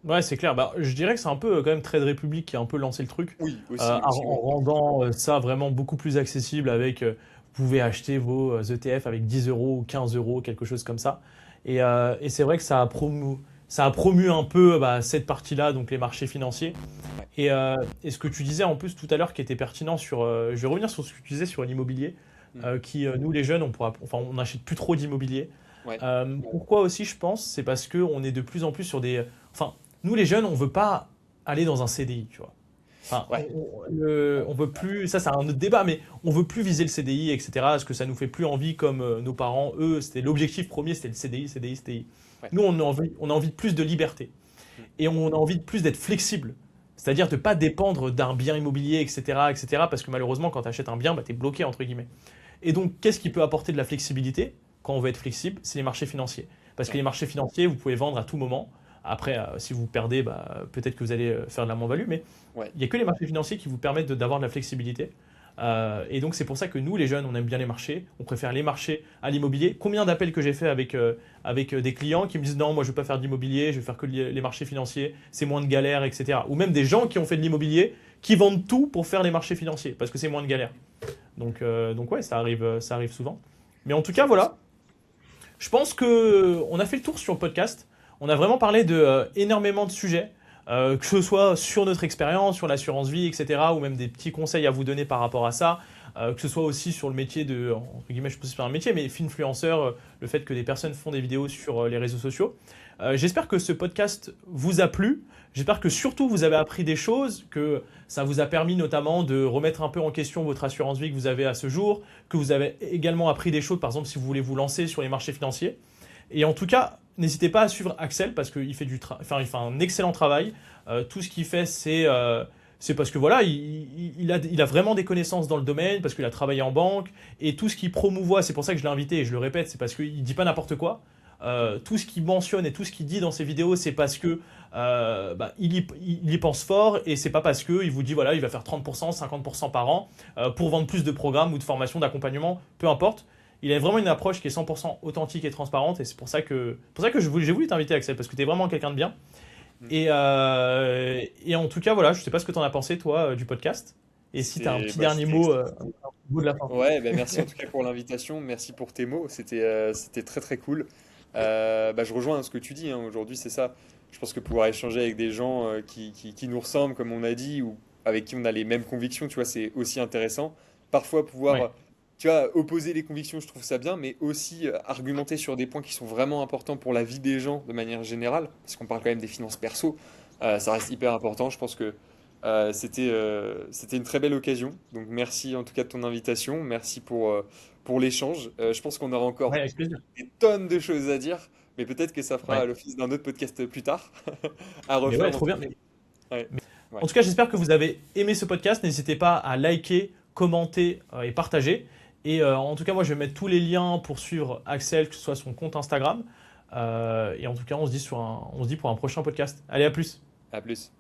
Ouais, c'est clair. Bah, je dirais que c'est un peu quand même Trade Republic qui a un peu lancé le truc Oui, aussi, aussi, en oui. rendant ça vraiment beaucoup plus accessible avec vous pouvez acheter vos ETF avec 10 euros ou 15 euros, quelque chose comme ça. Et c'est vrai que ça a promu un peu bah, cette partie-là, donc les marchés financiers. Ouais. Et ce que tu disais en plus tout à l'heure qui était pertinent sur. Je vais revenir sur ce que tu disais sur l'immobilier, Mm. nous les jeunes, on n'achète plus trop d'immobilier. Ouais. Pourquoi aussi, je pense, c'est parce que on est de plus en plus sur des. Enfin, nous les jeunes, on veut pas aller dans un CDI, tu vois. Enfin, Ouais. on veut plus. Ça, c'est un autre débat, mais on veut plus viser le CDI, etc. Parce que ça nous fait plus envie comme nos parents. Eux, c'était l'objectif premier, c'était le CDI, CDI, CDI. Ouais. Nous, on a envie de plus de liberté Mm. et on a envie de plus d'être flexible. C'est-à-dire de ne pas dépendre d'un bien immobilier, etc., etc. Parce que malheureusement, quand tu achètes un bien, bah, tu es bloqué, entre guillemets. Et donc, qu'est-ce qui peut apporter de la flexibilité quand on veut être flexible? C'est les marchés financiers. Parce que Ouais. les marchés financiers, vous pouvez vendre à tout moment. Après, si vous perdez, bah, peut-être que vous allez faire de la moins-value, mais Ouais. il n'y a que les marchés financiers qui vous permettent d'avoir de la flexibilité. Et donc, c'est pour ça que nous, les jeunes, on aime bien les marchés. On préfère les marchés à l'immobilier. Combien d'appels que j'ai fait avec des clients qui me disent non, moi, je ne veux pas faire d'immobilier, je vais faire que les marchés financiers, c'est moins de galère, etc. Ou même des gens qui ont fait de l'immobilier, qui vendent tout pour faire les marchés financiers, parce que c'est moins de galère. Donc ouais, ça arrive souvent. Mais en tout cas, voilà. Je pense que on a fait le tour sur le podcast. On a vraiment parlé de énormément de sujets, que ce soit sur notre expérience, sur l'assurance vie, etc., ou même des petits conseils à vous donner par rapport à ça, que ce soit aussi sur le métier de, entre guillemets, je ne sais pas si c'est un métier, mais influenceur, le fait que des personnes font des vidéos sur les réseaux sociaux. J'espère que ce podcast vous a plu. J'espère que surtout vous avez appris des choses, que ça vous a permis notamment de remettre un peu en question votre assurance vie que vous avez à ce jour, que vous avez également appris des choses, par exemple, si vous voulez vous lancer sur les marchés financiers. Et en tout cas, n'hésitez pas à suivre Axel parce qu'il fait il fait un excellent travail. Tout ce qu'il fait, c'est parce que voilà, il a vraiment des connaissances dans le domaine, parce qu'il a travaillé en banque, et tout ce qu'il promouvoit, c'est pour ça que je l'ai invité et je le répète, c'est parce qu'il ne dit pas n'importe quoi. Tout ce qu'il mentionne et tout ce qu'il dit dans ses vidéos, c'est parce que bah, il y pense fort et c'est pas parce qu'il vous dit voilà, il va faire 30%, 50% par an pour vendre plus de programmes ou de formations, d'accompagnement, peu importe. Il a vraiment une approche qui est 100% authentique et transparente et c'est pour ça que j'ai voulu t'inviter Axel parce que tu es vraiment quelqu'un de bien. Mm. Et en tout cas, voilà, je sais pas ce que tu en as pensé toi du podcast et si tu as un petit dernier C'était mot, extrêmement. un mot de la fin. Ouais, bah merci en tout cas pour l'invitation, merci pour tes mots, c'était très très cool. Bah, je rejoins ce que tu dis, hein. Aujourd'hui c'est ça. Je pense que pouvoir échanger avec des gens qui nous ressemblent, comme on a dit, ou avec qui on a les mêmes convictions, tu vois, c'est aussi intéressant. Parfois Ouais, pouvoir, tu vois, opposer les convictions, je trouve ça bien, mais aussi argumenter sur des points qui sont vraiment importants pour la vie des gens de manière générale, parce qu'on parle quand même des finances perso, ça reste hyper important. Je pense que C'était une très belle occasion. Donc merci en tout cas de ton invitation. Merci pour l'échange. Je pense qu'on aura Ouais, encore avec plaisir. des tonnes de choses à dire, mais peut-être que ça fera Ouais. l'office d'un autre podcast plus tard à Mais refaire ouais, dans trop tous bien. les cas. Ouais, En ouais. tout cas, j'espère que vous avez aimé ce podcast. N'hésitez pas à liker, commenter et partager. Et en tout cas, moi, je vais mettre tous les liens pour suivre Axel, que ce soit son compte Instagram. Et en tout cas, on se dit pour un prochain podcast. Allez, à plus. À plus.